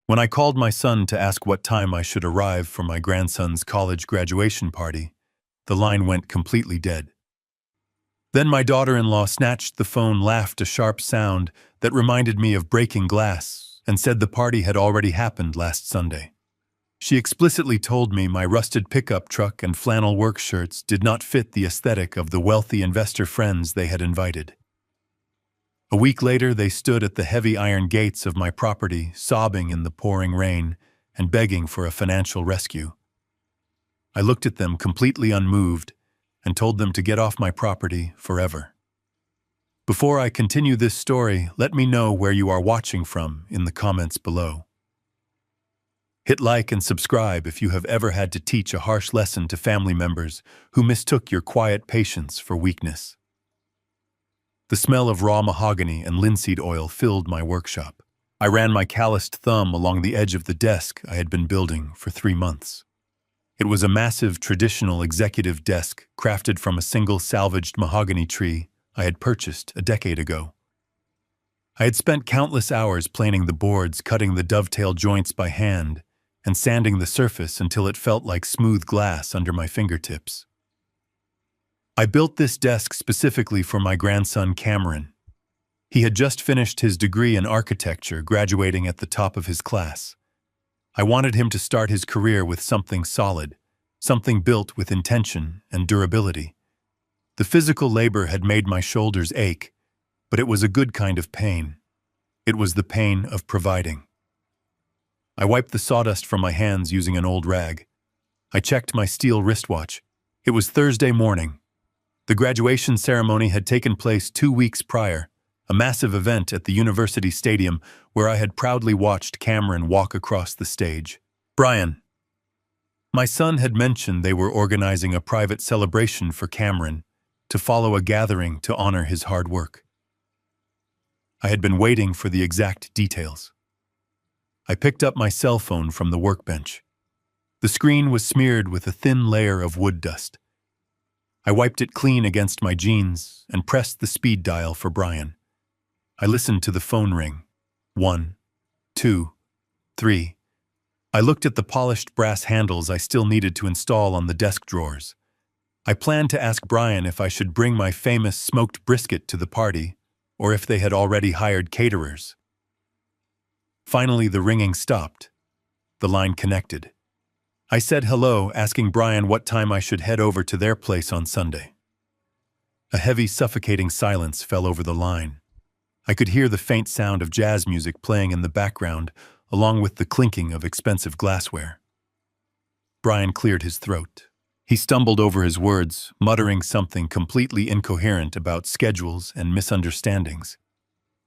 When I called my son to ask what time I should arrive for my grandson's college graduation party, the line went completely dead. Then my daughter-in-law snatched the phone, laughed a sharp sound that reminded me of breaking glass, and said the party had already happened last Sunday. She explicitly told me my rusted pickup truck and flannel work shirts did not fit the aesthetic of the wealthy investor friends they had invited. A week later, they stood at the heavy iron gates of my property, sobbing in the pouring rain and begging for a financial rescue. I looked at them completely unmoved and told them to get off my property forever. Before I continue this story, let me know where you are watching from in the comments below. Hit like and subscribe if you have ever had to teach a harsh lesson to family members who mistook your quiet patience for weakness. The smell of raw mahogany and linseed oil filled my workshop. I ran my calloused thumb along the edge of the desk I had been building for 3 months. It was a massive, traditional executive desk crafted from a single salvaged mahogany tree I had purchased a decade ago. I had spent countless hours planing the boards, cutting the dovetail joints by hand, and sanding the surface until it felt like smooth glass under my fingertips. I built this desk specifically for my grandson Cameron. He had just finished his degree in architecture, graduating at the top of his class. I wanted him to start his career with something solid, something built with intention and durability. The physical labor had made my shoulders ache, but it was a good kind of pain. It was the pain of providing. I wiped the sawdust from my hands using an old rag. I checked my steel wristwatch. It was Thursday morning. The graduation ceremony had taken place 2 weeks prior, a massive event at the university stadium where I had proudly watched Cameron walk across the stage. Brian. My son had mentioned they were organizing a private celebration for Cameron to follow a gathering to honor his hard work. I had been waiting for the exact details. I picked up my cell phone from the workbench. The screen was smeared with a thin layer of wood dust. I wiped it clean against my jeans and pressed the speed dial for Brian. I listened to the phone ring. 1, 2, 3. I looked at the polished brass handles I still needed to install on the desk drawers. I planned to ask Brian if I should bring my famous smoked brisket to the party, or if they had already hired caterers. Finally, the ringing stopped. The line connected. I said hello, asking Brian what time I should head over to their place on Sunday. A heavy, suffocating silence fell over the line. I could hear the faint sound of jazz music playing in the background, along with the clinking of expensive glassware. Brian cleared his throat. He stumbled over his words, muttering something completely incoherent about schedules and misunderstandings.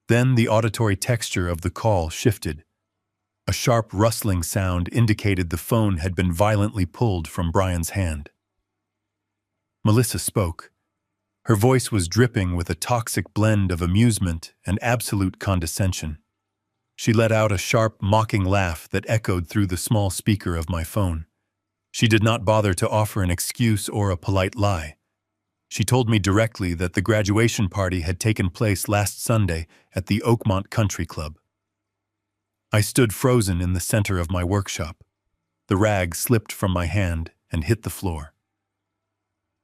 Then the auditory texture of the call shifted. A sharp rustling sound indicated the phone had been violently pulled from Brian's hand. Melissa spoke. Her voice was dripping with a toxic blend of amusement and absolute condescension. She let out a sharp, mocking laugh that echoed through the small speaker of my phone. She did not bother to offer an excuse or a polite lie. She told me directly that the graduation party had taken place last Sunday at the Oakmont Country Club. I stood frozen in the center of my workshop. The rag slipped from my hand and hit the floor.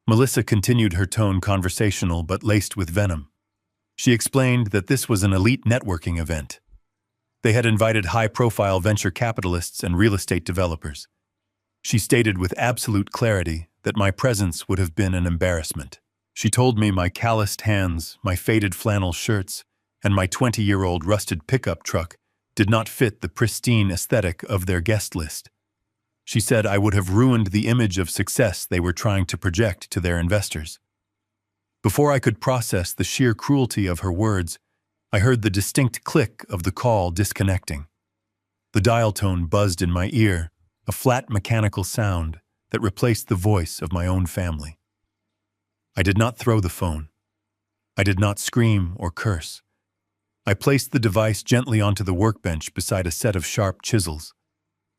Melissa continued her tone, conversational but laced with venom. She explained that this was an elite networking event. They had invited high-profile venture capitalists and real estate developers. She stated with absolute clarity that my presence would have been an embarrassment. She told me my calloused hands, my faded flannel shirts, and my 20-year-old rusted pickup truck did not fit the pristine aesthetic of their guest list. She said I would have ruined the image of success they were trying to project to their investors. Before I could process the sheer cruelty of her words, I heard the distinct click of the call disconnecting. The dial tone buzzed in my ear, a flat mechanical sound that replaced the voice of my own family. I did not throw the phone. I did not scream or curse. I placed the device gently onto the workbench beside a set of sharp chisels.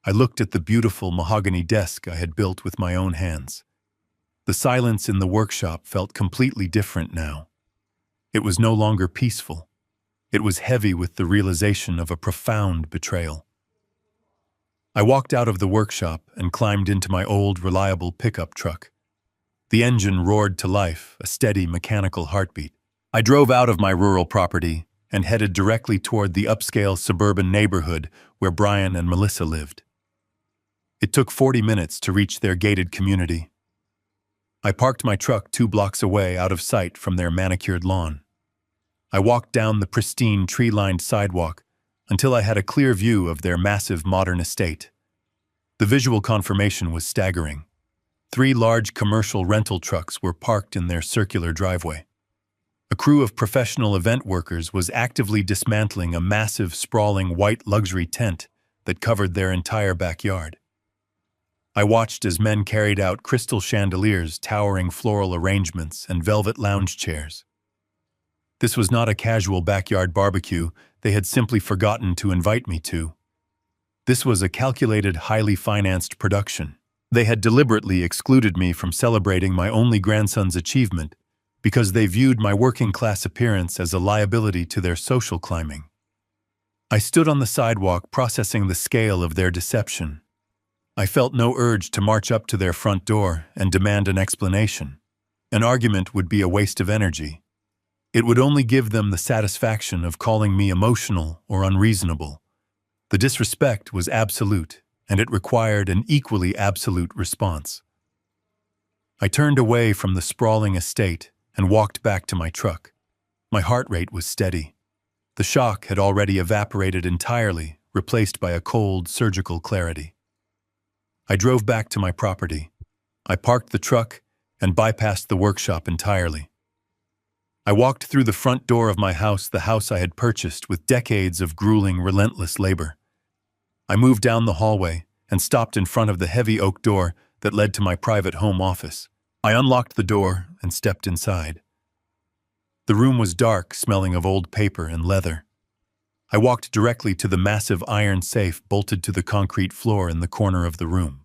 I looked at the beautiful mahogany desk I had built with my own hands. The silence in the workshop felt completely different now. It was no longer peaceful. It was heavy with the realization of a profound betrayal. I walked out of the workshop and climbed into my old, reliable pickup truck. The engine roared to life, a steady mechanical heartbeat. I drove out of my rural property and headed directly toward the upscale suburban neighborhood where Brian and Melissa lived. It took 40 minutes to reach their gated community. I parked my truck 2 blocks away out of sight from their manicured lawn. I walked down the pristine tree-lined sidewalk until I had a clear view of their massive modern estate. The visual confirmation was staggering. 3 large commercial rental trucks were parked in their circular driveway. A crew of professional event workers was actively dismantling a massive, sprawling white luxury tent that covered their entire backyard. I watched as men carried out crystal chandeliers, towering floral arrangements, and velvet lounge chairs. This was not a casual backyard barbecue they had simply forgotten to invite me to. This was a calculated, highly financed production. They had deliberately excluded me from celebrating my only grandson's achievement because they viewed my working-class appearance as a liability to their social climbing. I stood on the sidewalk processing the scale of their deception. I felt no urge to march up to their front door and demand an explanation. An argument would be a waste of energy. It would only give them the satisfaction of calling me emotional or unreasonable. The disrespect was absolute, and it required an equally absolute response. I turned away from the sprawling estate and walked back to my truck. My heart rate was steady. The shock had already evaporated entirely, replaced by a cold, surgical clarity. I drove back to my property. I parked the truck and bypassed the workshop entirely. I walked through the front door of my house, the house I had purchased with decades of grueling, relentless labor. I moved down the hallway and stopped in front of the heavy oak door that led to my private home office. I unlocked the door and stepped inside. The room was dark, smelling of old paper and leather. I walked directly to the massive iron safe bolted to the concrete floor in the corner of the room.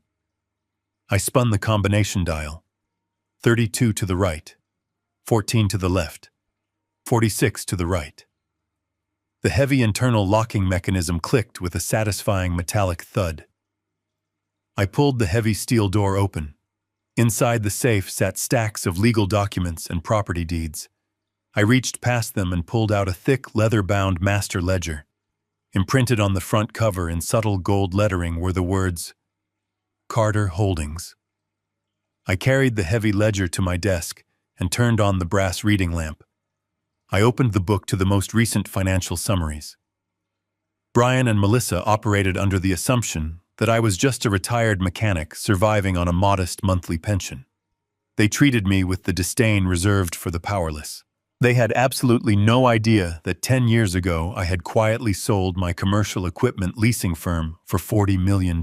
I spun the combination dial. 32 to the right, 14 to the left, 46 to the right. The heavy internal locking mechanism clicked with a satisfying metallic thud. I pulled the heavy steel door open. Inside the safe sat stacks of legal documents and property deeds. I reached past them and pulled out a thick, leather-bound master ledger. Imprinted on the front cover in subtle gold lettering were the words, Carter Holdings. I carried the heavy ledger to my desk and turned on the brass reading lamp. I opened the book to the most recent financial summaries. Brian and Melissa operated under the assumption that I was just a retired mechanic surviving on a modest monthly pension. They treated me with the disdain reserved for the powerless. They had absolutely no idea that 10 years ago I had quietly sold my commercial equipment leasing firm for $40 million.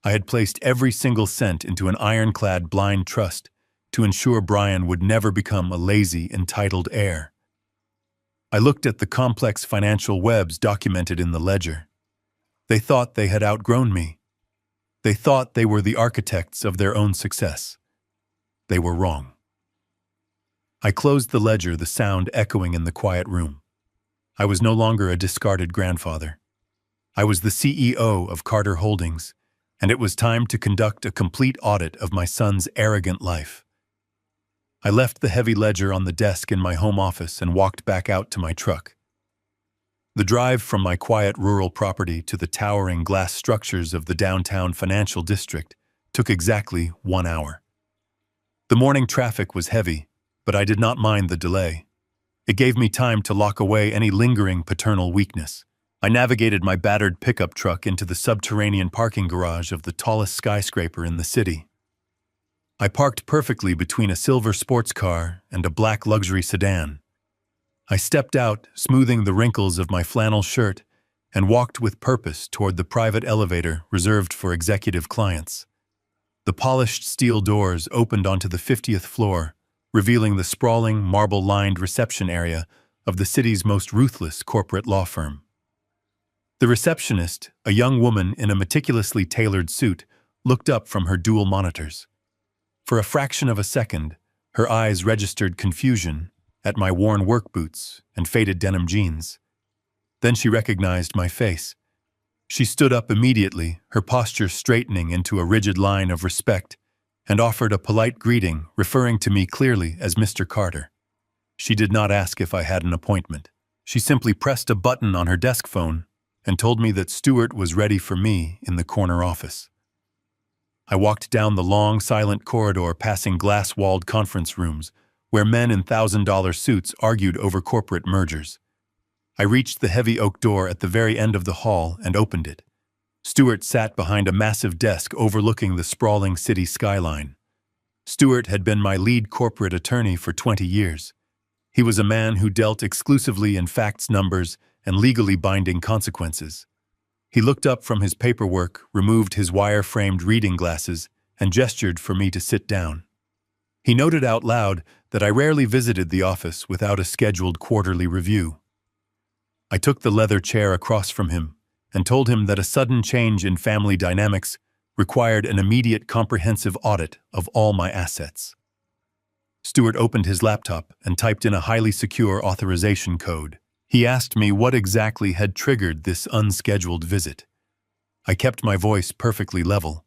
I had placed every single cent into an ironclad blind trust to ensure Brian would never become a lazy, entitled heir. I looked at the complex financial webs documented in the ledger. They thought they had outgrown me. They thought they were the architects of their own success. They were wrong. I closed the ledger, the sound echoing in the quiet room. I was no longer a discarded grandfather. I was the CEO of Carter Holdings, and it was time to conduct a complete audit of my son's arrogant life. I left the heavy ledger on the desk in my home office and walked back out to my truck. The drive from my quiet rural property to the towering glass structures of the downtown financial district took exactly 1 hour. The morning traffic was heavy, but I did not mind the delay. It gave me time to lock away any lingering paternal weakness. I navigated my battered pickup truck into the subterranean parking garage of the tallest skyscraper in the city. I parked perfectly between a silver sports car and a black luxury sedan. I stepped out, smoothing the wrinkles of my flannel shirt, and walked with purpose toward the private elevator reserved for executive clients. The polished steel doors opened onto the 50th floor, revealing the sprawling, marble-lined reception area of the city's most ruthless corporate law firm. The receptionist, a young woman in a meticulously tailored suit, looked up from her dual monitors. For a fraction of a second, her eyes registered confusion at my worn work boots and faded denim jeans. Then she recognized my face. She stood up immediately, her posture straightening into a rigid line of respect, and offered a polite greeting, referring to me clearly as Mr. Carter. She did not ask if I had an appointment. She simply pressed a button on her desk phone and told me that Stuart was ready for me in the corner office. I walked down the long, silent corridor passing glass-walled conference rooms where men in $1,000 suits argued over corporate mergers. I reached the heavy oak door at the very end of the hall and opened it. Stuart sat behind a massive desk overlooking the sprawling city skyline. Stuart had been my lead corporate attorney for 20 years. He was a man who dealt exclusively in facts, numbers, and legally binding consequences. He looked up from his paperwork, removed his wire-framed reading glasses, and gestured for me to sit down. He noted out loud that I rarely visited the office without a scheduled quarterly review. I took the leather chair across from him and told him that a sudden change in family dynamics required an immediate comprehensive audit of all my assets. Stuart opened his laptop and typed in a highly secure authorization code. He asked me what exactly had triggered this unscheduled visit. I kept my voice perfectly level.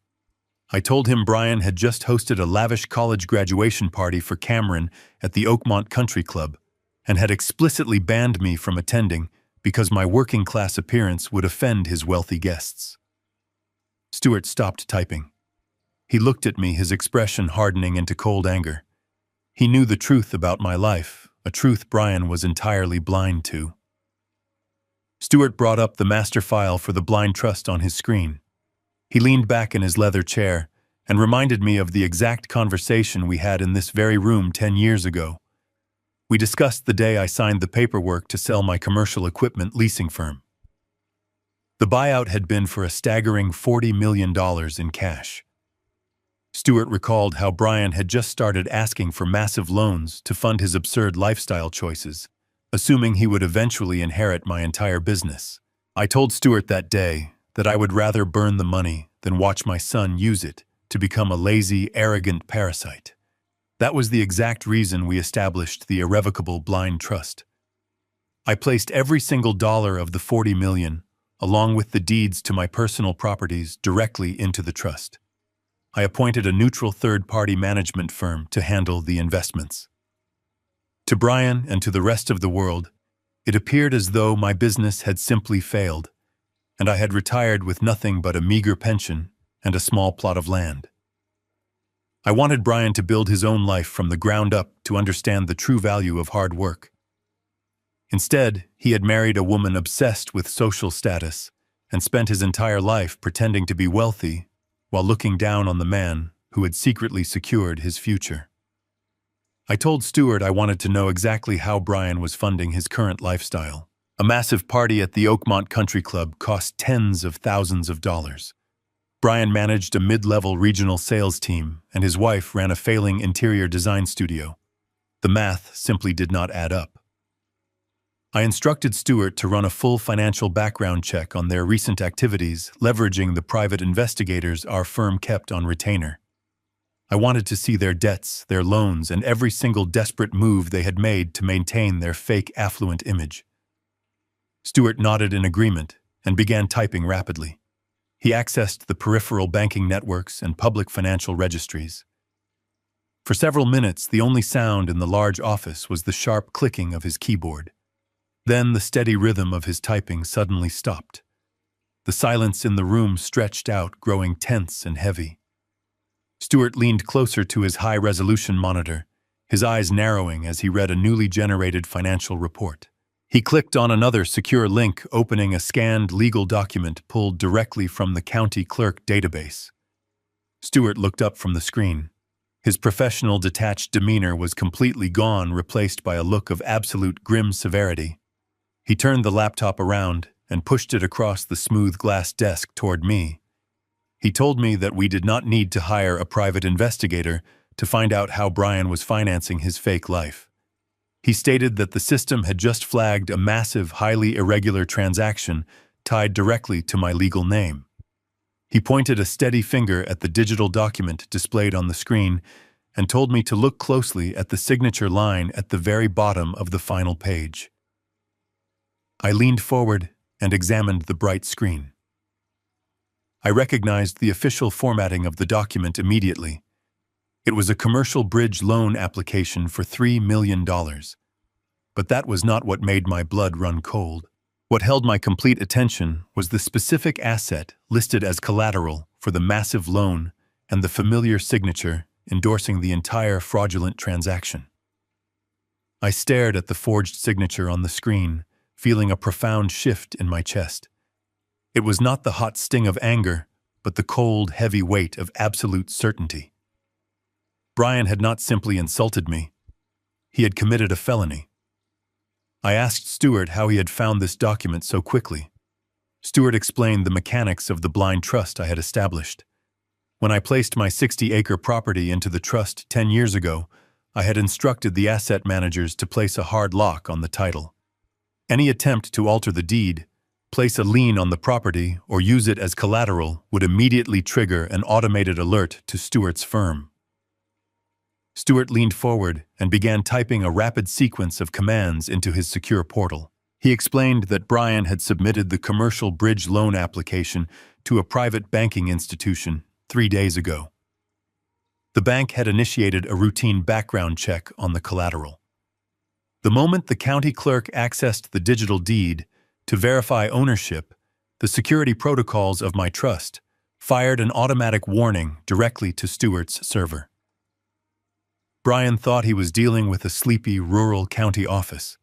I told him Brian had just hosted a lavish college graduation party for Cameron at the Oakmont Country Club and had explicitly banned me from attending because my working-class appearance would offend his wealthy guests. Stuart stopped typing. He looked at me, his expression hardening into cold anger. He knew the truth about my life, a truth Brian was entirely blind to. Stuart brought up the master file for the blind trust on his screen. He leaned back in his leather chair and reminded me of the exact conversation we had in this very room 10 years ago. We discussed the day I signed the paperwork to sell my commercial equipment leasing firm. The buyout had been for a staggering $40 million in cash. Stuart recalled how Brian had just started asking for massive loans to fund his absurd lifestyle choices, assuming he would eventually inherit my entire business. I told Stuart that day that I would rather burn the money than watch my son use it to become a lazy, arrogant parasite. That was the exact reason we established the irrevocable blind trust. I placed every single dollar of the $40 million, along with the deeds to my personal properties, directly into the trust. I appointed a neutral third-party management firm to handle the investments. To Brian and to the rest of the world, it appeared as though my business had simply failed, and I had retired with nothing but a meager pension and a small plot of land. I wanted Brian to build his own life from the ground up to understand the true value of hard work. Instead, he had married a woman obsessed with social status and spent his entire life pretending to be wealthy while looking down on the man who had secretly secured his future. I told Stuart I wanted to know exactly how Brian was funding his current lifestyle. A massive party at the Oakmont Country Club cost tens of thousands of dollars. Brian managed a mid-level regional sales team, and his wife ran a failing interior design studio. The math simply did not add up. I instructed Stuart to run a full financial background check on their recent activities, leveraging the private investigators our firm kept on retainer. I wanted to see their debts, their loans, and every single desperate move they had made to maintain their fake affluent image. Stuart nodded in agreement and began typing rapidly. He accessed the peripheral banking networks and public financial registries. For several minutes, the only sound in the large office was the sharp clicking of his keyboard. Then the steady rhythm of his typing suddenly stopped. The silence in the room stretched out, growing tense and heavy. Stuart leaned closer to his high-resolution monitor, his eyes narrowing as he read a newly generated financial report. He clicked on another secure link, opening a scanned legal document pulled directly from the county clerk database. Stuart looked up from the screen. His professional, detached demeanor was completely gone, replaced by a look of absolute grim severity. He turned the laptop around and pushed it across the smooth glass desk toward me. He told me that we did not need to hire a private investigator to find out how Brian was financing his fake life. He stated that the system had just flagged a massive, highly irregular transaction tied directly to my legal name. He pointed a steady finger at the digital document displayed on the screen and told me to look closely at the signature line at the very bottom of the final page. I leaned forward and examined the bright screen. I recognized the official formatting of the document immediately. It was a commercial bridge loan application for $3 million. But that was not what made my blood run cold. What held my complete attention was the specific asset listed as collateral for the massive loan and the familiar signature endorsing the entire fraudulent transaction. I stared at the forged signature on the screen, feeling a profound shift in my chest. It was not the hot sting of anger, but the cold, heavy weight of absolute certainty. Brian had not simply insulted me. He had committed a felony. I asked Stuart how he had found this document so quickly. Stuart explained the mechanics of the blind trust I had established. When I placed my 60-acre property into the trust 10 years ago, I had instructed the asset managers to place a hard lock on the title. Any attempt to alter the deed, place a lien on the property, or use it as collateral would immediately trigger an automated alert to Stuart's firm. Stuart leaned forward and began typing a rapid sequence of commands into his secure portal. He explained that Brian had submitted the commercial bridge loan application to a private banking institution 3 days ago. The bank had initiated a routine background check on the collateral. The moment the county clerk accessed the digital deed to verify ownership, the security protocols of my trust fired an automatic warning directly to Stuart's server. Brian thought he was dealing with a sleepy rural county office.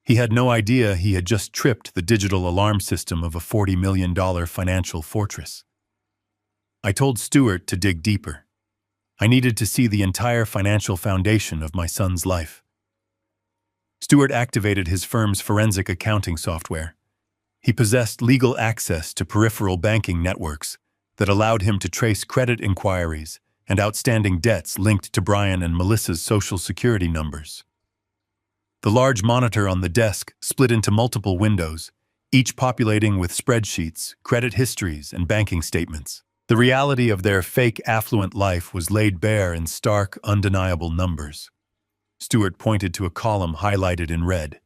He had no idea he had just tripped the digital alarm system of a $40 million financial fortress. I told Stuart to dig deeper. I needed to see the entire financial foundation of my son's life. Stuart activated his firm's forensic accounting software. He possessed legal access to peripheral banking networks that allowed him to trace credit inquiries and outstanding debts linked to Brian and Melissa's social security numbers. The large monitor on the desk split into multiple windows, each populating with spreadsheets, credit histories, and banking statements. The reality of their fake affluent life was laid bare in stark, undeniable numbers. Stuart pointed to a column highlighted in red.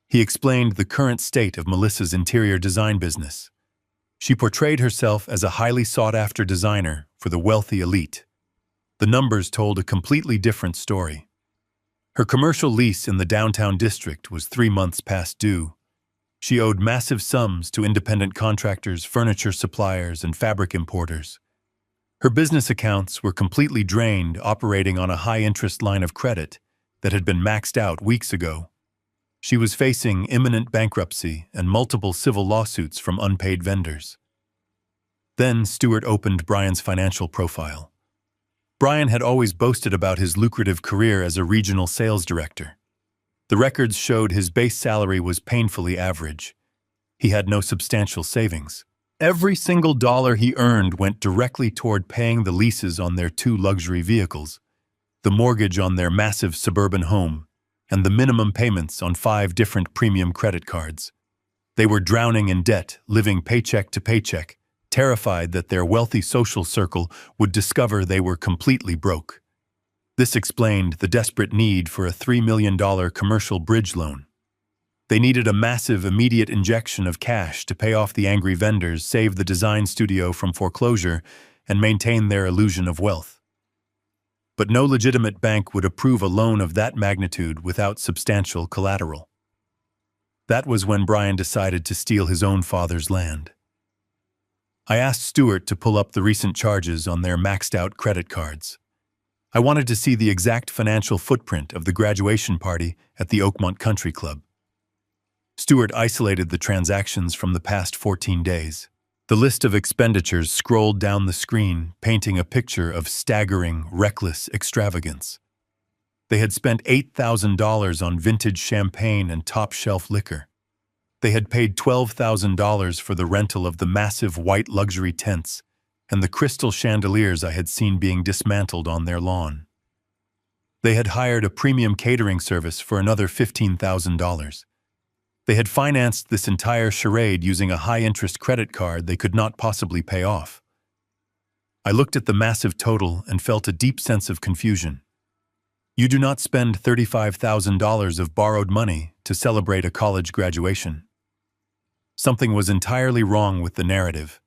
He explained the current state of Melissa's interior design business. She portrayed herself as a highly sought-after designer for the wealthy elite. The numbers told a completely different story. Her commercial lease in the downtown district was 3 months past due. She owed massive sums to independent contractors, furniture suppliers, and fabric importers. Her business accounts were completely drained, operating on a high-interest line of credit that had been maxed out weeks ago. She was facing imminent bankruptcy and multiple civil lawsuits from unpaid vendors. Then Stuart opened Brian's financial profile. Brian had always boasted about his lucrative career as a regional sales director. The records showed his base salary was painfully average. He had no substantial savings. Every single dollar he earned went directly toward paying the leases on their 2 luxury vehicles, the mortgage on their massive suburban home, and the minimum payments on 5 different premium credit cards. They were drowning in debt, living paycheck to paycheck, terrified that their wealthy social circle would discover they were completely broke. This explained the desperate need for a $3 million commercial bridge loan. They needed a massive, immediate injection of cash to pay off the angry vendors, save the design studio from foreclosure, and maintain their illusion of wealth. But no legitimate bank would approve a loan of that magnitude without substantial collateral. That was when Brian decided to steal his own father's land. I asked Stuart to pull up the recent charges on their maxed-out credit cards. I wanted to see the exact financial footprint of the graduation party at the Oakmont Country Club. Stuart isolated the transactions from the past 14 days. The list of expenditures scrolled down the screen, painting a picture of staggering, reckless extravagance. They had spent $8,000 on vintage champagne and top-shelf liquor. They had paid $12,000 for the rental of the massive white luxury tents and the crystal chandeliers I had seen being dismantled on their lawn. They had hired a premium catering service for another $15,000. They had financed this entire charade using a high-interest credit card they could not possibly pay off. I looked at the massive total and felt a deep sense of confusion. You do not spend $35,000 of borrowed money to celebrate a college graduation. Something was entirely wrong with the narrative.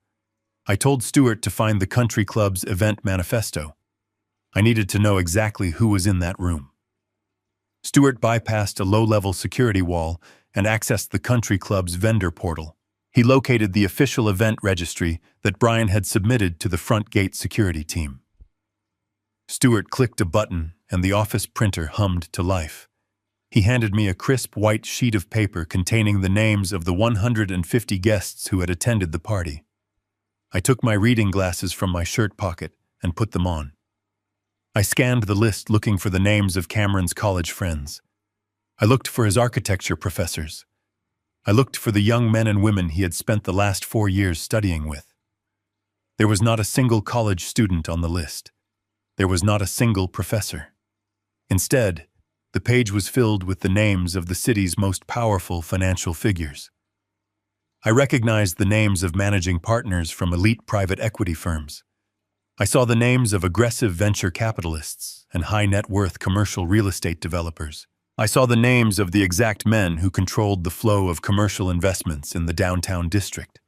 I told Stuart to find the country club's event manifesto. I needed to know exactly who was in that room. Stuart bypassed a low-level security wall and accessed the country club's vendor portal. He located the official event registry that Brian had submitted to the front gate security team. Stuart clicked a button and the office printer hummed to life. He handed me a crisp white sheet of paper containing the names of the 150 guests who had attended the party. I took my reading glasses from my shirt pocket and put them on. I scanned the list looking for the names of Cameron's college friends. I looked for his architecture professors. I looked for the young men and women he had spent the last 4 years studying with. There was not a single college student on the list. There was not a single professor. Instead, the page was filled with the names of the city's most powerful financial figures. I recognized the names of managing partners from elite private equity firms. I saw the names of aggressive venture capitalists and high-net-worth commercial real estate developers. I saw the names of the exact men who controlled the flow of commercial investments in the downtown district.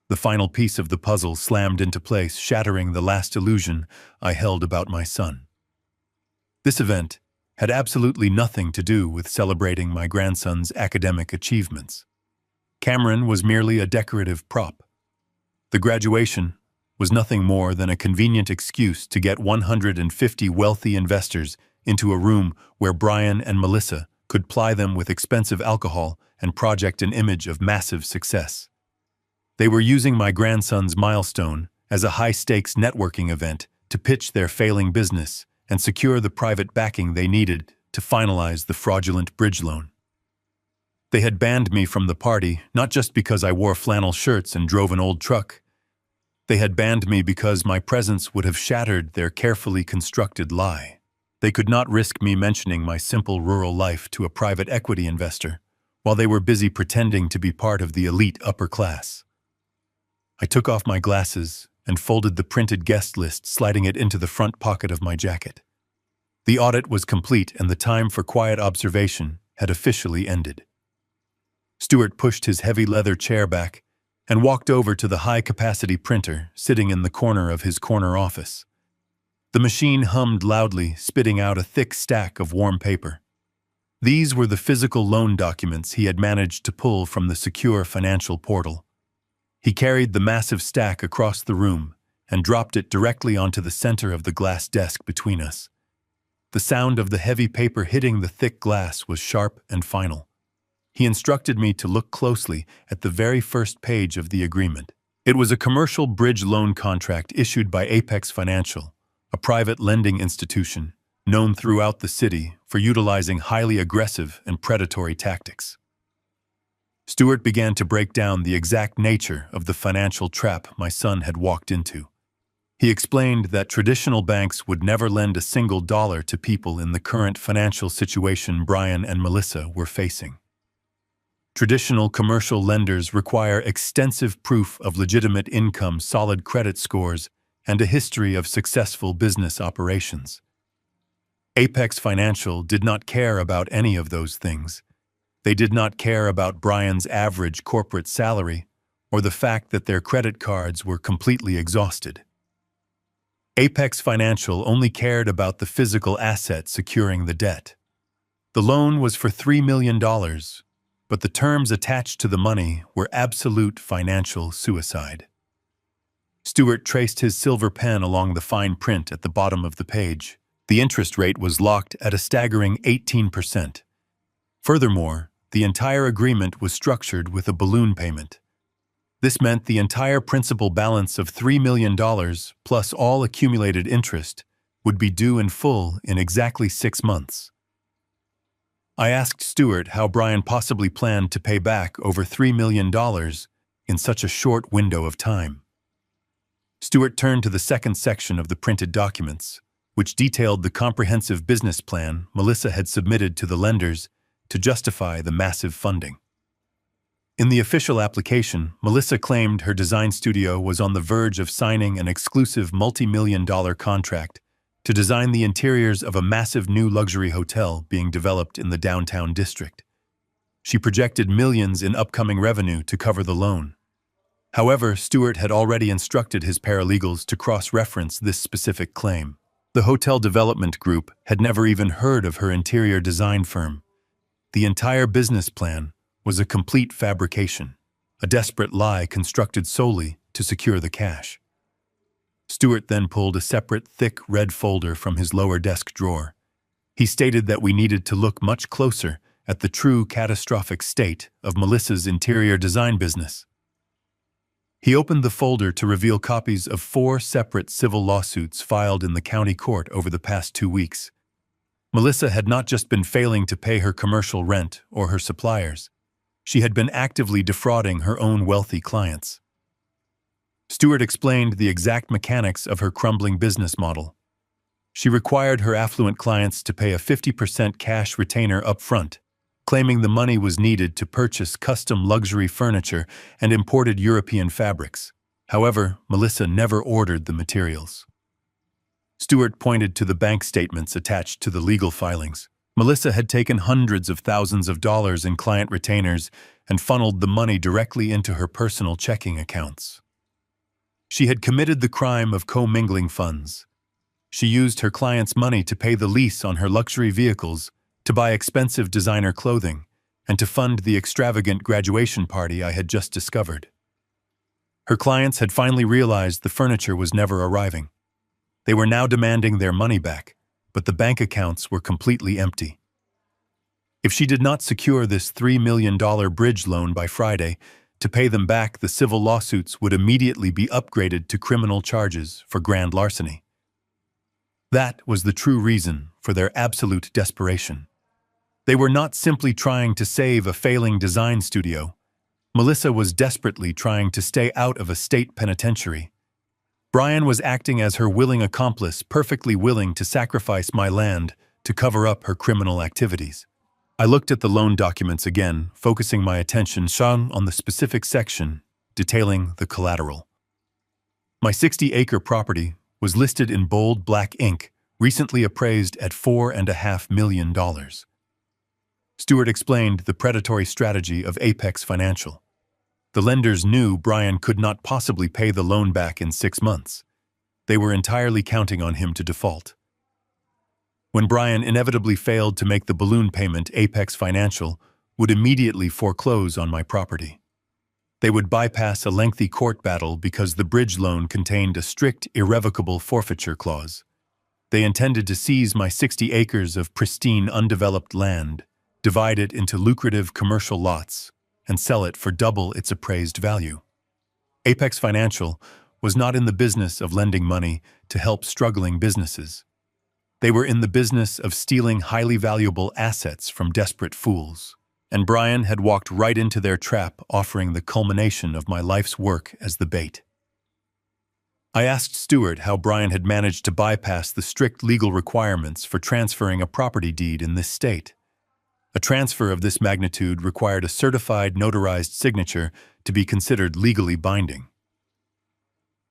The final piece of the puzzle slammed into place, shattering the last illusion I held about my son. This event had absolutely nothing to do with celebrating my grandson's academic achievements. Cameron was merely a decorative prop. The graduation was nothing more than a convenient excuse to get 150 wealthy investors into a room where Brian and Melissa could ply them with expensive alcohol and project an image of massive success. They were using my grandson's milestone as a high-stakes networking event to pitch their failing business and secure the private backing they needed to finalize the fraudulent bridge loan. They had banned me from the party not just because I wore flannel shirts and drove an old truck. They had banned me because my presence would have shattered their carefully constructed lie. They could not risk me mentioning my simple rural life to a private equity investor while they were busy pretending to be part of the elite upper class. I took off my glasses and folded the printed guest list, sliding it into the front pocket of my jacket. The audit was complete and the time for quiet observation had officially ended. Stuart pushed his heavy leather chair back and walked over to the high-capacity printer sitting in the corner of his corner office. The machine hummed loudly, spitting out a thick stack of warm paper. These were the physical loan documents he had managed to pull from the secure financial portal. He carried the massive stack across the room and dropped it directly onto the center of the glass desk between us. The sound of the heavy paper hitting the thick glass was sharp and final. He instructed me to look closely at the very first page of the agreement. It was a commercial bridge loan contract issued by Apex Financial, a private lending institution known throughout the city for utilizing highly aggressive and predatory tactics. Stuart began to break down the exact nature of the financial trap my son had walked into. He explained that traditional banks would never lend a single dollar to people in the current financial situation Brian and Melissa were facing. Traditional commercial lenders require extensive proof of legitimate income, solid credit scores, and a history of successful business operations. Apex Financial did not care about any of those things. They did not care about Brian's average corporate salary or the fact that their credit cards were completely exhausted. Apex Financial only cared about the physical asset securing the debt. The loan was for $3 million, but the terms attached to the money were absolute financial suicide. Stuart traced his silver pen along the fine print at the bottom of the page. The interest rate was locked at a staggering 18%. Furthermore, the entire agreement was structured with a balloon payment. This meant the entire principal balance of $3 million plus all accumulated interest would be due in full in exactly 6 months. I asked Stuart how Brian possibly planned to pay back over $3 million in such a short window of time. Stuart turned to the second section of the printed documents, which detailed the comprehensive business plan Melissa had submitted to the lenders to justify the massive funding. In the official application, Melissa claimed her design studio was on the verge of signing an exclusive multi-million-dollar contract to design the interiors of a massive new luxury hotel being developed in the downtown district. She projected millions in upcoming revenue to cover the loan. However, Stewart had already instructed his paralegals to cross-reference this specific claim. The hotel development group had never even heard of her interior design firm. The entire business plan was a complete fabrication, a desperate lie constructed solely to secure the cash. Stewart then pulled a separate, thick red folder from his lower desk drawer. He stated that we needed to look much closer at the true catastrophic state of Melissa's interior design business. He opened the folder to reveal copies of 4 separate civil lawsuits filed in the county court over the past 2 weeks. Melissa had not just been failing to pay her commercial rent or her suppliers. She had been actively defrauding her own wealthy clients. Stewart explained the exact mechanics of her crumbling business model. She required her affluent clients to pay a 50% cash retainer up front, claiming the money was needed to purchase custom luxury furniture and imported European fabrics. However, Melissa never ordered the materials. Stewart pointed to the bank statements attached to the legal filings. Melissa had taken hundreds of thousands of dollars in client retainers and funneled the money directly into her personal checking accounts. She had committed the crime of commingling funds. She used her clients' money to pay the lease on her luxury vehicles, to buy expensive designer clothing, and to fund the extravagant graduation party I had just discovered. Her clients had finally realized the furniture was never arriving. They were now demanding their money back, but the bank accounts were completely empty. If she did not secure this $3 million bridge loan by Friday, to pay them back, the civil lawsuits would immediately be upgraded to criminal charges for grand larceny. That was the true reason for their absolute desperation. They were not simply trying to save a failing design studio. Melissa was desperately trying to stay out of a state penitentiary. Brian was acting as her willing accomplice, perfectly willing to sacrifice my land to cover up her criminal activities. I looked at the loan documents again, focusing my attention on the specific section detailing the collateral. My 60-acre property was listed in bold black ink, recently appraised at $4.5 million. Stewart explained the predatory strategy of Apex Financial. The lenders knew Brian could not possibly pay the loan back in 6 months. They were entirely counting on him to default. When Brian inevitably failed to make the balloon payment, Apex Financial would immediately foreclose on my property. They would bypass a lengthy court battle because the bridge loan contained a strict, irrevocable forfeiture clause. They intended to seize my 60 acres of pristine, undeveloped land, divide it into lucrative commercial lots, and sell it for double its appraised value. Apex Financial was not in the business of lending money to help struggling businesses. They were in the business of stealing highly valuable assets from desperate fools. And Brian had walked right into their trap, offering the culmination of my life's work as the bait. I asked Stewart how Brian had managed to bypass the strict legal requirements for transferring a property deed in this state. A transfer of this magnitude required a certified, notarized signature to be considered legally binding.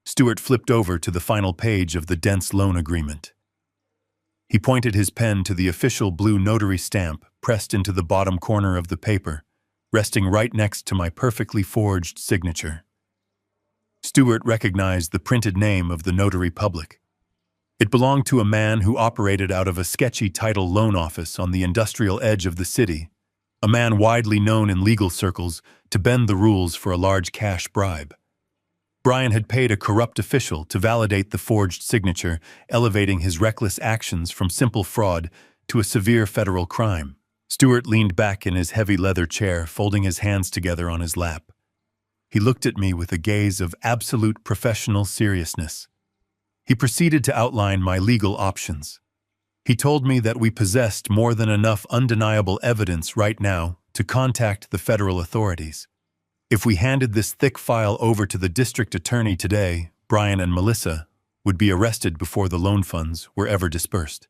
Stewart flipped over to the final page of the dense loan agreement. He pointed his pen to the official blue notary stamp pressed into the bottom corner of the paper, resting right next to my perfectly forged signature. Stewart recognized the printed name of the notary public. It belonged to a man who operated out of a sketchy title loan office on the industrial edge of the city, a man widely known in legal circles to bend the rules for a large cash bribe. Brian had paid a corrupt official to validate the forged signature, elevating his reckless actions from simple fraud to a severe federal crime. Stewart leaned back in his heavy leather chair, folding his hands together on his lap. He looked at me with a gaze of absolute professional seriousness. He proceeded to outline my legal options. He told me that we possessed more than enough undeniable evidence right now to contact the federal authorities. If we handed this thick file over to the district attorney today, Brian and Melissa would be arrested before the loan funds were ever dispersed.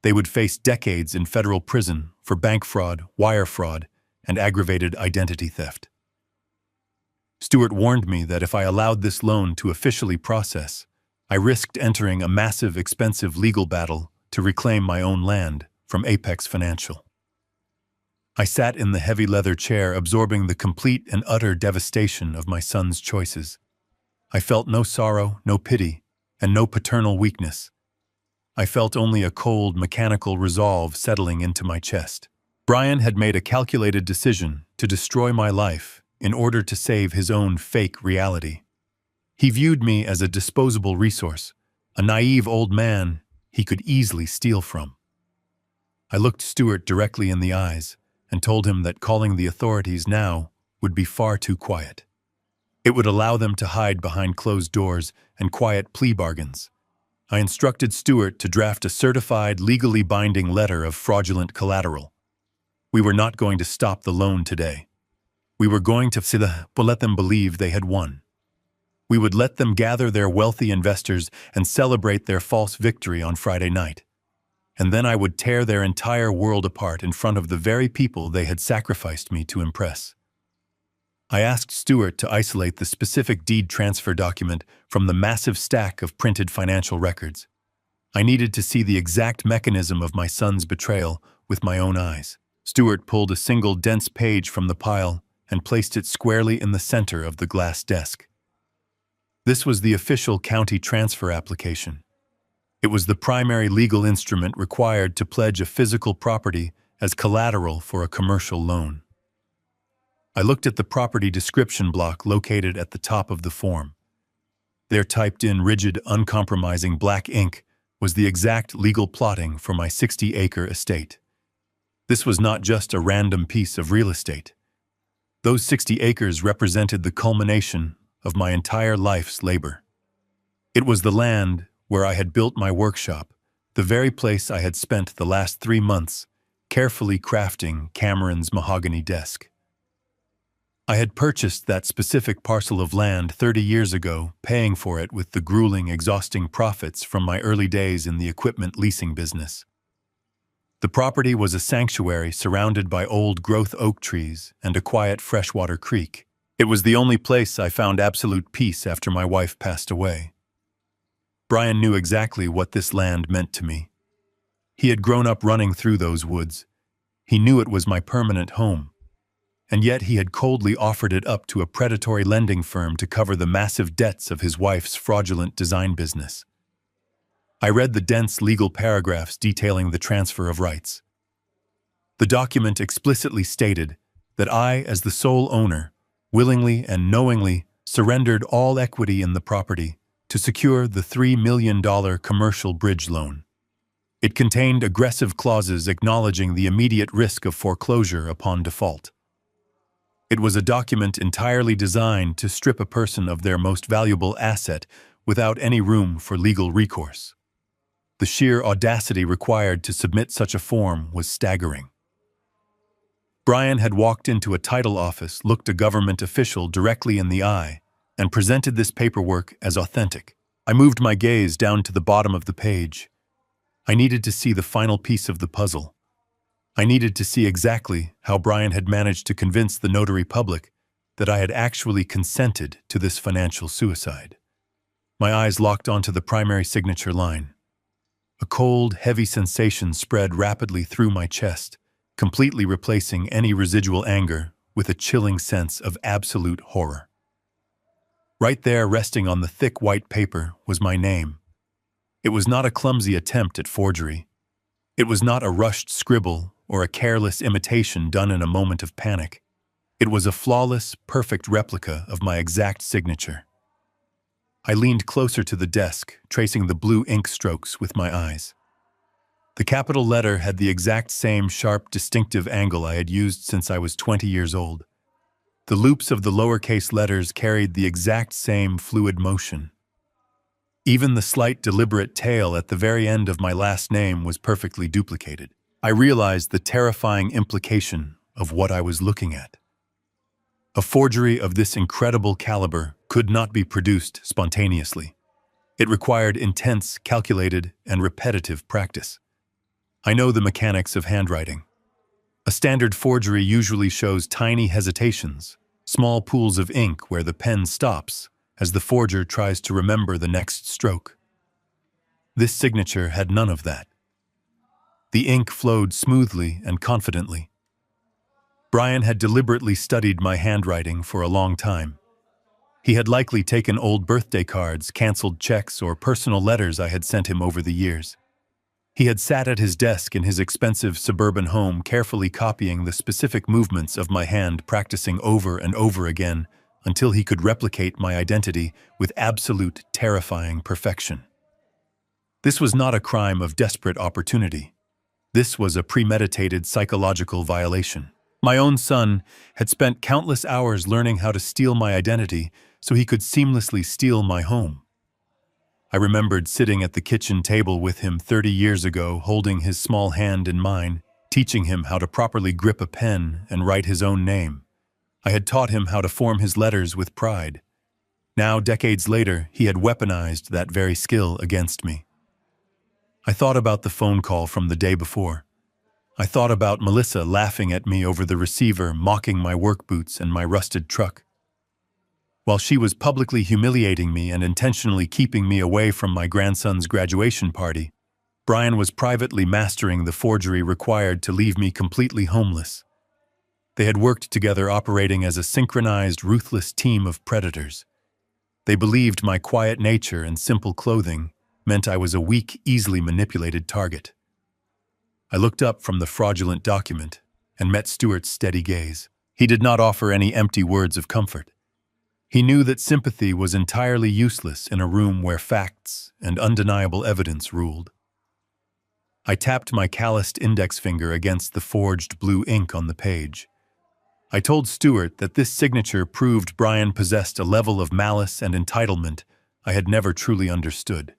They would face decades in federal prison for bank fraud, wire fraud, and aggravated identity theft. Stewart warned me that if I allowed this loan to officially process, I risked entering a massive, expensive legal battle to reclaim my own land from Apex Financial. I sat in the heavy leather chair, absorbing the complete and utter devastation of my son's choices. I felt no sorrow, no pity, and no paternal weakness. I felt only a cold, mechanical resolve settling into my chest. Brian had made a calculated decision to destroy my life in order to save his own fake reality. He viewed me as a disposable resource, a naive old man he could easily steal from. I looked Stuart directly in the eyes and told him that calling the authorities now would be far too quiet. It would allow them to hide behind closed doors and quiet plea bargains. I instructed Stuart to draft a certified, legally binding letter of fraudulent collateral. We were not going to stop the loan today. We were going to let them believe they had won. We would let them gather their wealthy investors and celebrate their false victory on Friday night. And then I would tear their entire world apart in front of the very people they had sacrificed me to impress. I asked Stuart to isolate the specific deed transfer document from the massive stack of printed financial records. I needed to see the exact mechanism of my son's betrayal with my own eyes. Stuart pulled a single dense page from the pile and placed it squarely in the center of the glass desk. This was the official county transfer application. It was the primary legal instrument required to pledge a physical property as collateral for a commercial loan. I looked at the property description block located at the top of the form. There, typed in rigid, uncompromising black ink, was the exact legal plotting for my 60-acre estate. This was not just a random piece of real estate. Those 60 acres represented the culmination of my entire life's labor. It was the land where I had built my workshop, the very place I had spent the last 3 months carefully crafting Cameron's mahogany desk. I had purchased that specific parcel of land 30 years ago, paying for it with the grueling, exhausting profits from my early days in the equipment leasing business. The property was a sanctuary surrounded by old-growth oak trees and a quiet freshwater creek. It was the only place I found absolute peace after my wife passed away. Brian knew exactly what this land meant to me. He had grown up running through those woods. He knew it was my permanent home. And yet he had coldly offered it up to a predatory lending firm to cover the massive debts of his wife's fraudulent design business. I read the dense legal paragraphs detailing the transfer of rights. The document explicitly stated that I, as the sole owner, willingly and knowingly surrendered all equity in the property to secure the $3 million commercial bridge loan. It contained aggressive clauses acknowledging the immediate risk of foreclosure upon default. It was a document entirely designed to strip a person of their most valuable asset without any room for legal recourse. The sheer audacity required to submit such a form was staggering. Brian had walked into a title office, looked a government official directly in the eye, and presented this paperwork as authentic. I moved my gaze down to the bottom of the page. I needed to see the final piece of the puzzle. I needed to see exactly how Brian had managed to convince the notary public that I had actually consented to this financial suicide. My eyes locked onto the primary signature line. A cold, heavy sensation spread rapidly through my chest, completely replacing any residual anger with a chilling sense of absolute horror. Right there, resting on the thick white paper, was my name. It was not a clumsy attempt at forgery. It was not a rushed scribble or a careless imitation done in a moment of panic. It was a flawless, perfect replica of my exact signature. I leaned closer to the desk, tracing the blue ink strokes with my eyes. The capital letter had the exact same sharp, distinctive angle I had used since I was 20 years old. The loops of the lowercase letters carried the exact same fluid motion. Even the slight, deliberate tail at the very end of my last name was perfectly duplicated. I realized the terrifying implication of what I was looking at. A forgery of this incredible caliber could not be produced spontaneously. It required intense, calculated, and repetitive practice. I know the mechanics of handwriting. A standard forgery usually shows tiny hesitations, small pools of ink where the pen stops as the forger tries to remember the next stroke. This signature had none of that. The ink flowed smoothly and confidently. Brian had deliberately studied my handwriting for a long time. He had likely taken old birthday cards, canceled checks, or personal letters I had sent him over the years. He had sat at his desk in his expensive suburban home, carefully copying the specific movements of my hand, practicing over and over again until he could replicate my identity with absolute, terrifying perfection. This was not a crime of desperate opportunity. This was a premeditated psychological violation. My own son had spent countless hours learning how to steal my identity so he could seamlessly steal my home. I remembered sitting at the kitchen table with him 30 years ago, holding his small hand in mine, teaching him how to properly grip a pen and write his own name. I had taught him how to form his letters with pride. Now, decades later, he had weaponized that very skill against me. I thought about the phone call from the day before. I thought about Melissa laughing at me over the receiver, mocking my work boots and my rusted truck. While she was publicly humiliating me and intentionally keeping me away from my grandson's graduation party, Brian was privately mastering the forgery required to leave me completely homeless. They had worked together, operating as a synchronized, ruthless team of predators. They believed my quiet nature and simple clothing meant I was a weak, easily manipulated target. I looked up from the fraudulent document and met Stuart's steady gaze. He did not offer any empty words of comfort. He knew that sympathy was entirely useless in a room where facts and undeniable evidence ruled. I tapped my calloused index finger against the forged blue ink on the page. I told Stuart that this signature proved Brian possessed a level of malice and entitlement I had never truly understood.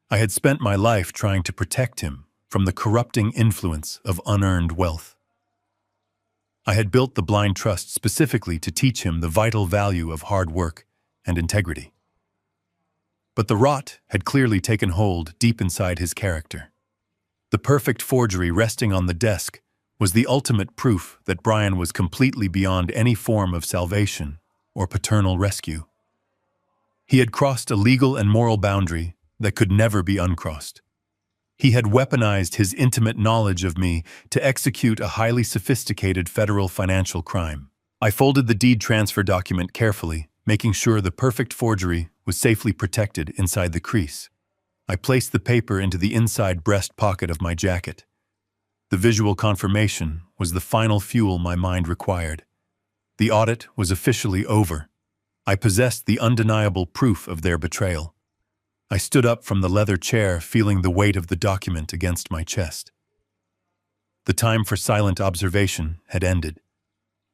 I had spent my life trying to protect him from the corrupting influence of unearned wealth. I had built the blind trust specifically to teach him the vital value of hard work and integrity. But the rot had clearly taken hold deep inside his character. The perfect forgery resting on the desk was the ultimate proof that Brian was completely beyond any form of salvation or paternal rescue. He had crossed a legal and moral boundary that could never be uncrossed. He had weaponized his intimate knowledge of me to execute a highly sophisticated federal financial crime. I folded the deed transfer document carefully, making sure the perfect forgery was safely protected inside the crease. I placed the paper into the inside breast pocket of my jacket. The visual confirmation was the final fuel my mind required. The audit was officially over. I possessed the undeniable proof of their betrayal. I stood up from the leather chair, feeling the weight of the document against my chest. The time for silent observation had ended.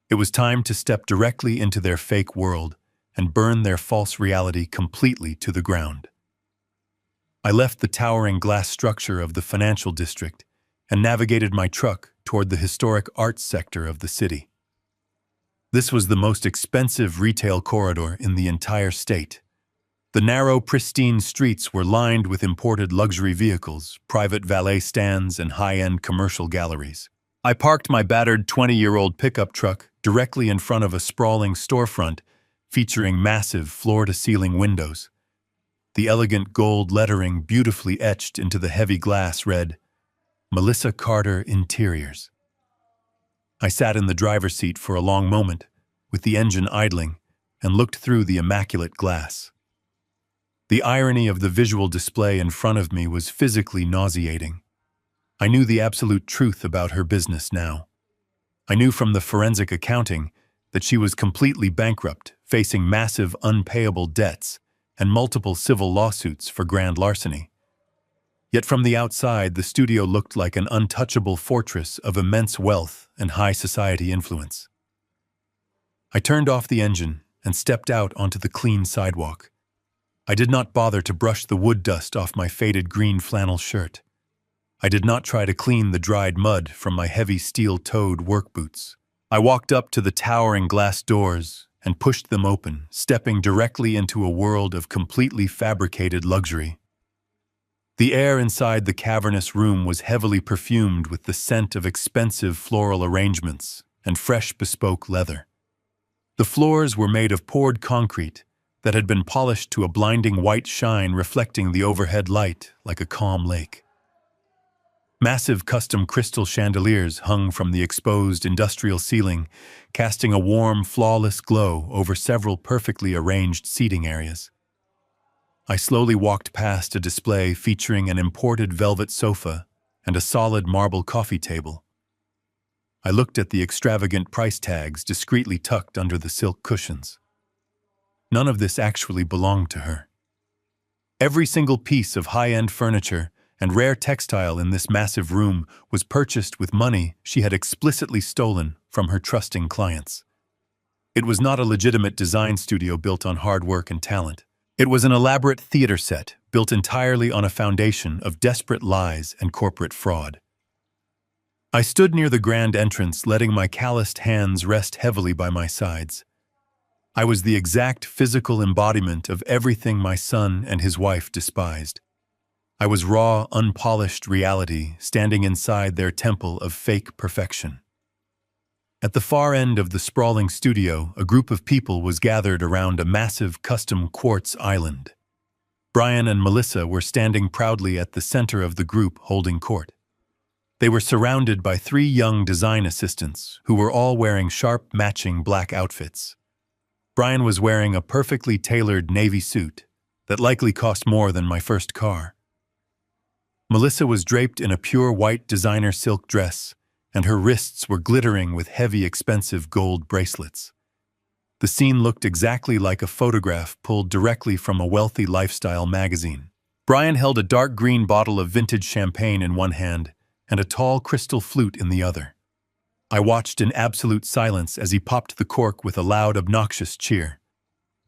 It was time to step directly into their fake world and burn their false reality completely to the ground. I left the towering glass structure of the financial district and navigated my truck toward the historic arts sector of the city. This was the most expensive retail corridor in the entire state. The narrow, pristine streets were lined with imported luxury vehicles, private valet stands, and high-end commercial galleries. I parked my battered 20-year-old pickup truck directly in front of a sprawling storefront featuring massive floor-to-ceiling windows. The elegant gold lettering, beautifully etched into the heavy glass, read, "Melissa Carter Interiors." I sat in the driver's seat for a long moment, with the engine idling, and looked through the immaculate glass. The irony of the visual display in front of me was physically nauseating. I knew the absolute truth about her business now. I knew from the forensic accounting that she was completely bankrupt, facing massive unpayable debts and multiple civil lawsuits for grand larceny. Yet from the outside, the studio looked like an untouchable fortress of immense wealth and high society influence. I turned off the engine and stepped out onto the clean sidewalk. I did not bother to brush the wood dust off my faded green flannel shirt. I did not try to clean the dried mud from my heavy steel-toed work boots. I walked up to the towering glass doors and pushed them open, stepping directly into a world of completely fabricated luxury. The air inside the cavernous room was heavily perfumed with the scent of expensive floral arrangements and fresh bespoke leather. The floors were made of poured concrete that had been polished to a blinding white shine, reflecting the overhead light like a calm lake. Massive custom crystal chandeliers hung from the exposed industrial ceiling, casting a warm, flawless glow over several perfectly arranged seating areas. I slowly walked past a display featuring an imported velvet sofa and a solid marble coffee table. I looked at the extravagant price tags discreetly tucked under the silk cushions. None of this actually belonged to her. Every single piece of high-end furniture and rare textile in this massive room was purchased with money she had explicitly stolen from her trusting clients. It was not a legitimate design studio built on hard work and talent. It was an elaborate theater set built entirely on a foundation of desperate lies and corporate fraud. I stood near the grand entrance, letting my calloused hands rest heavily by my sides. I was the exact physical embodiment of everything my son and his wife despised. I was raw, unpolished reality standing inside their temple of fake perfection. At the far end of the sprawling studio, a group of people was gathered around a massive custom quartz island. Brian and Melissa were standing proudly at the center of the group holding court. They were surrounded by 3 young design assistants who were all wearing sharp, matching black outfits. Brian was wearing a perfectly tailored navy suit that likely cost more than my first car. Melissa was draped in a pure white designer silk dress, and her wrists were glittering with heavy, expensive gold bracelets. The scene looked exactly like a photograph pulled directly from a wealthy lifestyle magazine. Brian held a dark green bottle of vintage champagne in one hand and a tall crystal flute in the other. I watched in absolute silence as he popped the cork with a loud, obnoxious cheer.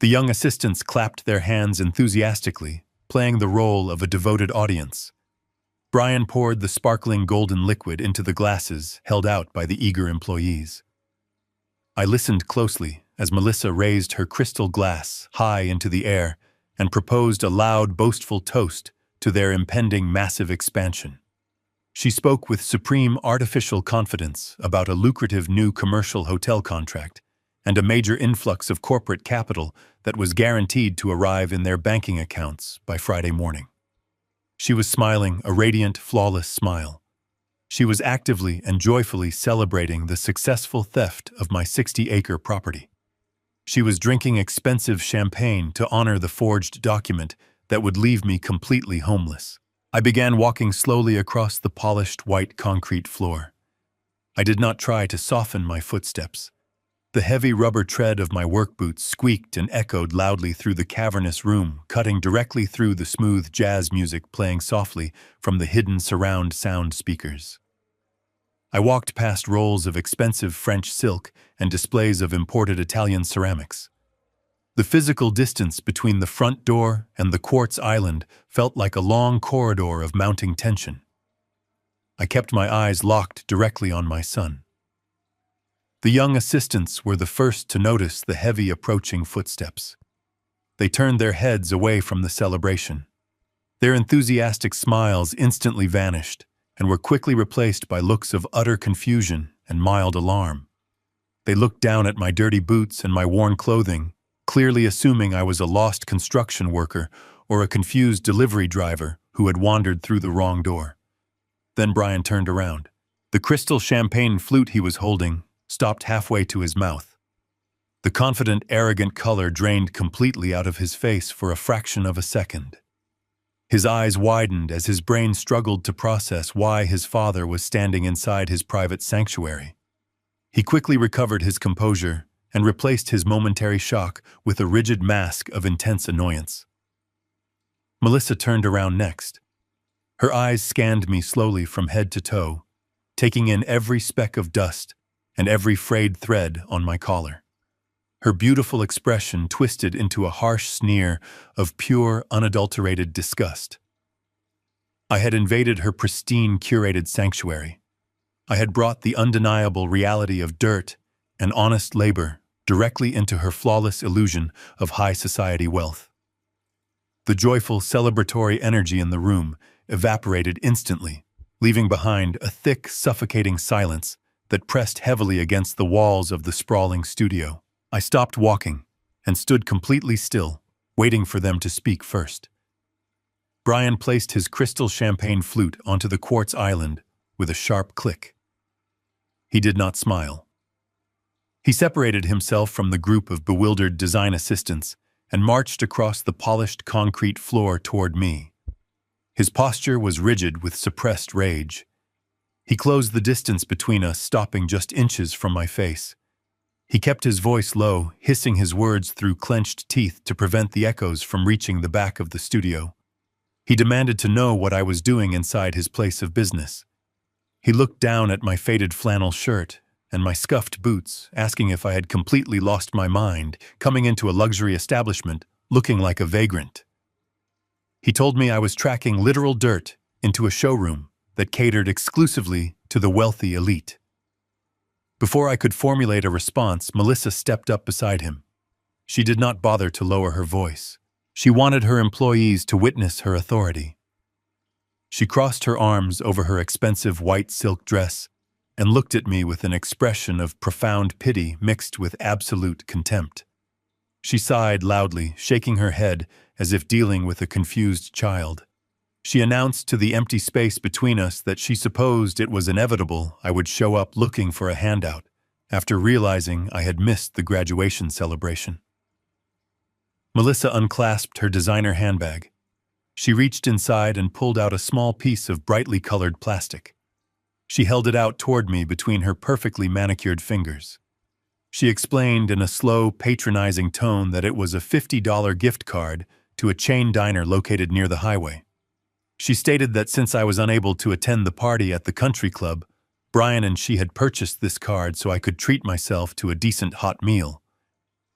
The young assistants clapped their hands enthusiastically, playing the role of a devoted audience. Brian poured the sparkling golden liquid into the glasses held out by the eager employees. I listened closely as Melissa raised her crystal glass high into the air and proposed a loud, boastful toast to their impending massive expansion. She spoke with supreme artificial confidence about a lucrative new commercial hotel contract and a major influx of corporate capital that was guaranteed to arrive in their banking accounts by Friday morning. She was smiling, a radiant, flawless smile. She was actively and joyfully celebrating the successful theft of my 60-acre property. She was drinking expensive champagne to honor the forged document that would leave me completely homeless. I began walking slowly across the polished white concrete floor. I did not try to soften my footsteps. The heavy rubber tread of my work boots squeaked and echoed loudly through the cavernous room, cutting directly through the smooth jazz music playing softly from the hidden surround sound speakers. I walked past rolls of expensive French silk and displays of imported Italian ceramics. The physical distance between the front door and the quartz island felt like a long corridor of mounting tension. I kept my eyes locked directly on my son. The young assistants were the first to notice the heavy approaching footsteps. They turned their heads away from the celebration. Their enthusiastic smiles instantly vanished and were quickly replaced by looks of utter confusion and mild alarm. They looked down at my dirty boots and my worn clothing, clearly assuming I was a lost construction worker or a confused delivery driver who had wandered through the wrong door. Then Brian turned around. The crystal champagne flute he was holding stopped halfway to his mouth. The confident, arrogant color drained completely out of his face for a fraction of a second. His eyes widened as his brain struggled to process why his father was standing inside his private sanctuary. He quickly recovered his composure and replaced his momentary shock with a rigid mask of intense annoyance. Melissa turned around next. Her eyes scanned me slowly from head to toe, taking in every speck of dust and every frayed thread on my collar. Her beautiful expression twisted into a harsh sneer of pure, unadulterated disgust. I had invaded her pristine, curated sanctuary. I had brought the undeniable reality of dirt and honest labor directly into her flawless illusion of high society wealth. The joyful, celebratory energy in the room evaporated instantly, leaving behind a thick, suffocating silence that pressed heavily against the walls of the sprawling studio. I stopped walking and stood completely still, waiting for them to speak first. Brian placed his crystal champagne flute onto the quartz island with a sharp click. He did not smile. He separated himself from the group of bewildered design assistants and marched across the polished concrete floor toward me. His posture was rigid with suppressed rage. He closed the distance between us, stopping just inches from my face. He kept his voice low, hissing his words through clenched teeth to prevent the echoes from reaching the back of the studio. He demanded to know what I was doing inside his place of business. He looked down at my faded flannel shirt and my scuffed boots, asking if I had completely lost my mind, coming into a luxury establishment looking like a vagrant. He told me I was tracking literal dirt into a showroom that catered exclusively to the wealthy elite. Before I could formulate a response, Melissa stepped up beside him. She did not bother to lower her voice. She wanted her employees to witness her authority. She crossed her arms over her expensive white silk dress and looked at me with an expression of profound pity mixed with absolute contempt. She sighed loudly, shaking her head as if dealing with a confused child. She announced to the empty space between us that she supposed it was inevitable I would show up looking for a handout after realizing I had missed the graduation celebration. Melissa unclasped her designer handbag. She reached inside and pulled out a small piece of brightly colored plastic. She held it out toward me between her perfectly manicured fingers. She explained in a slow, patronizing tone that it was a $50 gift card to a chain diner located near the highway. She stated that since I was unable to attend the party at the country club, Brian and she had purchased this card so I could treat myself to a decent hot meal.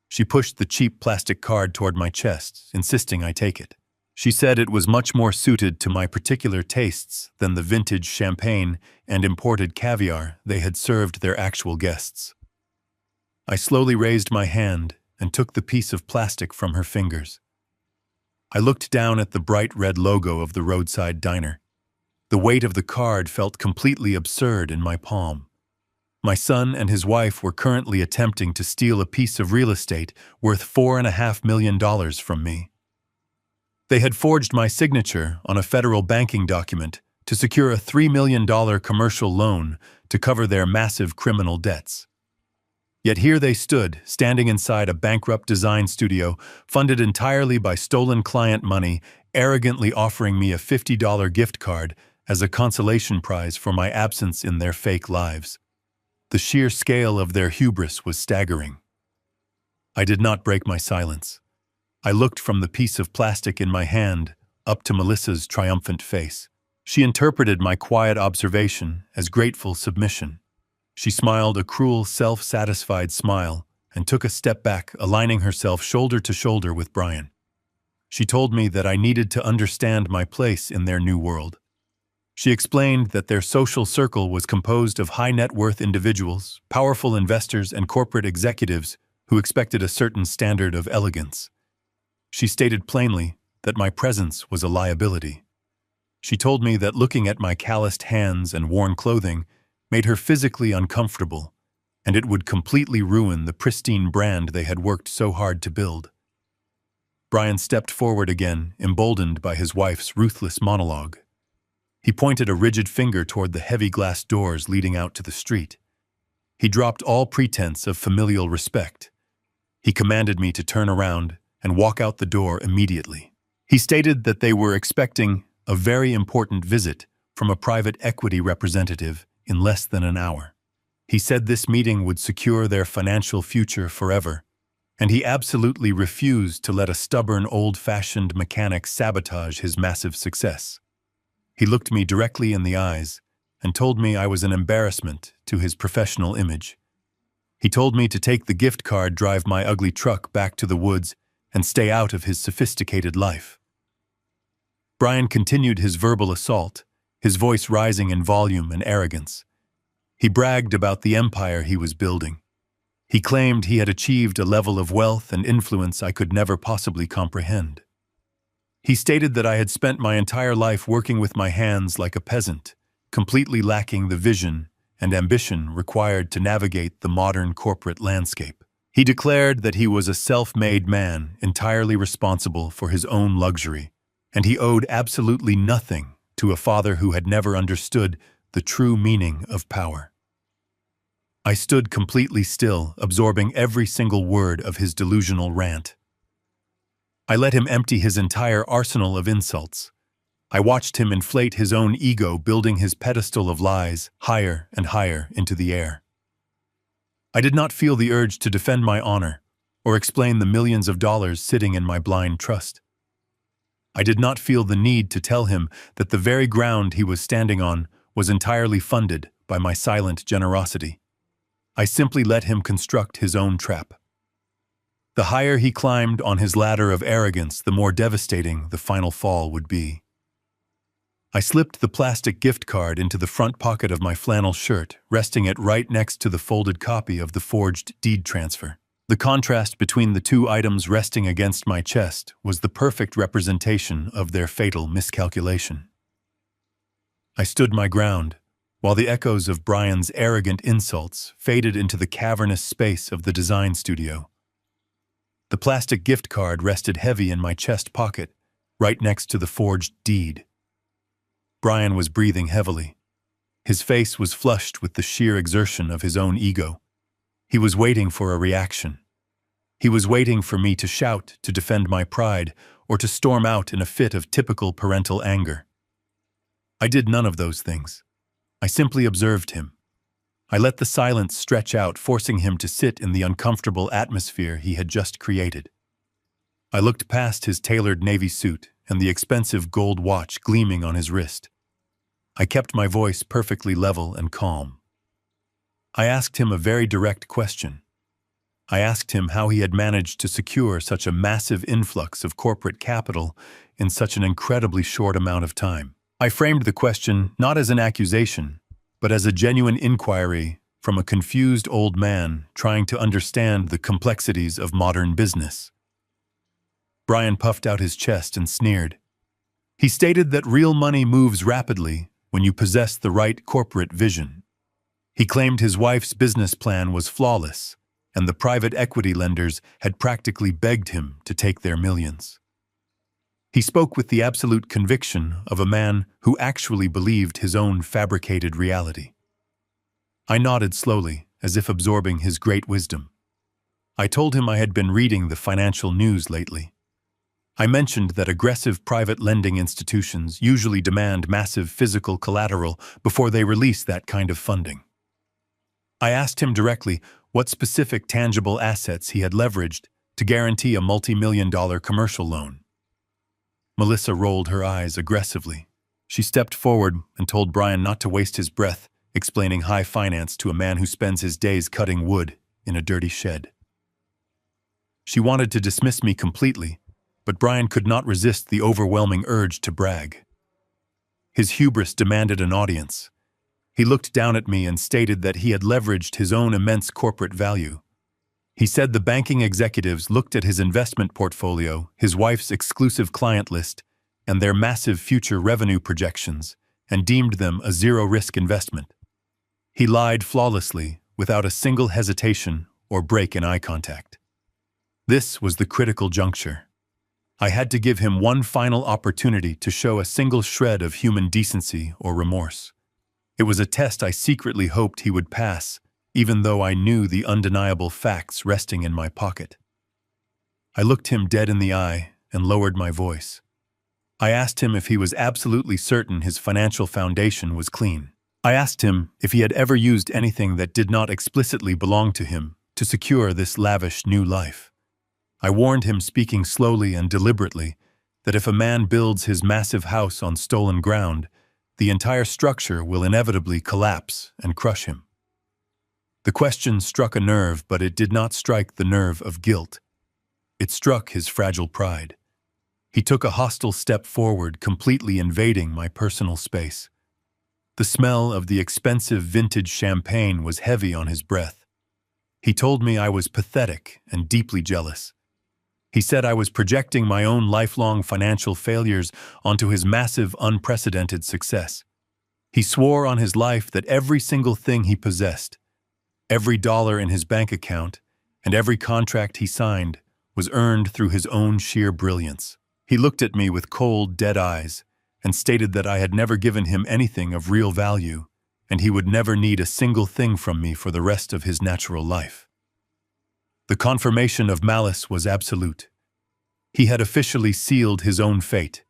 She pushed the cheap plastic card toward my chest, insisting I take it. She said it was much more suited to my particular tastes than the vintage champagne and imported caviar they had served their actual guests. I slowly raised my hand and took the piece of plastic from her fingers. I looked down at the bright red logo of the roadside diner. The weight of the card felt completely absurd in my palm. My son and his wife were currently attempting to steal a piece of real estate worth $4.5 million from me. They had forged my signature on a federal banking document to secure a $3 million commercial loan to cover their massive criminal debts. Yet here they stood, standing inside a bankrupt design studio funded entirely by stolen client money, arrogantly offering me a $50 gift card as a consolation prize for my absence in their fake lives. The sheer scale of their hubris was staggering. I did not break my silence. I looked from the piece of plastic in my hand up to Melissa's triumphant face. She interpreted my quiet observation as grateful submission. She smiled a cruel, self-satisfied smile and took a step back, aligning herself shoulder to shoulder with Brian. She told me that I needed to understand my place in their new world. She explained that their social circle was composed of high-net-worth individuals, powerful investors, and corporate executives who expected a certain standard of elegance. She stated plainly that my presence was a liability. She told me that looking at my calloused hands and worn clothing made her physically uncomfortable, and it would completely ruin the pristine brand they had worked so hard to build. Brian stepped forward again, emboldened by his wife's ruthless monologue. He pointed a rigid finger toward the heavy glass doors leading out to the street. He dropped all pretense of familial respect. He commanded me to turn around and walk out the door immediately. He stated that they were expecting a very important visit from a private equity representative in less than an hour. He said this meeting would secure their financial future forever, and he absolutely refused to let a stubborn, old-fashioned mechanic sabotage his massive success. He looked me directly in the eyes and told me I was an embarrassment to his professional image. He told me to take the gift card, drive my ugly truck back to the woods, and stay out of his sophisticated life. Brian continued his verbal assault, his voice rising in volume and arrogance. He bragged about the empire he was building. He claimed he had achieved a level of wealth and influence I could never possibly comprehend. He stated that I had spent my entire life working with my hands like a peasant, completely lacking the vision and ambition required to navigate the modern corporate landscape. He declared that he was a self-made man, entirely responsible for his own luxury, and he owed absolutely nothing to a father who had never understood the true meaning of power. I stood completely still, absorbing every single word of his delusional rant. I let him empty his entire arsenal of insults. I watched him inflate his own ego, building his pedestal of lies higher and higher into the air. I did not feel the urge to defend my honor or explain the millions of dollars sitting in my blind trust. I did not feel the need to tell him that the very ground he was standing on was entirely funded by my silent generosity. I simply let him construct his own trap. The higher he climbed on his ladder of arrogance, the more devastating the final fall would be. I slipped the plastic gift card into the front pocket of my flannel shirt, resting it right next to the folded copy of the forged deed transfer. The contrast between the two items resting against my chest was the perfect representation of their fatal miscalculation. I stood my ground, while the echoes of Brian's arrogant insults faded into the cavernous space of the design studio. The plastic gift card rested heavy in my chest pocket, right next to the forged deed. Brian was breathing heavily. His face was flushed with the sheer exertion of his own ego. He was waiting for a reaction. He was waiting for me to shout to defend my pride or to storm out in a fit of typical parental anger. I did none of those things. I simply observed him. I let the silence stretch out, forcing him to sit in the uncomfortable atmosphere he had just created. I looked past his tailored navy suit and the expensive gold watch gleaming on his wrist. I kept my voice perfectly level and calm. I asked him a very direct question. I asked him how he had managed to secure such a massive influx of corporate capital in such an incredibly short amount of time. I framed the question not as an accusation, but as a genuine inquiry from a confused old man trying to understand the complexities of modern business. Brian puffed out his chest and sneered. He stated that real money moves rapidly when you possess the right corporate vision. He claimed his wife's business plan was flawless, and the private equity lenders had practically begged him to take their millions. He spoke with the absolute conviction of a man who actually believed his own fabricated reality. I nodded slowly, as if absorbing his great wisdom. I told him I had been reading the financial news lately. I mentioned that aggressive private lending institutions usually demand massive physical collateral before they release that kind of funding. I asked him directly what specific tangible assets he had leveraged to guarantee a multi-million-dollar commercial loan. Melissa rolled her eyes aggressively. She stepped forward and told Brian not to waste his breath explaining high finance to a man who spends his days cutting wood in a dirty shed. She wanted to dismiss me completely, but Brian could not resist the overwhelming urge to brag. His hubris demanded an audience. He looked down at me and stated that he had leveraged his own immense corporate value. He said the banking executives looked at his investment portfolio, his wife's exclusive client list, and their massive future revenue projections, and deemed them a zero-risk investment. He lied flawlessly, without a single hesitation or break in eye contact. This was the critical juncture. I had to give him one final opportunity to show a single shred of human decency or remorse. It was a test I secretly hoped he would pass, even though I knew the undeniable facts resting in my pocket. I looked him dead in the eye and lowered my voice. I asked him if he was absolutely certain his financial foundation was clean. I asked him if he had ever used anything that did not explicitly belong to him to secure this lavish new life. I warned him, speaking slowly and deliberately, that if a man builds his massive house on stolen ground, the entire structure will inevitably collapse and crush him. The question struck a nerve, but it did not strike the nerve of guilt. It struck his fragile pride. He took a hostile step forward, completely invading my personal space. The smell of the expensive vintage champagne was heavy on his breath. He told me I was pathetic and deeply jealous. He said I was projecting my own lifelong financial failures onto his massive, unprecedented success. He swore on his life that every single thing he possessed, every dollar in his bank account, and every contract he signed was earned through his own sheer brilliance. He looked at me with cold, dead eyes and stated that I had never given him anything of real value and he would never need a single thing from me for the rest of his natural life. The confirmation of malice was absolute. He had officially sealed his own fate.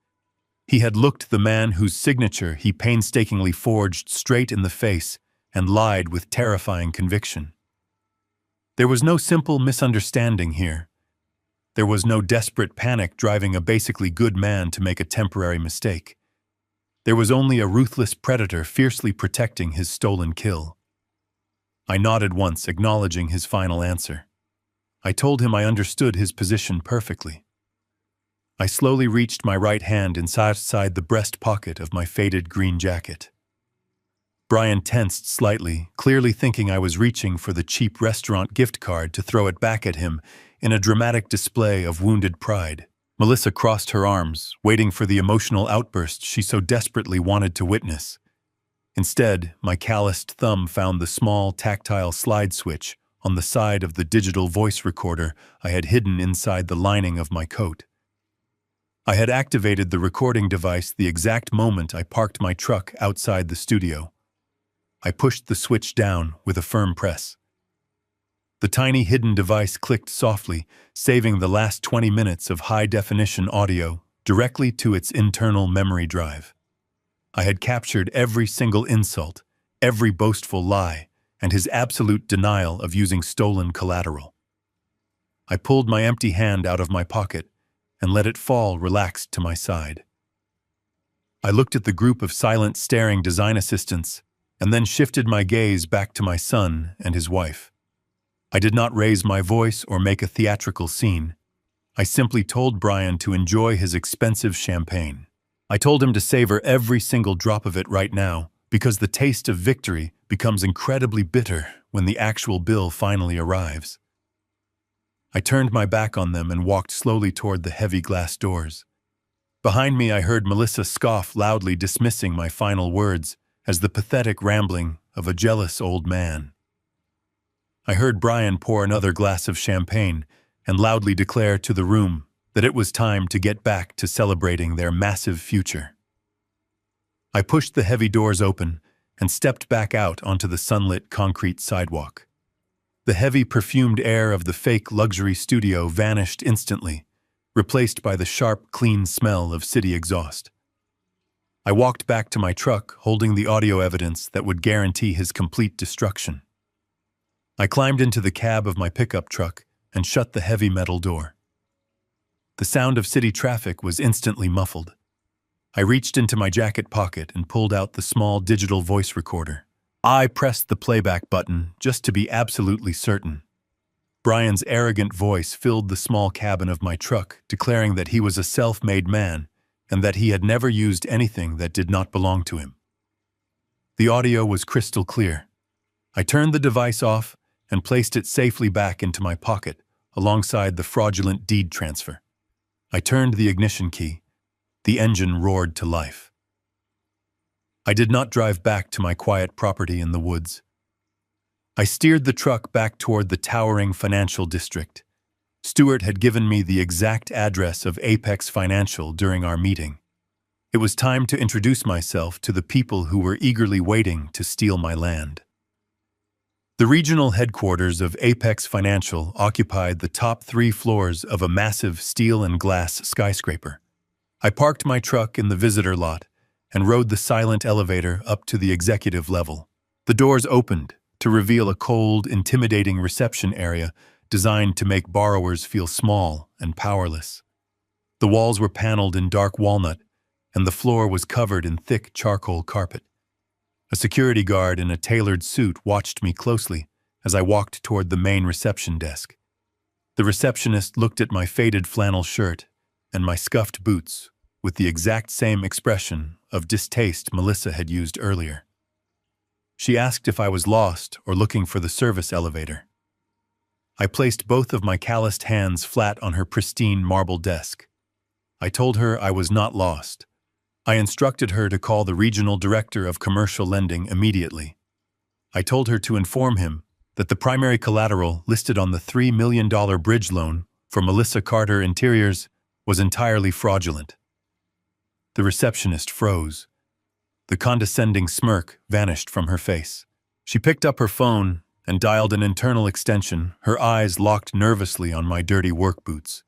He had looked the man whose signature he painstakingly forged straight in the face and lied with terrifying conviction. There was no simple misunderstanding here. There was no desperate panic driving a basically good man to make a temporary mistake. There was only a ruthless predator fiercely protecting his stolen kill. I nodded once, acknowledging his final answer. I told him I understood his position perfectly. I slowly reached my right hand inside the breast pocket of my faded green jacket. Brian tensed slightly, clearly thinking I was reaching for the cheap restaurant gift card to throw it back at him in a dramatic display of wounded pride. Melissa crossed her arms, waiting for the emotional outburst she so desperately wanted to witness. Instead, my calloused thumb found the small, tactile slide switch on the side of the digital voice recorder I had hidden inside the lining of my coat. I had activated the recording device the exact moment I parked my truck outside the studio. I pushed the switch down with a firm press. The tiny hidden device clicked softly, saving the last 20 minutes of high-definition audio directly to its internal memory drive. I had captured every single insult, every boastful lie, and his absolute denial of using stolen collateral. I pulled my empty hand out of my pocket and let it fall relaxed to my side. I looked at the group of silent, staring design assistants and then shifted my gaze back to my son and his wife. I did not raise my voice or make a theatrical scene. I simply told Brian to enjoy his expensive champagne. I told him to savor every single drop of it right now, because the taste of victory becomes incredibly bitter when the actual bill finally arrives. I turned my back on them and walked slowly toward the heavy glass doors. Behind me, I heard Melissa scoff loudly, dismissing my final words as the pathetic rambling of a jealous old man. I heard Brian pour another glass of champagne and loudly declare to the room that it was time to get back to celebrating their massive future. I pushed the heavy doors open and stepped back out onto the sunlit concrete sidewalk. The heavy perfumed air of the fake luxury studio vanished instantly, replaced by the sharp, clean smell of city exhaust. I walked back to my truck, holding the audio evidence that would guarantee his complete destruction. I climbed into the cab of my pickup truck and shut the heavy metal door. The sound of city traffic was instantly muffled. I reached into my jacket pocket and pulled out the small digital voice recorder. I pressed the playback button just to be absolutely certain. Brian's arrogant voice filled the small cabin of my truck, declaring that he was a self-made man and that he had never used anything that did not belong to him. The audio was crystal clear. I turned the device off and placed it safely back into my pocket, alongside the fraudulent deed transfer. I turned the ignition key. The engine roared to life. I did not drive back to my quiet property in the woods. I steered the truck back toward the towering financial district. Stuart had given me the exact address of Apex Financial during our meeting. It was time to introduce myself to the people who were eagerly waiting to steal my land. The regional headquarters of Apex Financial occupied the top 3 floors of a massive steel and glass skyscraper. I parked my truck in the visitor lot and rode the silent elevator up to the executive level. The doors opened to reveal a cold, intimidating reception area designed to make borrowers feel small and powerless. The walls were paneled in dark walnut, and the floor was covered in thick charcoal carpet. A security guard in a tailored suit watched me closely as I walked toward the main reception desk. The receptionist looked at my faded flannel shirt and my scuffed boots with the exact same expression of distaste Melissa had used earlier. She asked if I was lost or looking for the service elevator. I placed both of my calloused hands flat on her pristine marble desk. I told her I was not lost. I instructed her to call the regional director of commercial lending immediately. I told her to inform him that the primary collateral listed on the $3 million bridge loan for Melissa Carter Interiors was entirely fraudulent. The receptionist froze. The condescending smirk vanished from her face. She picked up her phone and dialed an internal extension, her eyes locked nervously on my dirty work boots.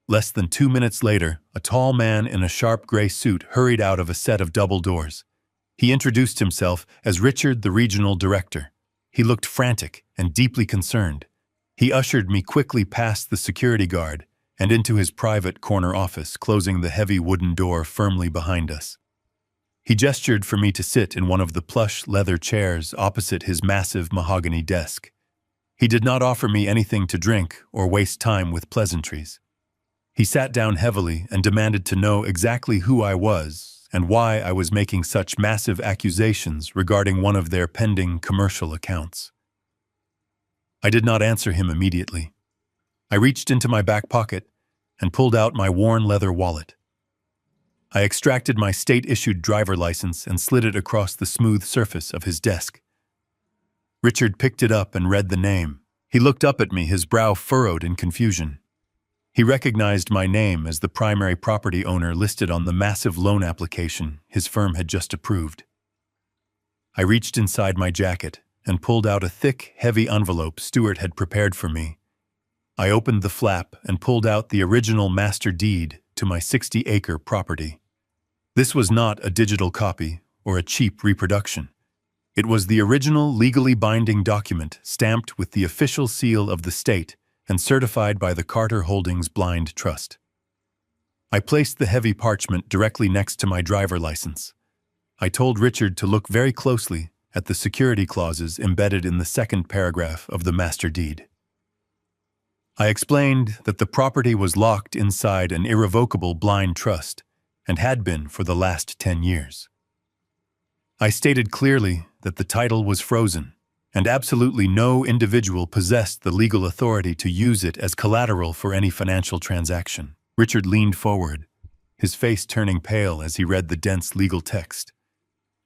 Less than 2 minutes later, a tall man in a sharp gray suit hurried out of a set of double doors. He introduced himself as Richard, the regional director. He looked frantic and deeply concerned. He ushered me quickly past the security guard and into his private corner office, closing the heavy wooden door firmly behind us. He gestured for me to sit in one of the plush leather chairs opposite his massive mahogany desk. He did not offer me anything to drink or waste time with pleasantries. He sat down heavily and demanded to know exactly who I was and why I was making such massive accusations regarding one of their pending commercial accounts. I did not answer him immediately. I reached into my back pocket and pulled out my worn leather wallet. I extracted my state-issued driver license and slid it across the smooth surface of his desk. Richard picked it up and read the name. He looked up at me, his brow furrowed in confusion. He recognized my name as the primary property owner listed on the massive loan application his firm had just approved. I reached inside my jacket and pulled out a thick, heavy envelope Stuart had prepared for me. I opened the flap and pulled out the original master deed to my 60-acre property. This was not a digital copy or a cheap reproduction. It was the original legally binding document stamped with the official seal of the state and certified by the Carter Holdings Blind Trust. I placed the heavy parchment directly next to my driver license. I told Richard to look very closely at the security clauses embedded in the second paragraph of the master deed. I explained that the property was locked inside an irrevocable blind trust and had been for the last 10 years. I stated clearly that the title was frozen and absolutely no individual possessed the legal authority to use it as collateral for any financial transaction. Richard leaned forward, his face turning pale as he read the dense legal text.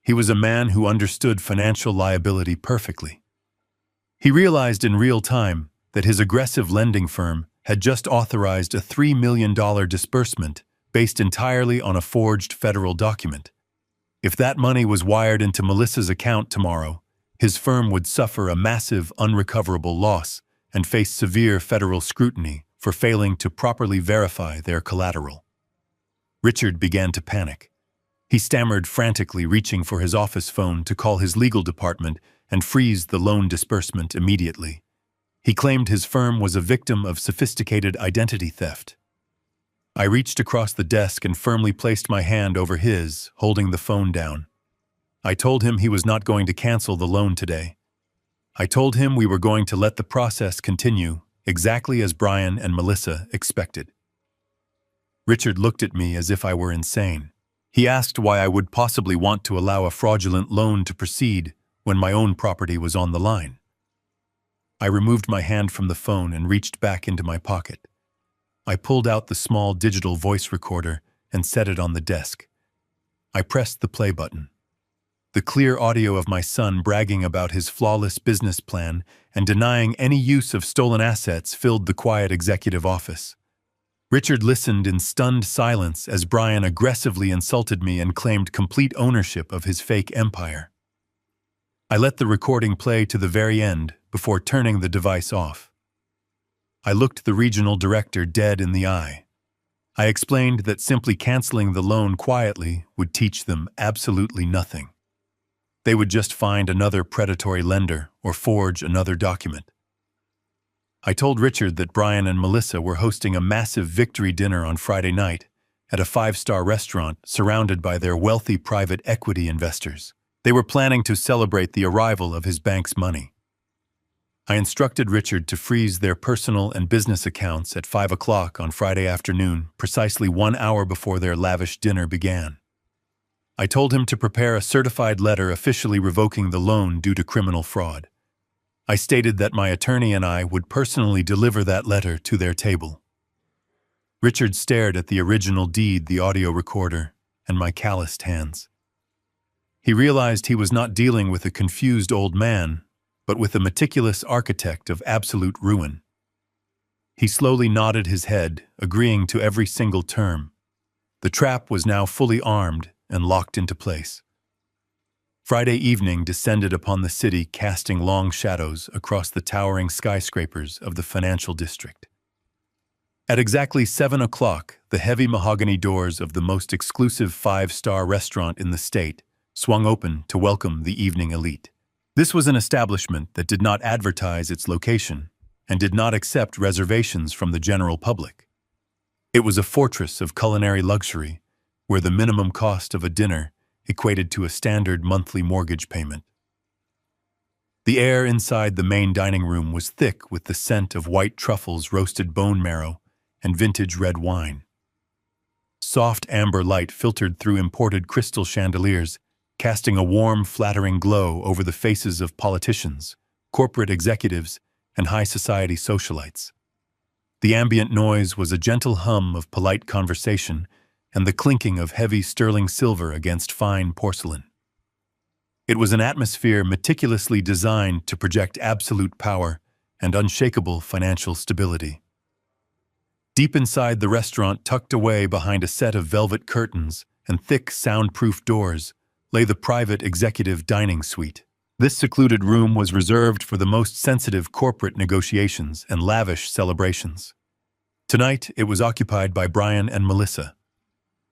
He was a man who understood financial liability perfectly. He realized in real time that his aggressive lending firm had just authorized a $3 million disbursement based entirely on a forged federal document. If that money was wired into Melissa's account tomorrow, his firm would suffer a massive unrecoverable loss and face severe federal scrutiny for failing to properly verify their collateral. Richard began to panic. He stammered frantically, reaching for his office phone to call his legal department and freeze the loan disbursement immediately. He claimed his firm was a victim of sophisticated identity theft. I reached across the desk and firmly placed my hand over his, holding the phone down. I told him he was not going to cancel the loan today. I told him we were going to let the process continue, exactly as Brian and Melissa expected. Richard looked at me as if I were insane. He asked why I would possibly want to allow a fraudulent loan to proceed when my own property was on the line. I removed my hand from the phone and reached back into my pocket. I pulled out the small digital voice recorder and set it on the desk. I pressed the play button. The clear audio of my son bragging about his flawless business plan and denying any use of stolen assets filled the quiet executive office. Richard listened in stunned silence as Brian aggressively insulted me and claimed complete ownership of his fake empire. I let the recording play to the very end before turning the device off. I looked the regional director dead in the eye. I explained that simply canceling the loan quietly would teach them absolutely nothing. They would just find another predatory lender or forge another document. I told Richard that Brian and Melissa were hosting a massive victory dinner on Friday night at a 5-star restaurant surrounded by their wealthy private equity investors. They were planning to celebrate the arrival of his bank's money. I instructed Richard to freeze their personal and business accounts at 5 o'clock on Friday afternoon, precisely 1 hour before their lavish dinner began. I told him to prepare a certified letter officially revoking the loan due to criminal fraud. I stated that my attorney and I would personally deliver that letter to their table. Richard stared at the original deed, the audio recorder, and my calloused hands. He realized he was not dealing with a confused old man, but with a meticulous architect of absolute ruin. He slowly nodded his head, agreeing to every single term. The trap was now fully armed and locked into place. Friday evening descended upon the city, casting long shadows across the towering skyscrapers of the financial district. At exactly 7 o'clock, the heavy mahogany doors of the most exclusive five-star restaurant in the state swung open to welcome the evening elite. This was an establishment that did not advertise its location and did not accept reservations from the general public. It was a fortress of culinary luxury, where the minimum cost of a dinner equated to a standard monthly mortgage payment. The air inside the main dining room was thick with the scent of white truffles, roasted bone marrow, and vintage red wine. Soft amber light filtered through imported crystal chandeliers, casting a warm, flattering glow over the faces of politicians, corporate executives, and high society socialites. The ambient noise was a gentle hum of polite conversation and the clinking of heavy sterling silver against fine porcelain. It was an atmosphere meticulously designed to project absolute power and unshakable financial stability. Deep inside the restaurant, tucked away behind a set of velvet curtains and thick, soundproof doors, lay the private executive dining suite. This secluded room was reserved for the most sensitive corporate negotiations and lavish celebrations. Tonight, it was occupied by Brian and Melissa.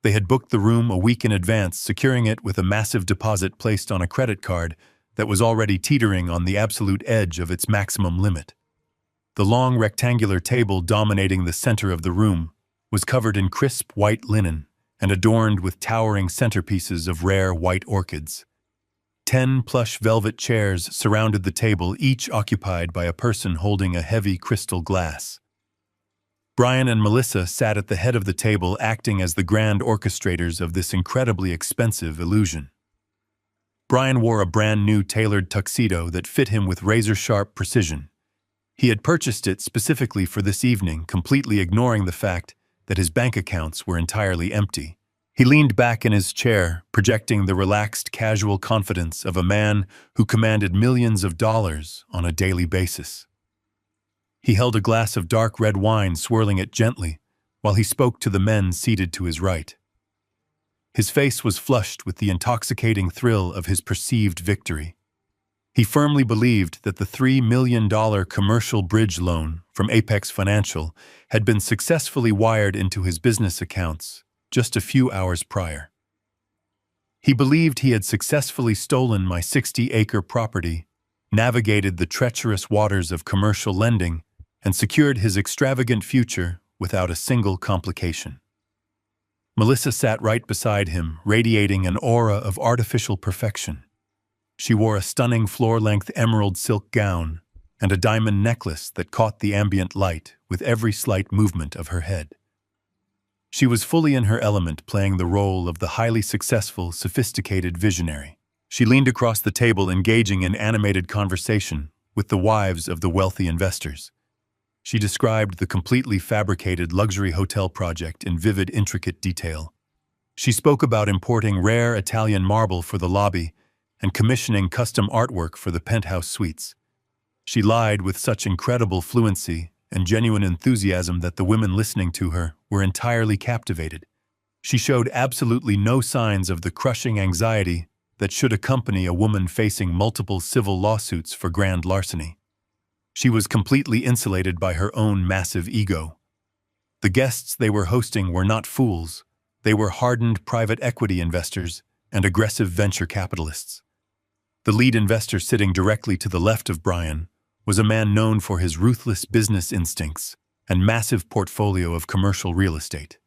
They had booked the room a week in advance, securing it with a massive deposit placed on a credit card that was already teetering on the absolute edge of its maximum limit. The long rectangular table dominating the center of the room was covered in crisp white linen and adorned with towering centerpieces of rare white orchids. 10 plush velvet chairs surrounded the table, each occupied by a person holding a heavy crystal glass. Brian and Melissa sat at the head of the table, acting as the grand orchestrators of this incredibly expensive illusion. Brian wore a brand new tailored tuxedo that fit him with razor-sharp precision. He had purchased it specifically for this evening, completely ignoring the fact that his bank accounts were entirely empty. He leaned back in his chair, projecting the relaxed, casual confidence of a man who commanded millions of dollars on a daily basis. He held a glass of dark red wine, swirling it gently, while he spoke to the men seated to his right. His face was flushed with the intoxicating thrill of his perceived victory. He firmly believed that the $3 million commercial bridge loan from Apex Financial had been successfully wired into his business accounts just a few hours prior. He believed he had successfully stolen my 60-acre property, navigated the treacherous waters of commercial lending, and secured his extravagant future without a single complication. Melissa sat right beside him, radiating an aura of artificial perfection. She wore a stunning floor-length emerald silk gown and a diamond necklace that caught the ambient light with every slight movement of her head. She was fully in her element, playing the role of the highly successful, sophisticated visionary. She leaned across the table, engaging in animated conversation with the wives of the wealthy investors. She described the completely fabricated luxury hotel project in vivid, intricate detail. She spoke about importing rare Italian marble for the lobby and commissioning custom artwork for the penthouse suites. She lied with such incredible fluency and genuine enthusiasm that the women listening to her were entirely captivated. She showed absolutely no signs of the crushing anxiety that should accompany a woman facing multiple civil lawsuits for grand larceny. She was completely insulated by her own massive ego. The guests they were hosting were not fools. They were hardened private equity investors and aggressive venture capitalists. The lead investor sitting directly to the left of Brian was a man known for his ruthless business instincts and massive portfolio of commercial real estate.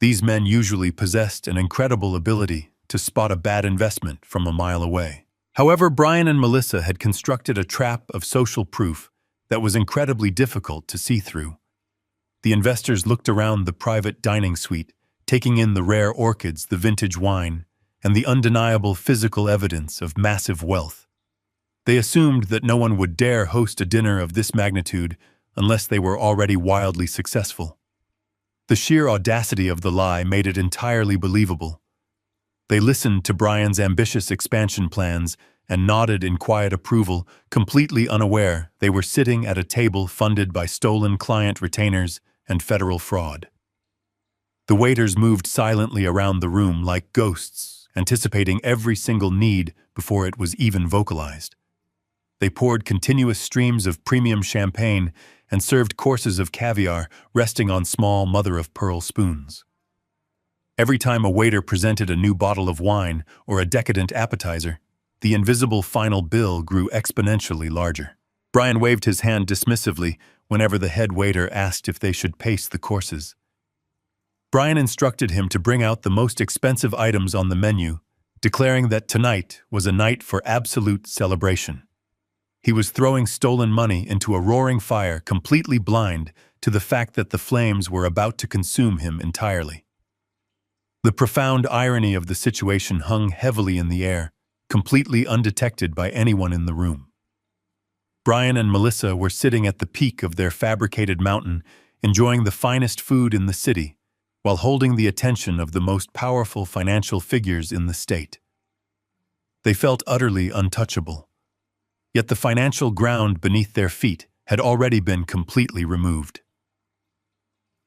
These men usually possessed an incredible ability to spot a bad investment from a mile away. However, Brian and Melissa had constructed a trap of social proof that was incredibly difficult to see through. The investors looked around the private dining suite, taking in the rare orchids, the vintage wine, and the undeniable physical evidence of massive wealth. They assumed that no one would dare host a dinner of this magnitude unless they were already wildly successful. The sheer audacity of the lie made it entirely believable. They listened to Brian's ambitious expansion plans and nodded in quiet approval, completely unaware they were sitting at a table funded by stolen client retainers and federal fraud. The waiters moved silently around the room like ghosts anticipating every single need before it was even vocalized. They poured continuous streams of premium champagne and served courses of caviar resting on small mother-of-pearl spoons. Every time a waiter presented a new bottle of wine or a decadent appetizer, the invisible final bill grew exponentially larger. Brian waved his hand dismissively whenever the head waiter asked if they should pace the courses. Brian instructed him to bring out the most expensive items on the menu, declaring that tonight was a night for absolute celebration. He was throwing stolen money into a roaring fire, completely blind to the fact that the flames were about to consume him entirely. The profound irony of the situation hung heavily in the air, completely undetected by anyone in the room. Brian and Melissa were sitting at the peak of their fabricated mountain, enjoying the finest food in the city, while holding the attention of the most powerful financial figures in the state. They felt utterly untouchable. Yet the financial ground beneath their feet had already been completely removed.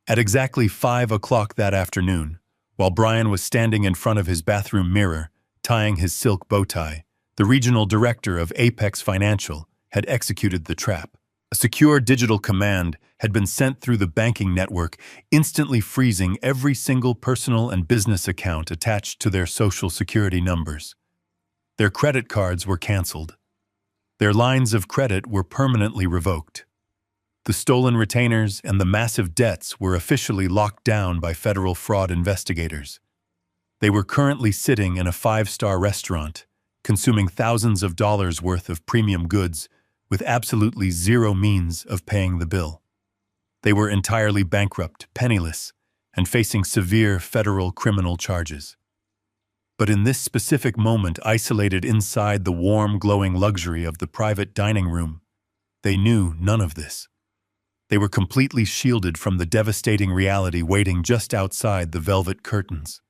At exactly 5 o'clock that afternoon, while Brian was standing in front of his bathroom mirror, tying his silk bow tie, the regional director of Apex Financial had executed the trap. A secure digital command had been sent through the banking network, instantly freezing every single personal and business account attached to their social security numbers. Their credit cards were canceled. Their lines of credit were permanently revoked. The stolen retainers and the massive debts were officially locked down by federal fraud investigators. They were currently sitting in a 5-star restaurant, consuming thousands of dollars worth of premium goods, with absolutely zero means of paying the bill. They were entirely bankrupt, penniless, and facing severe federal criminal charges. But in this specific moment, isolated inside the warm, glowing luxury of the private dining room, they knew none of this. They were completely shielded from the devastating reality waiting just outside the velvet curtains.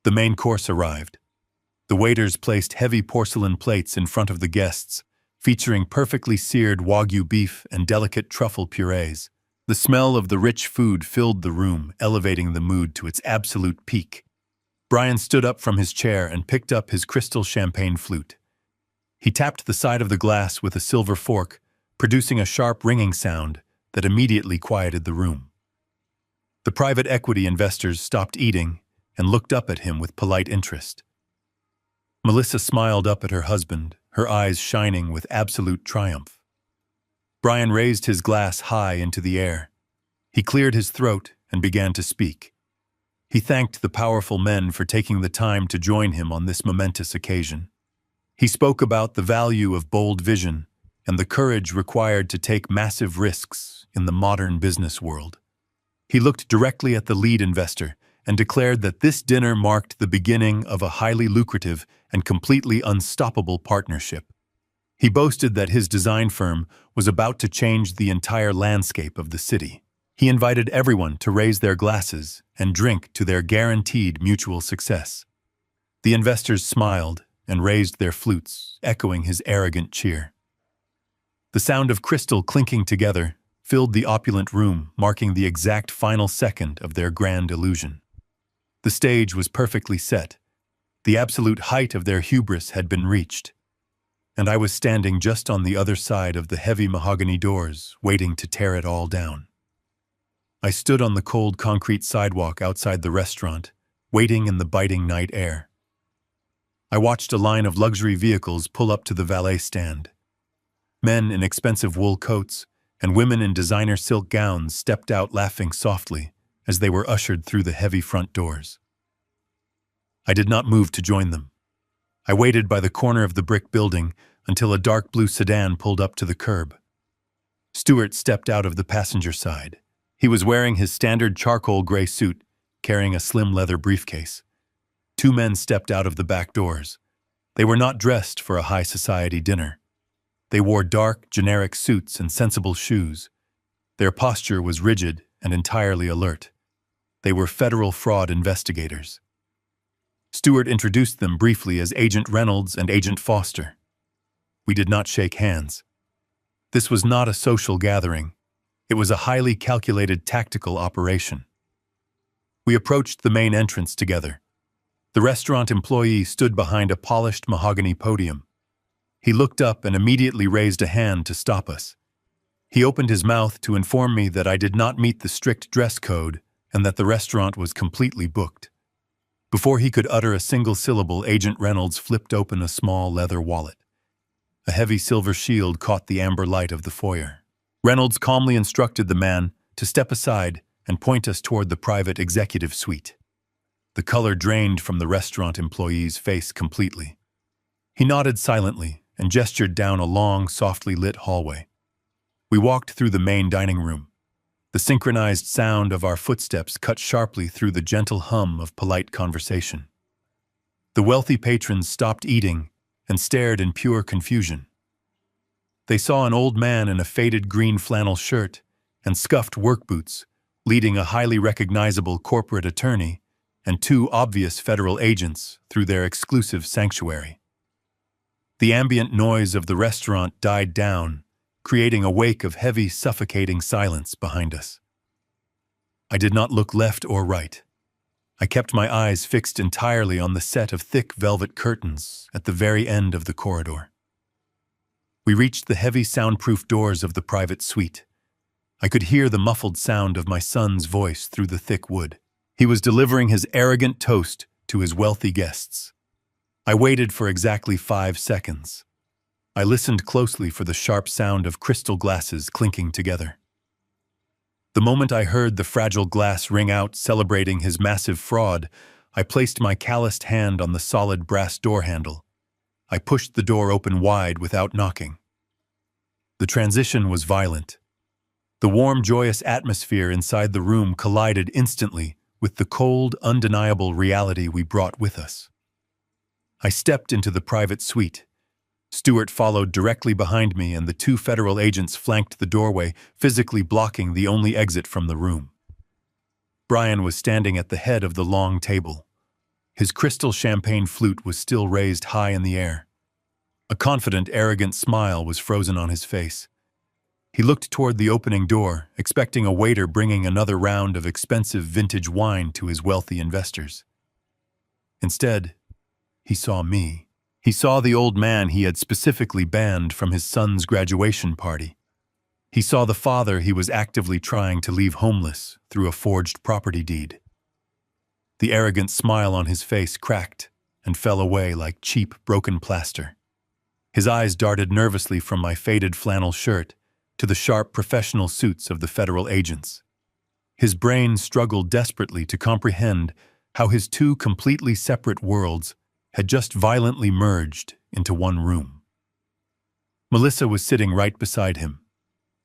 The main course arrived. The waiters placed heavy porcelain plates in front of the guests, featuring perfectly seared Wagyu beef and delicate truffle purees. The smell of the rich food filled the room, elevating the mood to its absolute peak. Brian stood up from his chair and picked up his crystal champagne flute. He tapped the side of the glass with a silver fork, producing a sharp ringing sound that immediately quieted the room. The private equity investors stopped eating and looked up at him with polite interest. Melissa smiled up at her husband, her eyes shining with absolute triumph. Brian raised his glass high into the air. He cleared his throat and began to speak. He thanked the powerful men for taking the time to join him on this momentous occasion. He spoke about the value of bold vision and the courage required to take massive risks in the modern business world. He looked directly at the lead investor and declared that this dinner marked the beginning of a highly lucrative and completely unstoppable partnership. He boasted that his design firm was about to change the entire landscape of the city. He invited everyone to raise their glasses and drink to their guaranteed mutual success. The investors smiled and raised their flutes, echoing his arrogant cheer. The sound of crystal clinking together filled the opulent room, marking the exact final second of their grand illusion. The stage was perfectly set. The absolute height of their hubris had been reached, and I was standing just on the other side of the heavy mahogany doors, waiting to tear it all down. I stood on the cold concrete sidewalk outside the restaurant, waiting in the biting night air. I watched a line of luxury vehicles pull up to the valet stand. Men in expensive wool coats and women in designer silk gowns stepped out laughing softly as they were ushered through the heavy front doors. I did not move to join them. I waited by the corner of the brick building until a dark blue sedan pulled up to the curb. Stuart stepped out of the passenger side. He was wearing his standard charcoal gray suit, carrying a slim leather briefcase. Two men stepped out of the back doors. They were not dressed for a high society dinner. They wore dark, generic suits and sensible shoes. Their posture was rigid and entirely alert. They were federal fraud investigators. Stuart introduced them briefly as Agent Reynolds and Agent Foster. We did not shake hands. This was not a social gathering. It was a highly calculated tactical operation. We approached the main entrance together. The restaurant employee stood behind a polished mahogany podium. He looked up and immediately raised a hand to stop us. He opened his mouth to inform me that I did not meet the strict dress code and that the restaurant was completely booked. Before he could utter a single syllable, Agent Reynolds flipped open a small leather wallet. A heavy silver shield caught the amber light of the foyer. Reynolds calmly instructed the man to step aside and point us toward the private executive suite. The color drained from the restaurant employee's face completely. He nodded silently and gestured down a long, softly lit hallway. We walked through the main dining room. The synchronized sound of our footsteps cut sharply through the gentle hum of polite conversation. The wealthy patrons stopped eating and stared in pure confusion. They saw an old man in a faded green flannel shirt and scuffed work boots, leading a highly recognizable corporate attorney and two obvious federal agents through their exclusive sanctuary. The ambient noise of the restaurant died down, creating a wake of heavy, suffocating silence behind us. I did not look left or right. I kept my eyes fixed entirely on the set of thick velvet curtains at the very end of the corridor. We reached the heavy soundproof doors of the private suite. I could hear the muffled sound of my son's voice through the thick wood. He was delivering his arrogant toast to his wealthy guests. I waited for exactly 5 seconds. I listened closely for the sharp sound of crystal glasses clinking together. The moment I heard the fragile glass ring out celebrating his massive fraud, I placed my calloused hand on the solid brass door handle. I pushed the door open wide without knocking. The transition was violent. The warm, joyous atmosphere inside the room collided instantly with the cold, undeniable reality we brought with us. I stepped into the private suite. Stewart followed directly behind me, and the two federal agents flanked the doorway, physically blocking the only exit from the room. Brian was standing at the head of the long table. His crystal champagne flute was still raised high in the air. A confident, arrogant smile was frozen on his face. He looked toward the opening door, expecting a waiter bringing another round of expensive vintage wine to his wealthy investors. Instead, he saw me. He saw the old man he had specifically banned from his son's graduation party. He saw the father he was actively trying to leave homeless through a forged property deed. The arrogant smile on his face cracked and fell away like cheap, broken plaster. His eyes darted nervously from my faded flannel shirt to the sharp professional suits of the federal agents. His brain struggled desperately to comprehend how his two completely separate worlds had just violently merged into one room. Melissa was sitting right beside him.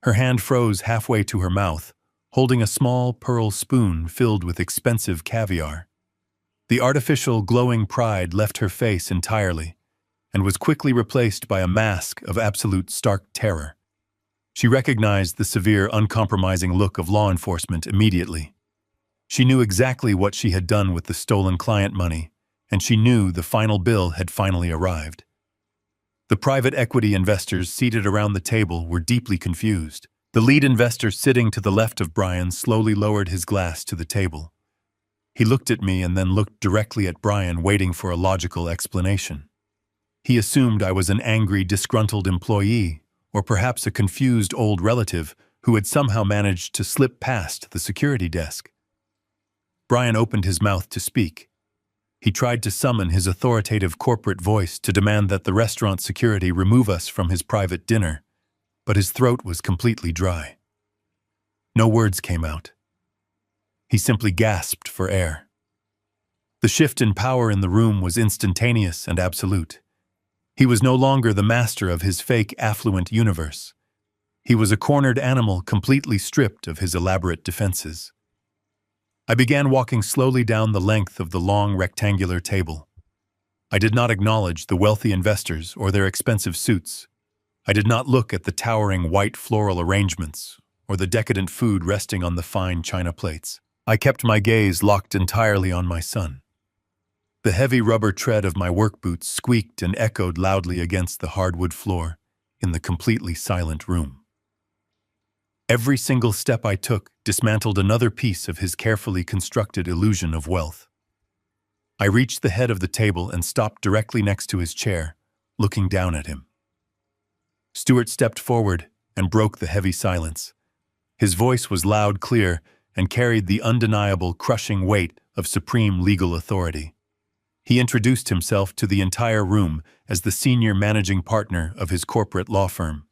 Her hand froze halfway to her mouth, holding a small pearl spoon filled with expensive caviar. The artificial, glowing pride left her face entirely and was quickly replaced by a mask of absolute stark terror. She recognized the severe, uncompromising look of law enforcement immediately. She knew exactly what she had done with the stolen client money, and she knew the final bill had finally arrived. The private equity investors seated around the table were deeply confused. The lead investor sitting to the left of Brian slowly lowered his glass to the table. He looked at me and then looked directly at Brian, waiting for a logical explanation. He assumed I was an angry, disgruntled employee, or perhaps a confused old relative who had somehow managed to slip past the security desk. Brian opened his mouth to speak. He tried to summon his authoritative corporate voice to demand that the restaurant security remove us from his private dinner, but his throat was completely dry. No words came out. He simply gasped for air. The shift in power in the room was instantaneous and absolute. He was no longer the master of his fake, affluent universe. He was a cornered animal completely stripped of his elaborate defenses. I began walking slowly down the length of the long rectangular table. I did not acknowledge the wealthy investors or their expensive suits. I did not look at the towering white floral arrangements or the decadent food resting on the fine china plates. I kept my gaze locked entirely on my son. The heavy rubber tread of my work boots squeaked and echoed loudly against the hardwood floor in the completely silent room. Every single step I took dismantled another piece of his carefully constructed illusion of wealth. I reached the head of the table and stopped directly next to his chair, looking down at him. Stuart stepped forward and broke the heavy silence. His voice was loud, clear, and carried the undeniable, crushing weight of supreme legal authority. He introduced himself to the entire room as the senior managing partner of his corporate law firm.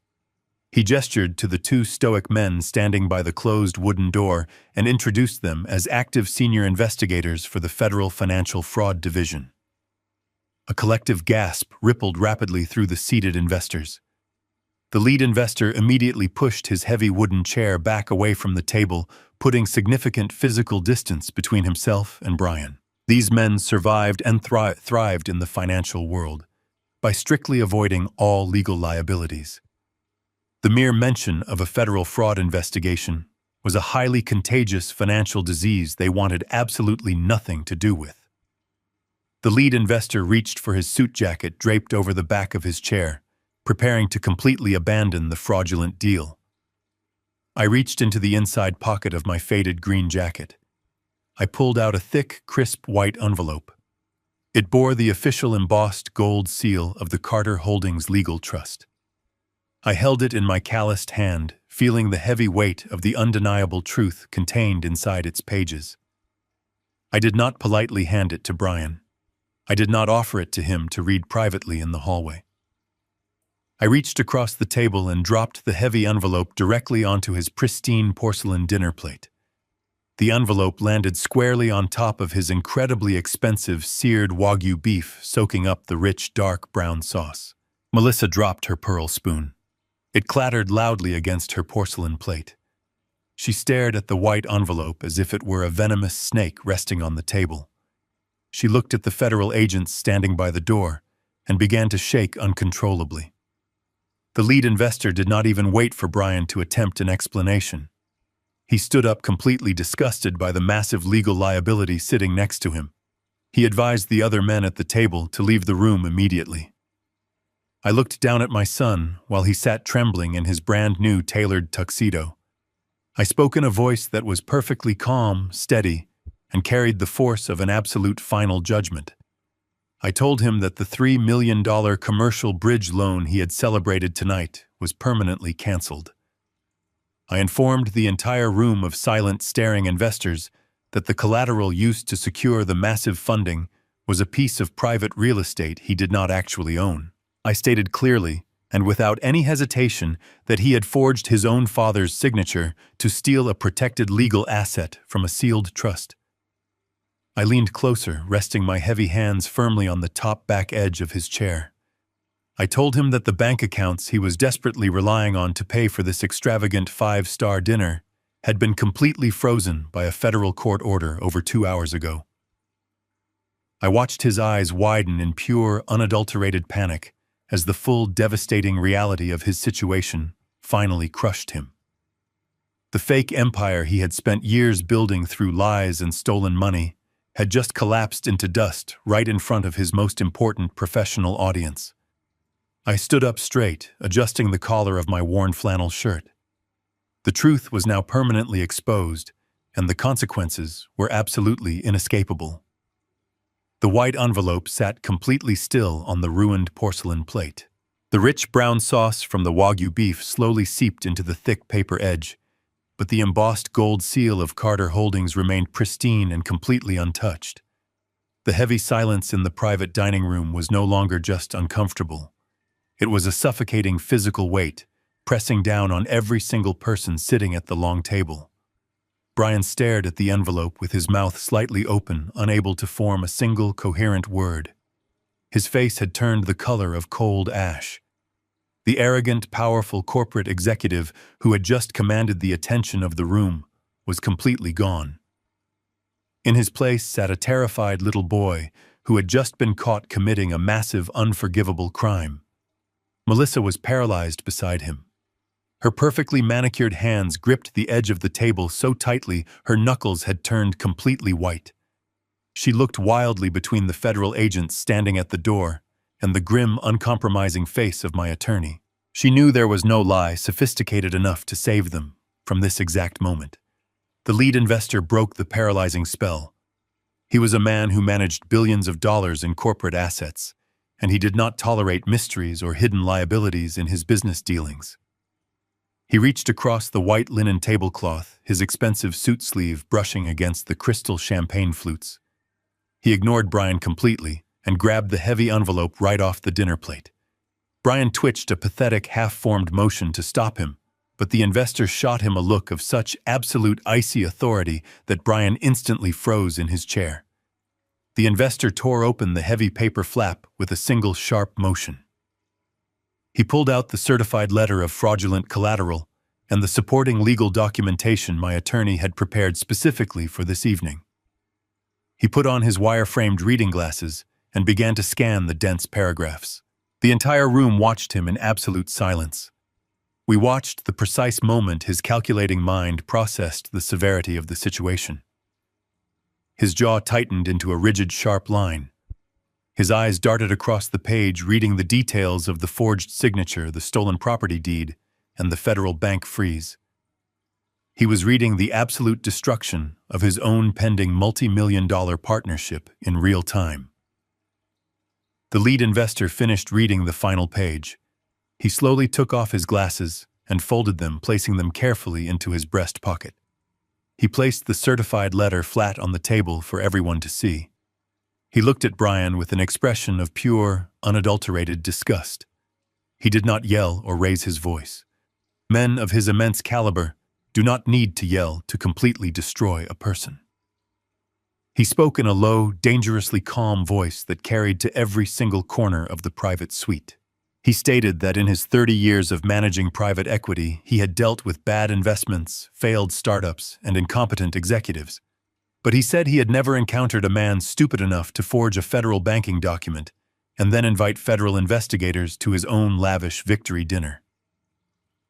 He gestured to the two stoic men standing by the closed wooden door and introduced them as active senior investigators for the Federal Financial Fraud Division. A collective gasp rippled rapidly through the seated investors. The lead investor immediately pushed his heavy wooden chair back away from the table, putting significant physical distance between himself and Brian. These men survived and thrived in the financial world by strictly avoiding all legal liabilities. The mere mention of a federal fraud investigation was a highly contagious financial disease they wanted absolutely nothing to do with. The lead investor reached for his suit jacket draped over the back of his chair, preparing to completely abandon the fraudulent deal. I reached into the inside pocket of my faded green jacket. I pulled out a thick, crisp white envelope. It bore the official embossed gold seal of the Carter Holdings Legal Trust. I held it in my calloused hand, feeling the heavy weight of the undeniable truth contained inside its pages. I did not politely hand it to Brian. I did not offer it to him to read privately in the hallway. I reached across the table and dropped the heavy envelope directly onto his pristine porcelain dinner plate. The envelope landed squarely on top of his incredibly expensive seared Wagyu beef, soaking up the rich, dark brown sauce. Melissa dropped her pearl spoon. It clattered loudly against her porcelain plate. She stared at the white envelope as if it were a venomous snake resting on the table. She looked at the federal agents standing by the door and began to shake uncontrollably. The lead investor did not even wait for Brian to attempt an explanation. He stood up completely disgusted by the massive legal liability sitting next to him. He advised the other men at the table to leave the room immediately. I looked down at my son while he sat trembling in his brand-new tailored tuxedo. I spoke in a voice that was perfectly calm, steady, and carried the force of an absolute final judgment. I told him that the $3 million commercial bridge loan he had celebrated tonight was permanently canceled. I informed the entire room of silent, staring investors that the collateral used to secure the massive funding was a piece of private real estate he did not actually own. I stated clearly, and without any hesitation, that he had forged his own father's signature to steal a protected legal asset from a sealed trust. I leaned closer, resting my heavy hands firmly on the top back edge of his chair. I told him that the bank accounts he was desperately relying on to pay for this extravagant 5-star dinner had been completely frozen by a federal court order over 2 hours ago. I watched his eyes widen in pure, unadulterated panic as the full, devastating reality of his situation finally crushed him. The fake empire he had spent years building through lies and stolen money had just collapsed into dust right in front of his most important professional audience. I stood up straight, adjusting the collar of my worn flannel shirt. The truth was now permanently exposed, and the consequences were absolutely inescapable. The white envelope sat completely still on the ruined porcelain plate. The rich brown sauce from the Wagyu beef slowly seeped into the thick paper edge, but the embossed gold seal of Carter Holdings remained pristine and completely untouched. The heavy silence in the private dining room was no longer just uncomfortable. It was a suffocating physical weight, pressing down on every single person sitting at the long table. Brian stared at the envelope with his mouth slightly open, unable to form a single coherent word. His face had turned the color of cold ash. The arrogant, powerful corporate executive who had just commanded the attention of the room was completely gone. In his place sat a terrified little boy who had just been caught committing a massive, unforgivable crime. Melissa was paralyzed beside him. Her perfectly manicured hands gripped the edge of the table so tightly her knuckles had turned completely white. She looked wildly between the federal agents standing at the door and the grim, uncompromising face of my attorney. She knew there was no lie sophisticated enough to save them from this exact moment. The lead investor broke the paralyzing spell. He was a man who managed billions of dollars in corporate assets, and he did not tolerate mysteries or hidden liabilities in his business dealings. He reached across the white linen tablecloth, his expensive suit sleeve brushing against the crystal champagne flutes. He ignored Brian completely and grabbed the heavy envelope right off the dinner plate. Brian twitched a pathetic, half-formed motion to stop him, but the investor shot him a look of such absolute icy authority that Brian instantly froze in his chair. The investor tore open the heavy paper flap with a single sharp motion. He pulled out the certified letter of fraudulent collateral and the supporting legal documentation my attorney had prepared specifically for this evening. He put on his wire-framed reading glasses and began to scan the dense paragraphs. The entire room watched him in absolute silence. We watched the precise moment his calculating mind processed the severity of the situation. His jaw tightened into a rigid, sharp line. His eyes darted across the page, reading the details of the forged signature, the stolen property deed, and the federal bank freeze. He was reading the absolute destruction of his own pending multi-million-dollar partnership in real time. The lead investor finished reading the final page. He slowly took off his glasses and folded them, placing them carefully into his breast pocket. He placed the certified letter flat on the table for everyone to see. He looked at Brian with an expression of pure, unadulterated disgust. He did not yell or raise his voice. Men of his immense caliber do not need to yell to completely destroy a person. He spoke in a low, dangerously calm voice that carried to every single corner of the private suite. He stated that in his 30 years of managing private equity, he had dealt with bad investments, failed startups, and incompetent executives. But he said he had never encountered a man stupid enough to forge a federal banking document and then invite federal investigators to his own lavish victory dinner.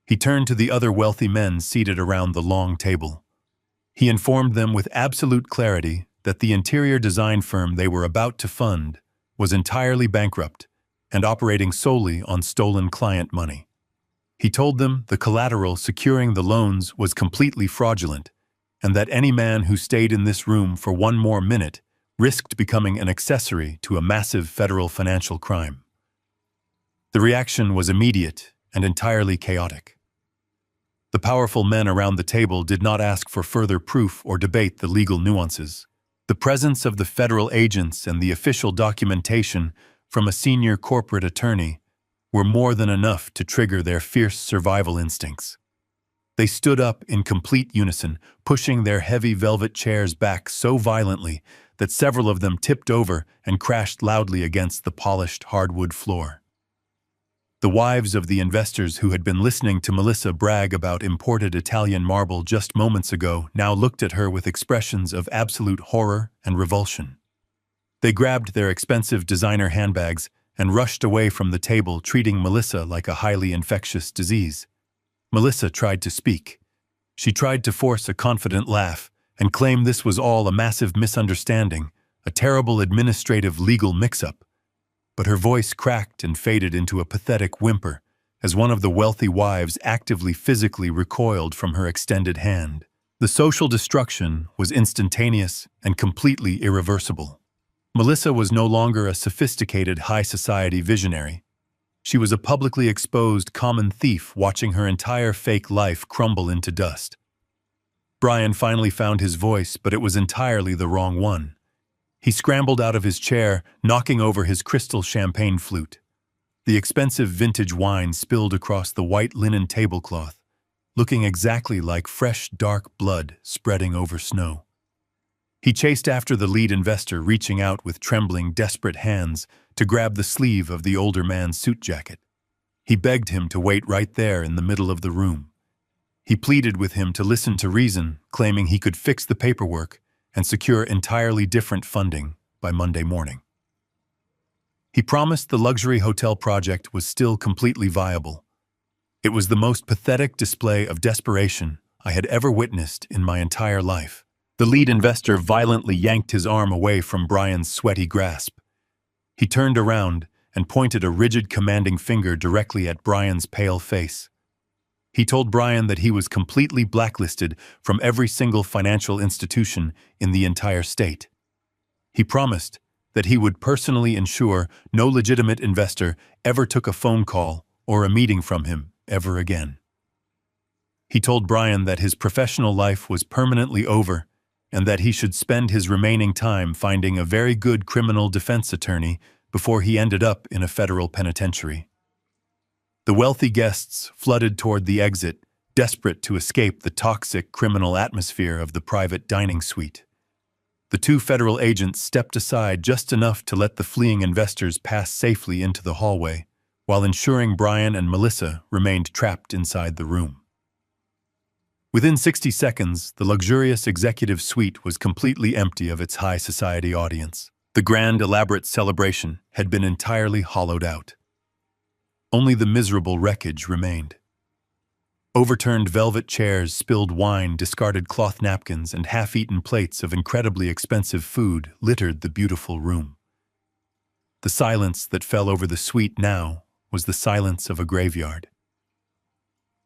He turned to the other wealthy men seated around the long table. He informed them with absolute clarity that the interior design firm they were about to fund was entirely bankrupt and operating solely on stolen client money. He told them the collateral securing the loans was completely fraudulent, and that any man who stayed in this room for one more minute risked becoming an accessory to a massive federal financial crime. The reaction was immediate and entirely chaotic. The powerful men around the table did not ask for further proof or debate the legal nuances. The presence of the federal agents and the official documentation from a senior corporate attorney were more than enough to trigger their fierce survival instincts. They stood up in complete unison, pushing their heavy velvet chairs back so violently that several of them tipped over and crashed loudly against the polished hardwood floor. The wives of the investors who had been listening to Melissa brag about imported Italian marble just moments ago now looked at her with expressions of absolute horror and revulsion. They grabbed their expensive designer handbags and rushed away from the table, treating Melissa like a highly infectious disease. Melissa tried to speak. She tried to force a confident laugh and claim this was all a massive misunderstanding, a terrible administrative legal mix-up. But her voice cracked and faded into a pathetic whimper as one of the wealthy wives actively physically recoiled from her extended hand. The social destruction was instantaneous and completely irreversible. Melissa was no longer a sophisticated high society visionary. She was a publicly exposed common thief watching her entire fake life crumble into dust. Brian finally found his voice, but it was entirely the wrong one. He scrambled out of his chair, knocking over his crystal champagne flute. The expensive vintage wine spilled across the white linen tablecloth, looking exactly like fresh, dark blood spreading over snow. He chased after the lead investor, reaching out with trembling, desperate hands to grab the sleeve of the older man's suit jacket. He begged him to wait right there in the middle of the room. He pleaded with him to listen to reason, claiming he could fix the paperwork and secure entirely different funding by Monday morning. He promised the luxury hotel project was still completely viable. It was the most pathetic display of desperation I had ever witnessed in my entire life. The lead investor violently yanked his arm away from Brian's sweaty grasp. He turned around and pointed a rigid, commanding finger directly at Brian's pale face. He told Brian that he was completely blacklisted from every single financial institution in the entire state. He promised that he would personally ensure no legitimate investor ever took a phone call or a meeting from him ever again. He told Brian that his professional life was permanently over and that he should spend his remaining time finding a very good criminal defense attorney before he ended up in a federal penitentiary. The wealthy guests flooded toward the exit, desperate to escape the toxic criminal atmosphere of the private dining suite. The two federal agents stepped aside just enough to let the fleeing investors pass safely into the hallway, while ensuring Brian and Melissa remained trapped inside the room. Within 60 seconds, the luxurious executive suite was completely empty of its high society audience. The grand, elaborate celebration had been entirely hollowed out. Only the miserable wreckage remained. Overturned velvet chairs, spilled wine, discarded cloth napkins, and half-eaten plates of incredibly expensive food littered the beautiful room. The silence that fell over the suite now was the silence of a graveyard.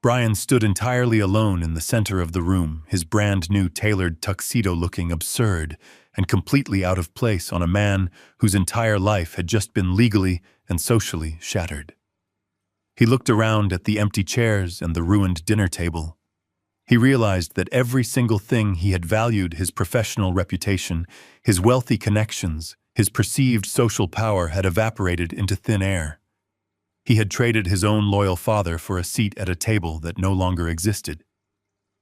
Brian stood entirely alone in the center of the room, his brand-new tailored tuxedo looking absurd and completely out of place on a man whose entire life had just been legally and socially shattered. He looked around at the empty chairs and the ruined dinner table. He realized that every single thing he had valued, his professional reputation, his wealthy connections, his perceived social power, had evaporated into thin air. He had traded his own loyal father for a seat at a table that no longer existed.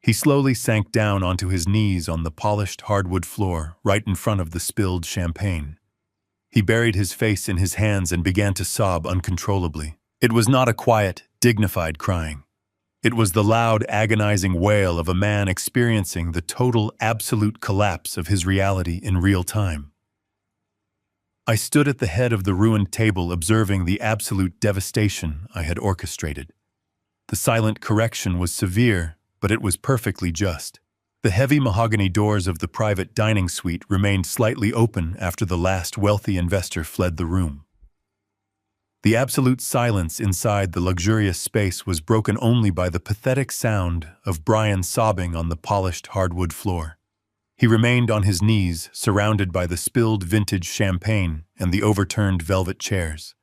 He slowly sank down onto his knees on the polished hardwood floor right in front of the spilled champagne. He buried his face in his hands and began to sob uncontrollably. It was not a quiet, dignified crying. It was the loud, agonizing wail of a man experiencing the total, absolute collapse of his reality in real time. I stood at the head of the ruined table observing the absolute devastation I had orchestrated. The silent correction was severe, but it was perfectly just. The heavy mahogany doors of the private dining suite remained slightly open after the last wealthy investor fled the room. The absolute silence inside the luxurious space was broken only by the pathetic sound of Brian sobbing on the polished hardwood floor. He remained on his knees, surrounded by the spilled vintage champagne and the overturned velvet chairs.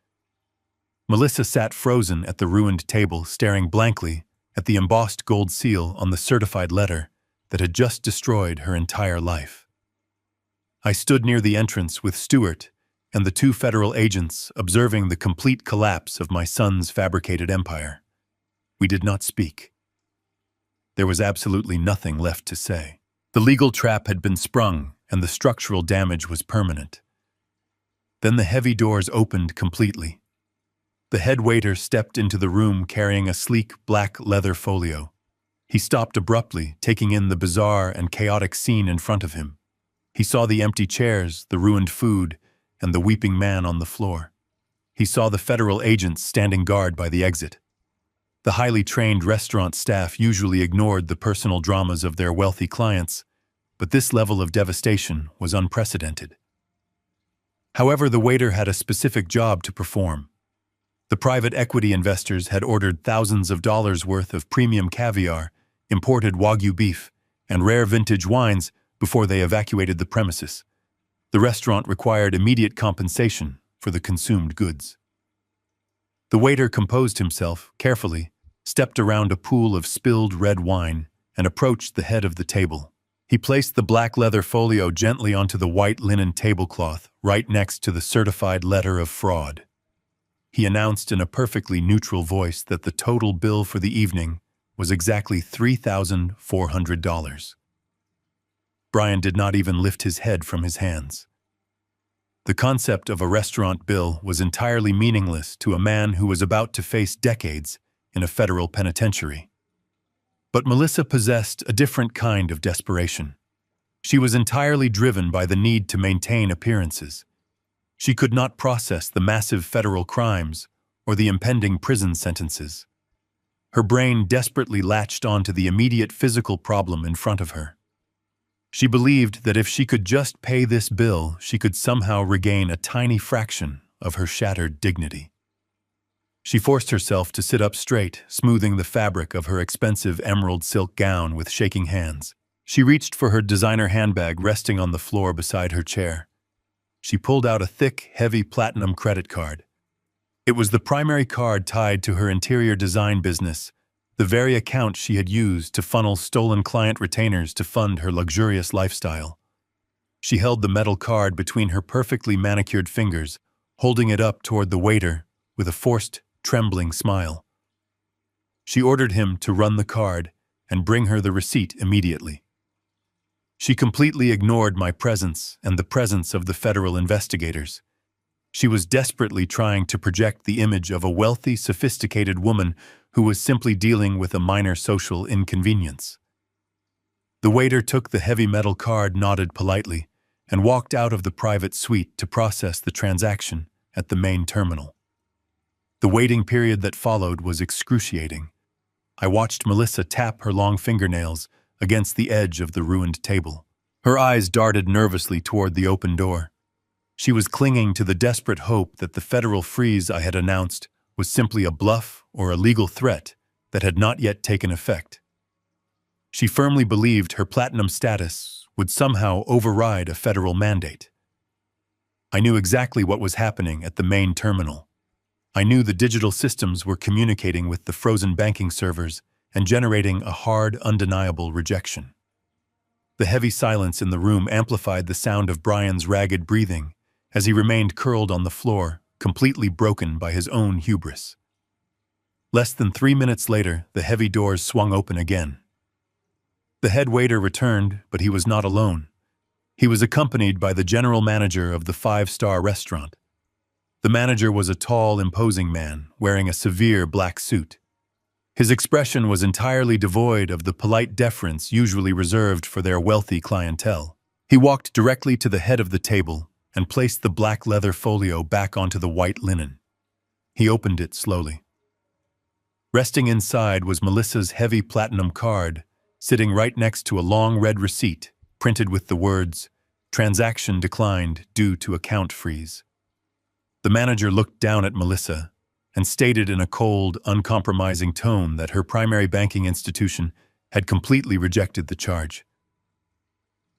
Melissa sat frozen at the ruined table, staring blankly at the embossed gold seal on the certified letter that had just destroyed her entire life. I stood near the entrance with Stuart and the two federal agents, observing the complete collapse of my son's fabricated empire. We did not speak. There was absolutely nothing left to say. The legal trap had been sprung, and the structural damage was permanent. Then the heavy doors opened completely. The head waiter stepped into the room carrying a sleek black leather folio. He stopped abruptly, taking in the bizarre and chaotic scene in front of him. He saw the empty chairs, the ruined food, and the weeping man on the floor. He saw the federal agents standing guard by the exit. The highly trained restaurant staff usually ignored the personal dramas of their wealthy clients, but this level of devastation was unprecedented. However, the waiter had a specific job to perform. The private equity investors had ordered thousands of dollars worth of premium caviar, imported Wagyu beef, and rare vintage wines before they evacuated the premises. The restaurant required immediate compensation for the consumed goods. The waiter composed himself carefully, stepped around a pool of spilled red wine, and approached the head of the table. He placed the black leather folio gently onto the white linen tablecloth right next to the certified letter of fraud. He announced in a perfectly neutral voice that the total bill for the evening was exactly $3,400. Brian did not even lift his head from his hands. The concept of a restaurant bill was entirely meaningless to a man who was about to face decades in a federal penitentiary. But Melissa possessed a different kind of desperation. She was entirely driven by the need to maintain appearances. She could not process the massive federal crimes or the impending prison sentences. Her brain desperately latched onto the immediate physical problem in front of her. She believed that if she could just pay this bill, she could somehow regain a tiny fraction of her shattered dignity. She forced herself to sit up straight, smoothing the fabric of her expensive emerald silk gown with shaking hands. She reached for her designer handbag resting on the floor beside her chair. She pulled out a thick, heavy platinum credit card. It was the primary card tied to her interior design business, the very account she had used to funnel stolen client retainers to fund her luxurious lifestyle. She held the metal card between her perfectly manicured fingers, holding it up toward the waiter with a forced, trembling smile. She ordered him to run the card and bring her the receipt immediately. She completely ignored my presence and the presence of the federal investigators. She was desperately trying to project the image of a wealthy, sophisticated woman who was simply dealing with a minor social inconvenience. The waiter took the heavy metal card, nodded politely, and walked out of the private suite to process the transaction at the main terminal. The waiting period that followed was excruciating. I watched Melissa tap her long fingernails against the edge of the ruined table. Her eyes darted nervously toward the open door. She was clinging to the desperate hope that the federal freeze I had announced was simply a bluff or a legal threat that had not yet taken effect. She firmly believed her platinum status would somehow override a federal mandate. I knew exactly what was happening at the main terminal. I knew the digital systems were communicating with the frozen banking servers and generating a hard, undeniable rejection. The heavy silence in the room amplified the sound of Brian's ragged breathing as he remained curled on the floor, completely broken by his own hubris. Less than 3 minutes later, the heavy doors swung open again. The head waiter returned, but he was not alone. He was accompanied by the general manager of the five-star restaurant. The manager was a tall, imposing man, wearing a severe black suit. His expression was entirely devoid of the polite deference usually reserved for their wealthy clientele. He walked directly to the head of the table and placed the black leather folio back onto the white linen. He opened it slowly. Resting inside was Melissa's heavy platinum card, sitting right next to a long red receipt printed with the words, "Transaction declined due to account freeze." The manager looked down at Melissa and stated in a cold, uncompromising tone that her primary banking institution had completely rejected the charge.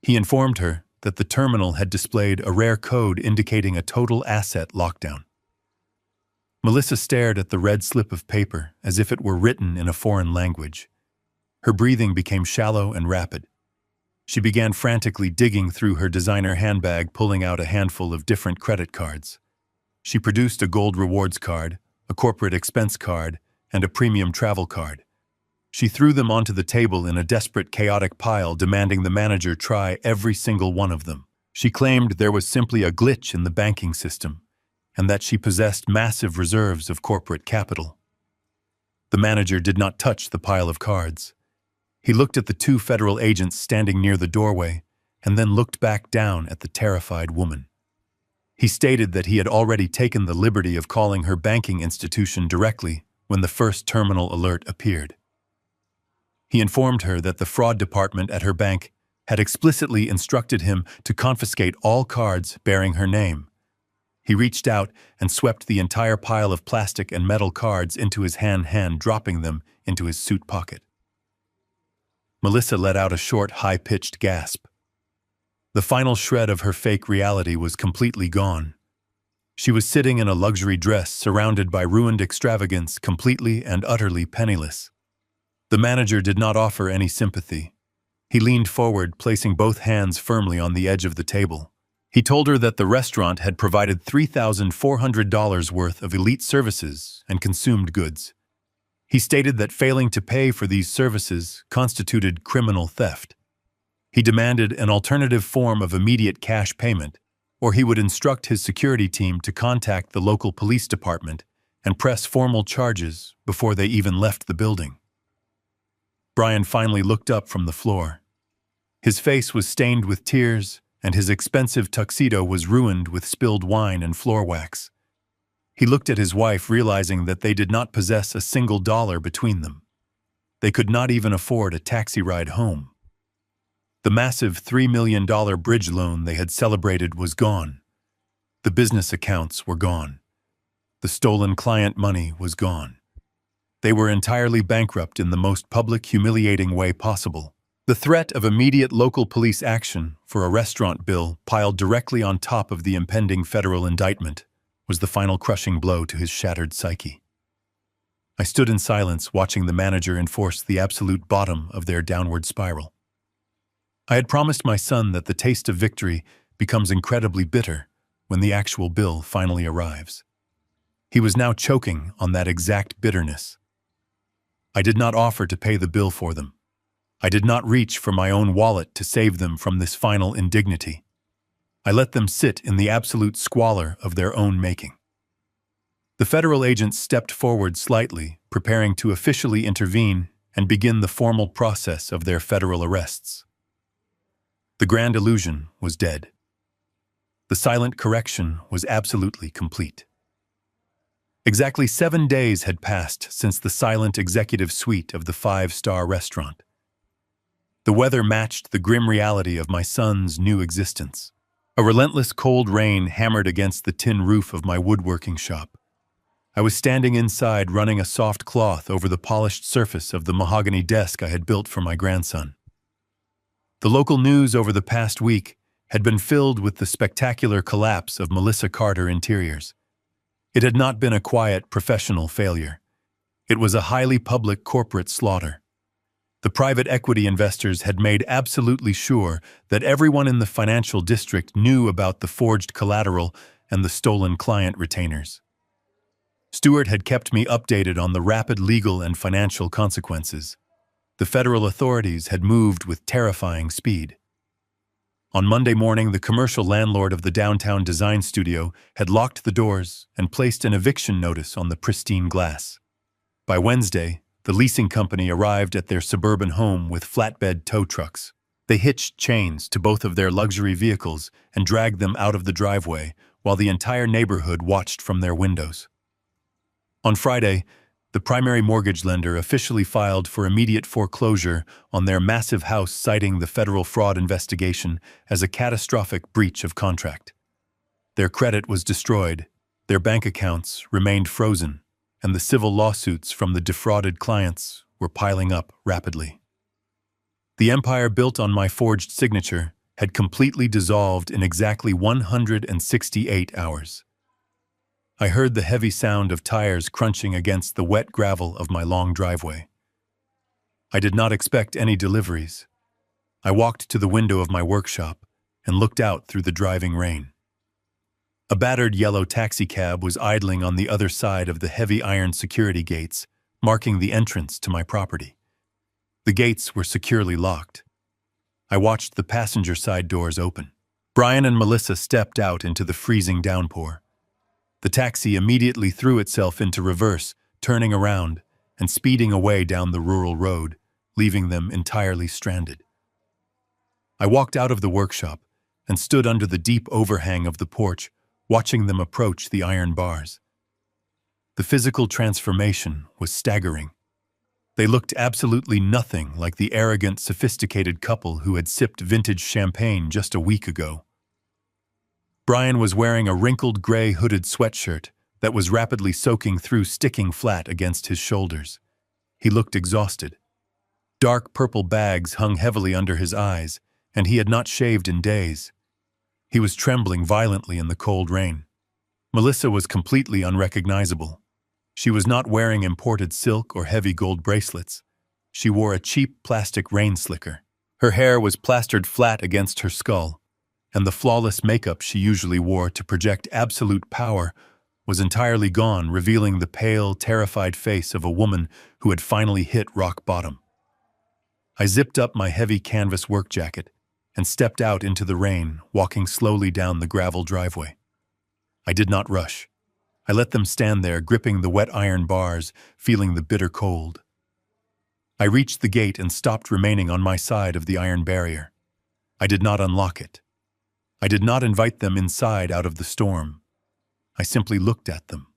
He informed her that the terminal had displayed a rare code indicating a total asset lockdown. Melissa stared at the red slip of paper as if it were written in a foreign language. Her breathing became shallow and rapid. She began frantically digging through her designer handbag, pulling out a handful of different credit cards. She produced a gold rewards card, a corporate expense card, and a premium travel card. She threw them onto the table in a desperate, chaotic pile, demanding the manager try every single one of them. She claimed there was simply a glitch in the banking system, and that she possessed massive reserves of corporate capital. The manager did not touch the pile of cards. He looked at the two federal agents standing near the doorway, and then looked back down at the terrified woman. He stated that he had already taken the liberty of calling her banking institution directly when the first terminal alert appeared. He informed her that the fraud department at her bank had explicitly instructed him to confiscate all cards bearing her name. He reached out and swept the entire pile of plastic and metal cards into his hand, dropping them into his suit pocket. Melissa let out a short, high-pitched gasp. The final shred of her fake reality was completely gone. She was sitting in a luxury dress surrounded by ruined extravagance, completely and utterly penniless. The manager did not offer any sympathy. He leaned forward, placing both hands firmly on the edge of the table. He told her that the restaurant had provided $3,400 worth of elite services and consumed goods. He stated that failing to pay for these services constituted criminal theft. He demanded an alternative form of immediate cash payment, or he would instruct his security team to contact the local police department and press formal charges before they even left the building. Brian finally looked up from the floor. His face was stained with tears, and his expensive tuxedo was ruined with spilled wine and floor wax. He looked at his wife, realizing that they did not possess a single dollar between them. They could not even afford a taxi ride home. The massive $3 million bridge loan they had celebrated was gone. The business accounts were gone. The stolen client money was gone. They were entirely bankrupt in the most public, humiliating way possible. The threat of immediate local police action for a restaurant bill piled directly on top of the impending federal indictment was the final crushing blow to his shattered psyche. I stood in silence watching the manager enforce the absolute bottom of their downward spiral. I had promised my son that the taste of victory becomes incredibly bitter when the actual bill finally arrives. He was now choking on that exact bitterness. I did not offer to pay the bill for them. I did not reach for my own wallet to save them from this final indignity. I let them sit in the absolute squalor of their own making. The federal agents stepped forward slightly, preparing to officially intervene and begin the formal process of their federal arrests. The grand illusion was dead. The silent correction was absolutely complete. Exactly 7 days had passed since the silent executive suite of the five-star restaurant. The weather matched the grim reality of my son's new existence. A relentless cold rain hammered against the tin roof of my woodworking shop. I was standing inside running a soft cloth over the polished surface of the mahogany desk I had built for my grandson. The local news over the past week had been filled with the spectacular collapse of Melissa Carter Interiors. It had not been a quiet, professional failure. It was a highly public corporate slaughter. The private equity investors had made absolutely sure that everyone in the financial district knew about the forged collateral and the stolen client retainers. Stewart had kept me updated on the rapid legal and financial consequences. The federal authorities had moved with terrifying speed. On Monday morning, the commercial landlord of the downtown design studio had locked the doors and placed an eviction notice on the pristine glass. By Wednesday, the leasing company arrived at their suburban home with flatbed tow trucks. They hitched chains to both of their luxury vehicles and dragged them out of the driveway while the entire neighborhood watched from their windows. On Friday, the primary mortgage lender officially filed for immediate foreclosure on their massive house, citing the federal fraud investigation as a catastrophic breach of contract. Their credit was destroyed, their bank accounts remained frozen, and the civil lawsuits from the defrauded clients were piling up rapidly. The empire built on my forged signature had completely dissolved in exactly 168 hours. I heard the heavy sound of tires crunching against the wet gravel of my long driveway. I did not expect any deliveries. I walked to the window of my workshop and looked out through the driving rain. A battered yellow taxicab was idling on the other side of the heavy iron security gates, marking the entrance to my property. The gates were securely locked. I watched the passenger side doors open. Brian and Melissa stepped out into the freezing downpour. The taxi immediately threw itself into reverse, turning around and speeding away down the rural road, leaving them entirely stranded. I walked out of the workshop and stood under the deep overhang of the porch, watching them approach the iron bars. The physical transformation was staggering. They looked absolutely nothing like the arrogant, sophisticated couple who had sipped vintage champagne just a week ago. Brian was wearing a wrinkled gray hooded sweatshirt that was rapidly soaking through, sticking flat against his shoulders. He looked exhausted. Dark purple bags hung heavily under his eyes, and he had not shaved in days. He was trembling violently in the cold rain. Melissa was completely unrecognizable. She was not wearing imported silk or heavy gold bracelets. She wore a cheap plastic rain slicker. Her hair was plastered flat against her skull, and the flawless makeup she usually wore to project absolute power was entirely gone, revealing the pale, terrified face of a woman who had finally hit rock bottom. I zipped up my heavy canvas work jacket and stepped out into the rain, walking slowly down the gravel driveway. I did not rush. I let them stand there, gripping the wet iron bars, feeling the bitter cold. I reached the gate and stopped, remaining on my side of the iron barrier. I did not unlock it. I did not invite them inside out of the storm. I simply looked at them.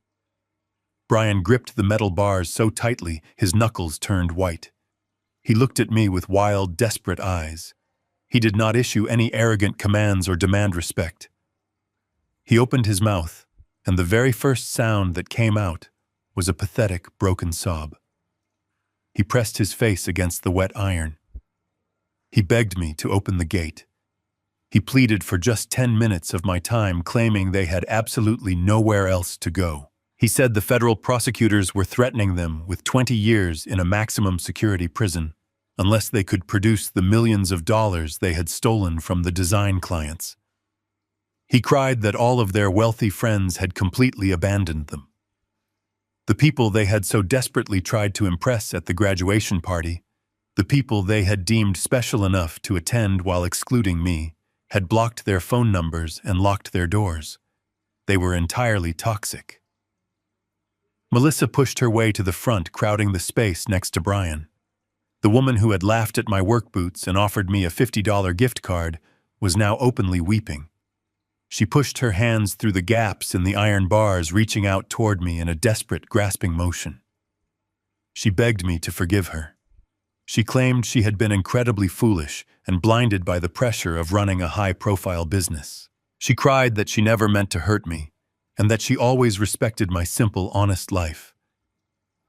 Brian gripped the metal bars so tightly his knuckles turned white. He looked at me with wild, desperate eyes. He did not issue any arrogant commands or demand respect. He opened his mouth, and the very first sound that came out was a pathetic, broken sob. He pressed his face against the wet iron. He begged me to open the gate. He pleaded for just 10 minutes of my time, claiming they had absolutely nowhere else to go. He said the federal prosecutors were threatening them with 20 years in a maximum security prison unless they could produce the millions of dollars they had stolen from the design clients. He cried that all of their wealthy friends had completely abandoned them. The people they had so desperately tried to impress at the graduation party, the people they had deemed special enough to attend while excluding me, had blocked their phone numbers and locked their doors. They were entirely toxic. Melissa pushed her way to the front, crowding the space next to Brian. The woman who had laughed at my work boots and offered me a $50 gift card was now openly weeping. She pushed her hands through the gaps in the iron bars, reaching out toward me in a desperate, grasping motion. She begged me to forgive her. She claimed she had been incredibly foolish and blinded by the pressure of running a high-profile business. She cried that she never meant to hurt me, and that she always respected my simple, honest life.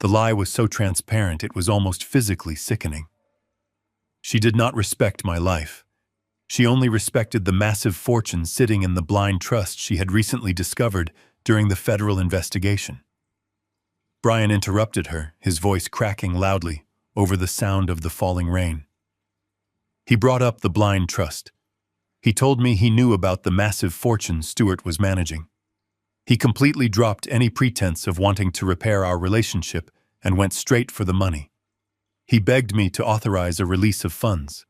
The lie was so transparent it was almost physically sickening. She did not respect my life. She only respected the massive fortune sitting in the blind trust she had recently discovered during the federal investigation. Brian interrupted her, his voice cracking loudly over the sound of the falling rain. He brought up the blind trust. He told me he knew about the massive fortune Stuart was managing. He completely dropped any pretense of wanting to repair our relationship and went straight for the money. He begged me to authorize a release of funds.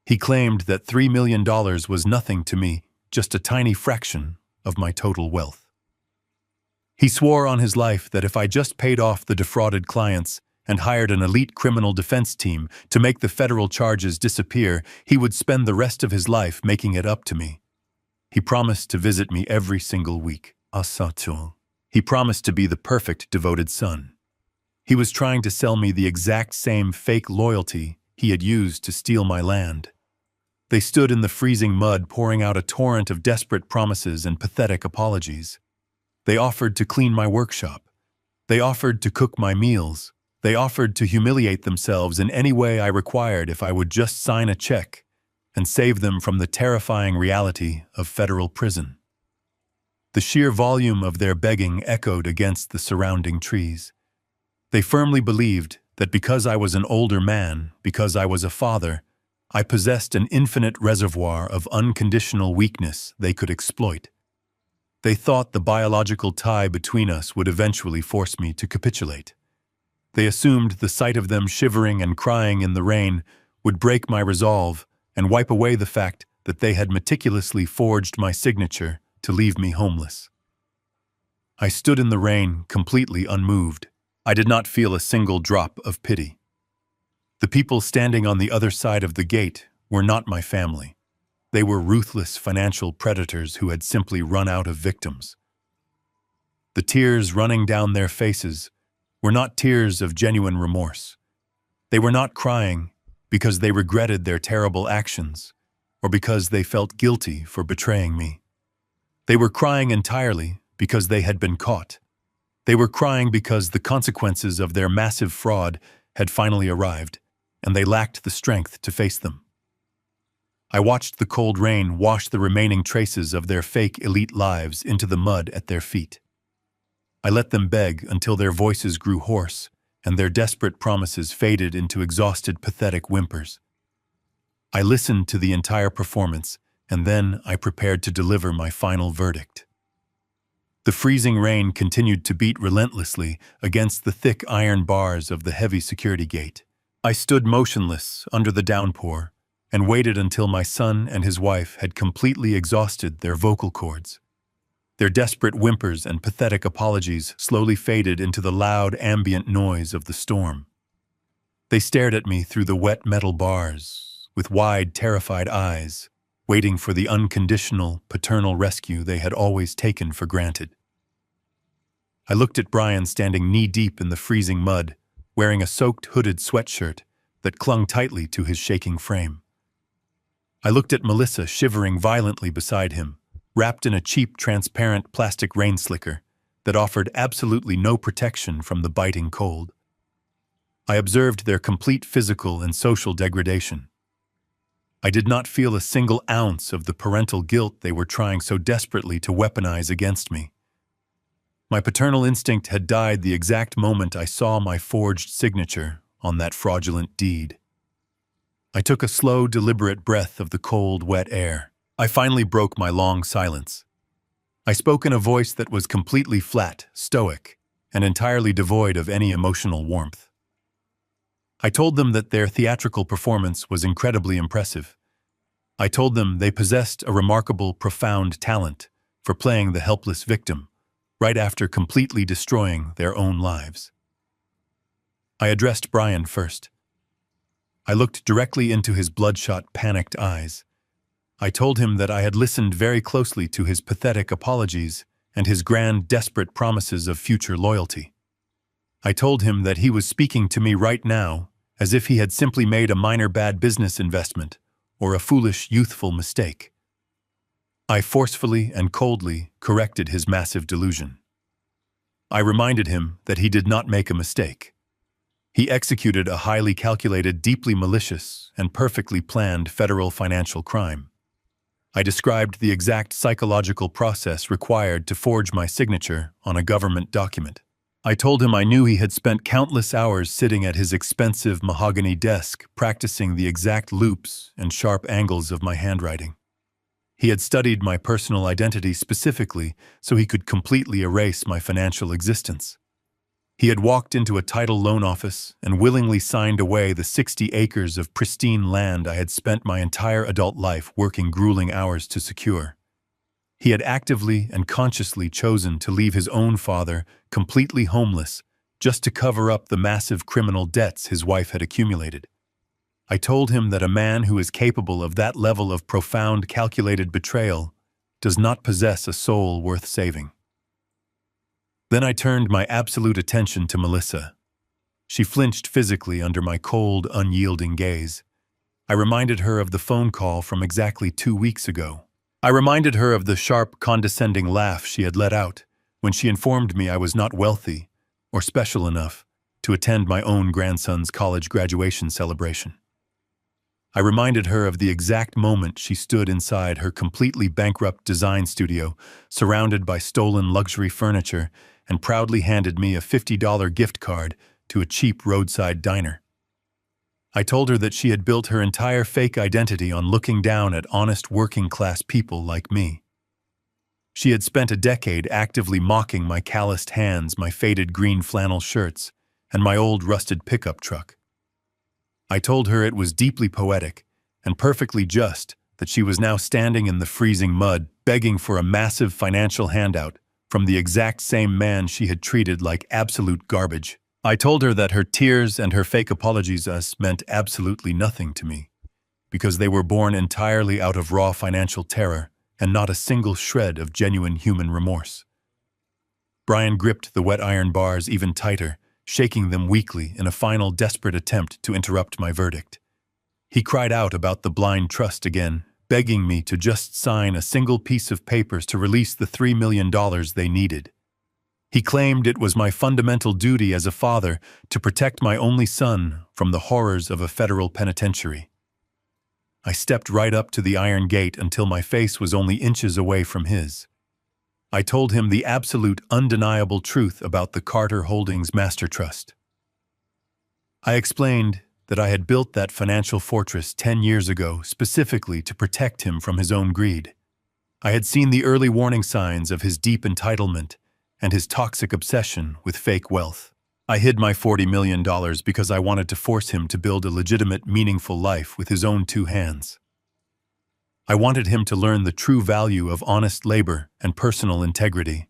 He claimed that $3 million was nothing to me, just a tiny fraction of my total wealth. He swore on his life that if I just paid off the defrauded clients and hired an elite criminal defense team to make the federal charges disappear, he would spend the rest of his life making it up to me. He promised to visit me every single week. He promised to be the perfect devoted son. He was trying to sell me the exact same fake loyalty he had used to steal my land. They stood in the freezing mud, pouring out a torrent of desperate promises and pathetic apologies. They offered to clean my workshop. They offered to cook my meals. They offered to humiliate themselves in any way I required if I would just sign a check and save them from the terrifying reality of federal prison. The sheer volume of their begging echoed against the surrounding trees. They firmly believed that because I was an older man, because I was a father, I possessed an infinite reservoir of unconditional weakness they could exploit. They thought the biological tie between us would eventually force me to capitulate. They assumed the sight of them shivering and crying in the rain would break my resolve and wipe away the fact that they had meticulously forged my signature to leave me homeless. I stood in the rain, completely unmoved. I did not feel a single drop of pity. The people standing on the other side of the gate were not my family. They were ruthless financial predators who had simply run out of victims. The tears running down their faces were not tears of genuine remorse. They were not crying because they regretted their terrible actions or because they felt guilty for betraying me. They were crying entirely because they had been caught. They were crying because the consequences of their massive fraud had finally arrived, and they lacked the strength to face them. I watched the cold rain wash the remaining traces of their fake elite lives into the mud at their feet. I let them beg until their voices grew hoarse and their desperate promises faded into exhausted, pathetic whimpers. I listened to the entire performance, and then I prepared to deliver my final verdict. The freezing rain continued to beat relentlessly against the thick iron bars of the heavy security gate. I stood motionless under the downpour and waited until my son and his wife had completely exhausted their vocal cords. Their desperate whimpers and pathetic apologies slowly faded into the loud ambient noise of the storm. They stared at me through the wet metal bars with wide, terrified eyes, waiting for the unconditional, paternal rescue they had always taken for granted. I looked at Brian standing knee-deep in the freezing mud, wearing a soaked, hooded sweatshirt that clung tightly to his shaking frame. I looked at Melissa shivering violently beside him, wrapped in a cheap, transparent plastic rain slicker that offered absolutely no protection from the biting cold. I observed their complete physical and social degradation. I did not feel a single ounce of the parental guilt they were trying so desperately to weaponize against me. My paternal instinct had died the exact moment I saw my forged signature on that fraudulent deed. I took a slow, deliberate breath of the cold, wet air. I finally broke my long silence. I spoke in a voice that was completely flat, stoic, and entirely devoid of any emotional warmth. I told them that their theatrical performance was incredibly impressive. I told them they possessed a remarkable, profound talent for playing the helpless victim, right after completely destroying their own lives. I addressed Brian first. I looked directly into his bloodshot, panicked eyes. I told him that I had listened very closely to his pathetic apologies and his grand, desperate promises of future loyalty. I told him that he was speaking to me right now as if he had simply made a minor bad business investment or a foolish, youthful mistake. I forcefully and coldly corrected his massive delusion. I reminded him that he did not make a mistake. He executed a highly calculated, deeply malicious, and perfectly planned federal financial crime. I described the exact psychological process required to forge my signature on a government document. I told him I knew he had spent countless hours sitting at his expensive mahogany desk practicing the exact loops and sharp angles of my handwriting. He had studied my personal identity specifically so he could completely erase my financial existence. He had walked into a title loan office and willingly signed away the 60 acres of pristine land I had spent my entire adult life working grueling hours to secure. He had actively and consciously chosen to leave his own father completely homeless just to cover up the massive criminal debts his wife had accumulated. I told him that a man who is capable of that level of profound, calculated betrayal does not possess a soul worth saving. Then I turned my absolute attention to Melissa. She flinched physically under my cold, unyielding gaze. I reminded her of the phone call from exactly 2 weeks ago. I reminded her of the sharp, condescending laugh she had let out when she informed me I was not wealthy or special enough to attend my own grandson's college graduation celebration. I reminded her of the exact moment she stood inside her completely bankrupt design studio, surrounded by stolen luxury furniture, and proudly handed me a $50 gift card to a cheap roadside diner. I told her that she had built her entire fake identity on looking down at honest working-class people like me. She had spent a decade actively mocking my calloused hands, my faded green flannel shirts, and my old rusted pickup truck. I told her it was deeply poetic and perfectly just that she was now standing in the freezing mud, begging for a massive financial handout from the exact same man she had treated like absolute garbage. I told her that her tears and her fake apologies meant absolutely nothing to me, because they were born entirely out of raw financial terror and not a single shred of genuine human remorse. Brian gripped the wet iron bars even tighter, shaking them weakly in a final desperate attempt to interrupt my verdict. He cried out about the blind trust again, begging me to just sign a single piece of papers to release the $3 million they needed. He claimed it was my fundamental duty as a father to protect my only son from the horrors of a federal penitentiary. I stepped right up to the iron gate until my face was only inches away from his. I told him the absolute, undeniable truth about the Carter Holdings Master Trust. I explained that I had built that financial fortress 10 years ago specifically to protect him from his own greed. I had seen the early warning signs of his deep entitlement and his toxic obsession with fake wealth. I hid my $40 million because I wanted to force him to build a legitimate, meaningful life with his own 2 hands. I wanted him to learn the true value of honest labor and personal integrity.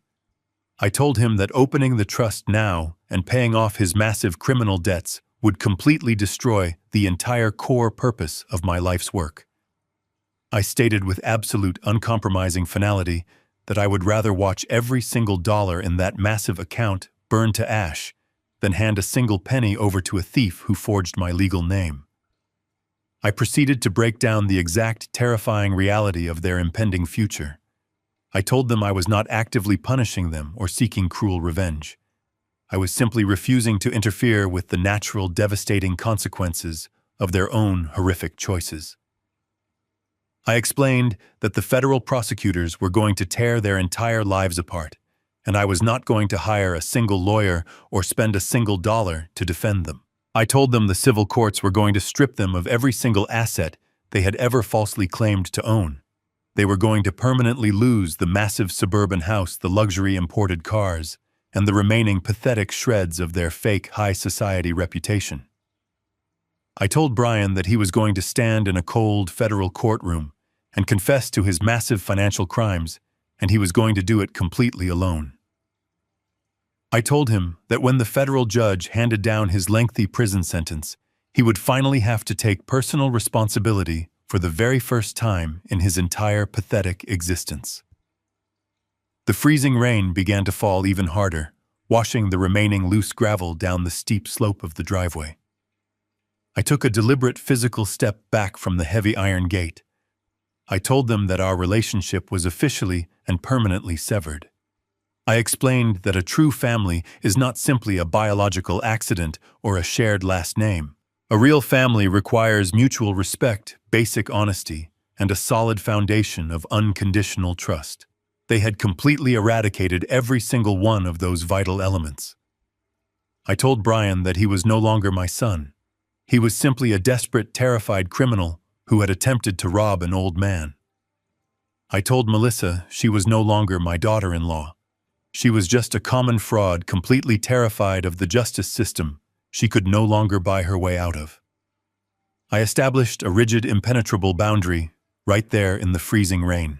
I told him that opening the trust now and paying off his massive criminal debts would completely destroy the entire core purpose of my life's work. I stated with absolute, uncompromising finality that I would rather watch every single dollar in that massive account burn to ash than hand a single penny over to a thief who forged my legal name. I proceeded to break down the exact terrifying reality of their impending future. I told them I was not actively punishing them or seeking cruel revenge. I was simply refusing to interfere with the natural, devastating consequences of their own horrific choices. I explained that the federal prosecutors were going to tear their entire lives apart, and I was not going to hire a single lawyer or spend a single dollar to defend them. I told them the civil courts were going to strip them of every single asset they had ever falsely claimed to own. They were going to permanently lose the massive suburban house, the luxury imported cars, and the remaining pathetic shreds of their fake high society reputation. I told Brian that he was going to stand in a cold federal courtroom and confess to his massive financial crimes, and he was going to do it completely alone. I told him that when the federal judge handed down his lengthy prison sentence, he would finally have to take personal responsibility for the very first time in his entire pathetic existence. The freezing rain began to fall even harder, washing the remaining loose gravel down the steep slope of the driveway. I took a deliberate physical step back from the heavy iron gate. I told them that our relationship was officially and permanently severed. I explained that a true family is not simply a biological accident or a shared last name. A real family requires mutual respect, basic honesty, and a solid foundation of unconditional trust. They had completely eradicated every single one of those vital elements. I told Brian that he was no longer my son. He was simply a desperate, terrified criminal who had attempted to rob an old man. I told Melissa she was no longer my daughter-in-law. She was just a common fraud, completely terrified of the justice system she could no longer buy her way out of. I established a rigid, impenetrable boundary right there in the freezing rain.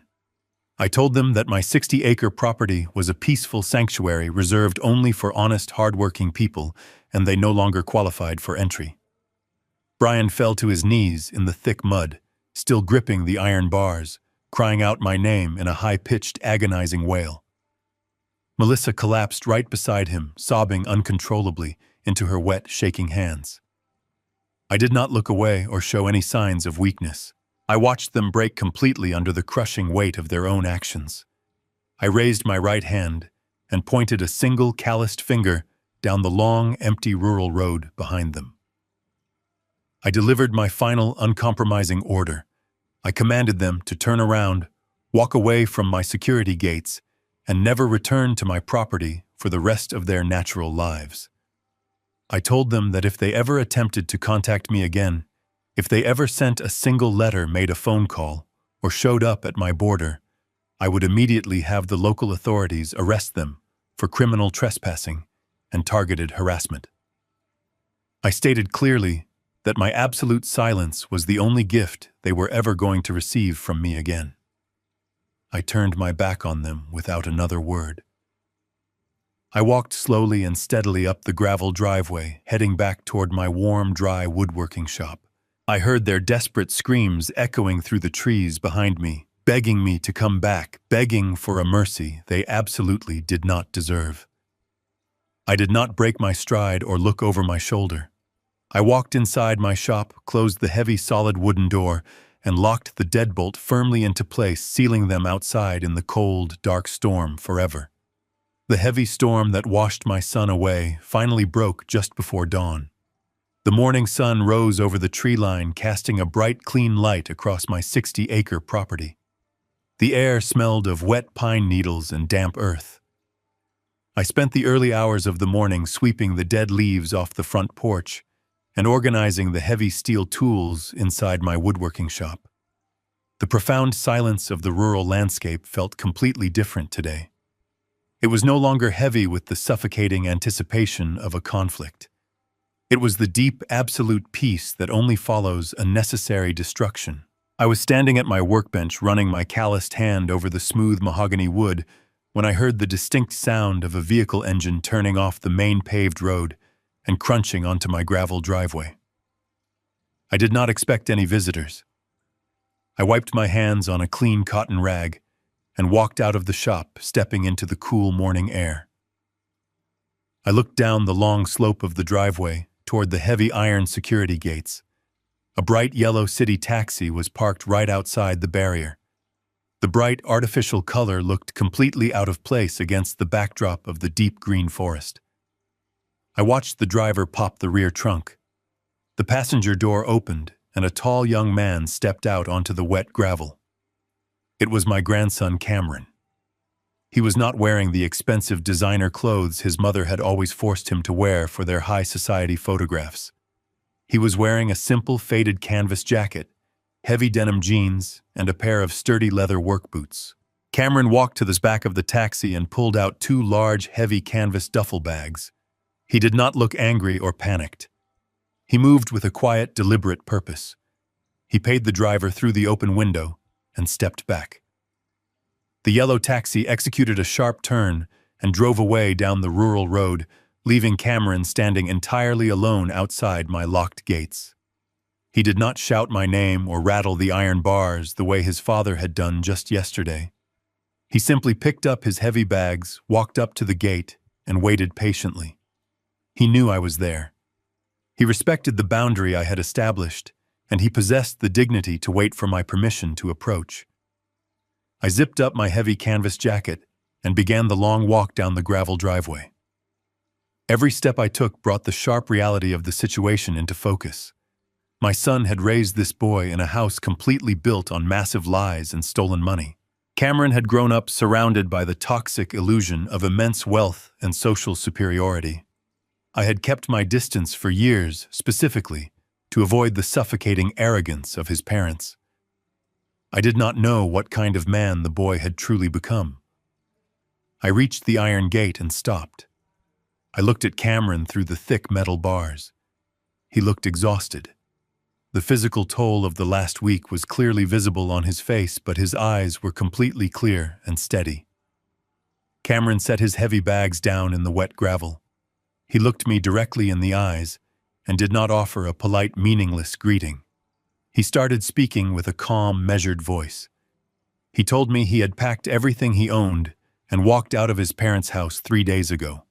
I told them that my 60-acre property was a peaceful sanctuary reserved only for honest, hard-working people, and they no longer qualified for entry. Brian fell to his knees in the thick mud, still gripping the iron bars, crying out my name in a high-pitched, agonizing wail. Melissa collapsed right beside him, sobbing uncontrollably into her wet, shaking hands. I did not look away or show any signs of weakness. I watched them break completely under the crushing weight of their own actions. I raised my right hand and pointed a single calloused finger down the long, empty rural road behind them. I delivered my final, uncompromising order. I commanded them to turn around, walk away from my security gates, and never return to my property for the rest of their natural lives. I told them that if they ever attempted to contact me again, if they ever sent a single letter, made a phone call, or showed up at my border, I would immediately have the local authorities arrest them for criminal trespassing and targeted harassment. I stated clearly that my absolute silence was the only gift they were ever going to receive from me again. I turned my back on them without another word. I walked slowly and steadily up the gravel driveway, heading back toward my warm, dry woodworking shop. I heard their desperate screams echoing through the trees behind me, begging me to come back, begging for a mercy they absolutely did not deserve. I did not break my stride or look over my shoulder. I walked inside my shop, closed the heavy, solid wooden door, and locked the deadbolt firmly into place, sealing them outside in the cold, dark storm forever. The heavy storm that washed my son away finally broke just before dawn. The morning sun rose over the tree line, casting a bright, clean light across my 60-acre property. The air smelled of wet pine needles and damp earth. I spent the early hours of the morning sweeping the dead leaves off the front porch and organizing the heavy steel tools inside my woodworking shop. The profound silence of the rural landscape felt completely different today. It was no longer heavy with the suffocating anticipation of a conflict. It was the deep, absolute peace that only follows a necessary destruction. I was standing at my workbench, running my calloused hand over the smooth mahogany wood, when I heard the distinct sound of a vehicle engine turning off the main paved road and crunching onto my gravel driveway. I did not expect any visitors. I wiped my hands on a clean cotton rag and walked out of the shop, stepping into the cool morning air. I looked down the long slope of the driveway toward the heavy iron security gates. A bright yellow city taxi was parked right outside the barrier. The bright artificial color looked completely out of place against the backdrop of the deep green forest. I watched the driver pop the rear trunk. The passenger door opened, and a tall young man stepped out onto the wet gravel. It was my grandson Cameron. He was not wearing the expensive designer clothes his mother had always forced him to wear for their high society photographs. He was wearing a simple faded canvas jacket, heavy denim jeans, and a pair of sturdy leather work boots. Cameron walked to the back of the taxi and pulled out two large, heavy canvas duffel bags. He did not look angry or panicked. He moved with a quiet, deliberate purpose. He paid the driver through the open window and stepped back. The yellow taxi executed a sharp turn and drove away down the rural road, leaving Cameron standing entirely alone outside my locked gates. He did not shout my name or rattle the iron bars the way his father had done just yesterday. He simply picked up his heavy bags, walked up to the gate, and waited patiently. He knew I was there. He respected the boundary I had established, and he possessed the dignity to wait for my permission to approach. I zipped up my heavy canvas jacket and began the long walk down the gravel driveway. Every step I took brought the sharp reality of the situation into focus. My son had raised this boy in a house completely built on massive lies and stolen money. Cameron had grown up surrounded by the toxic illusion of immense wealth and social superiority. I had kept my distance for years, specifically, to avoid the suffocating arrogance of his parents. I did not know what kind of man the boy had truly become. I reached the iron gate and stopped. I looked at Cameron through the thick metal bars. He looked exhausted. The physical toll of the last week was clearly visible on his face, but his eyes were completely clear and steady. Cameron set his heavy bags down in the wet gravel. He looked me directly in the eyes and did not offer a polite, meaningless greeting. He started speaking with a calm, measured voice. He told me he had packed everything he owned and walked out of his parents' house 3 days ago.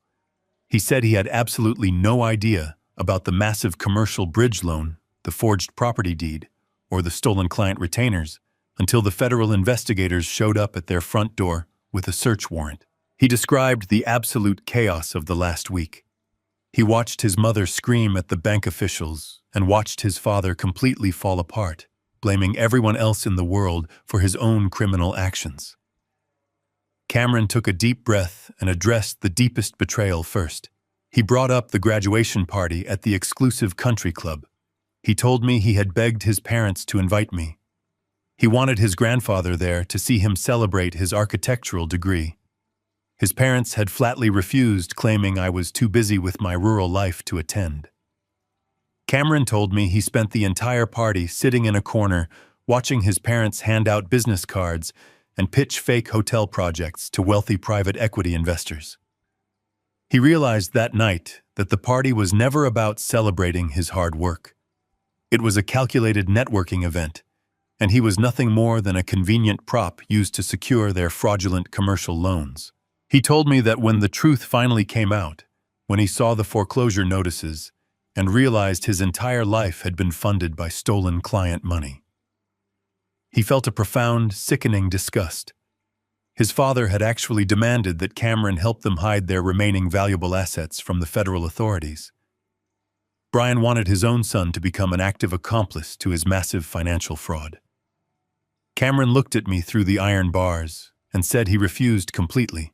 He said he had absolutely no idea about the massive commercial bridge loan, the forged property deed, or the stolen client retainers until the federal investigators showed up at their front door with a search warrant. He described the absolute chaos of the last week. He watched his mother scream at the bank officials and watched his father completely fall apart, blaming everyone else in the world for his own criminal actions. Cameron took a deep breath and addressed the deepest betrayal first. He brought up the graduation party at the exclusive country club. He told me he had begged his parents to invite me. He wanted his grandfather there to see him celebrate his architectural degree. His parents had flatly refused, claiming I was too busy with my rural life to attend. Cameron told me he spent the entire party sitting in a corner, watching his parents hand out business cards and pitch fake hotel projects to wealthy private equity investors. He realized that night that the party was never about celebrating his hard work. It was a calculated networking event, and he was nothing more than a convenient prop used to secure their fraudulent commercial loans. He told me that when the truth finally came out, when he saw the foreclosure notices and realized his entire life had been funded by stolen client money, he felt a profound, sickening disgust. His father had actually demanded that Cameron help them hide their remaining valuable assets from the federal authorities. Brian wanted his own son to become an active accomplice to his massive financial fraud. Cameron looked at me through the iron bars and said he refused completely.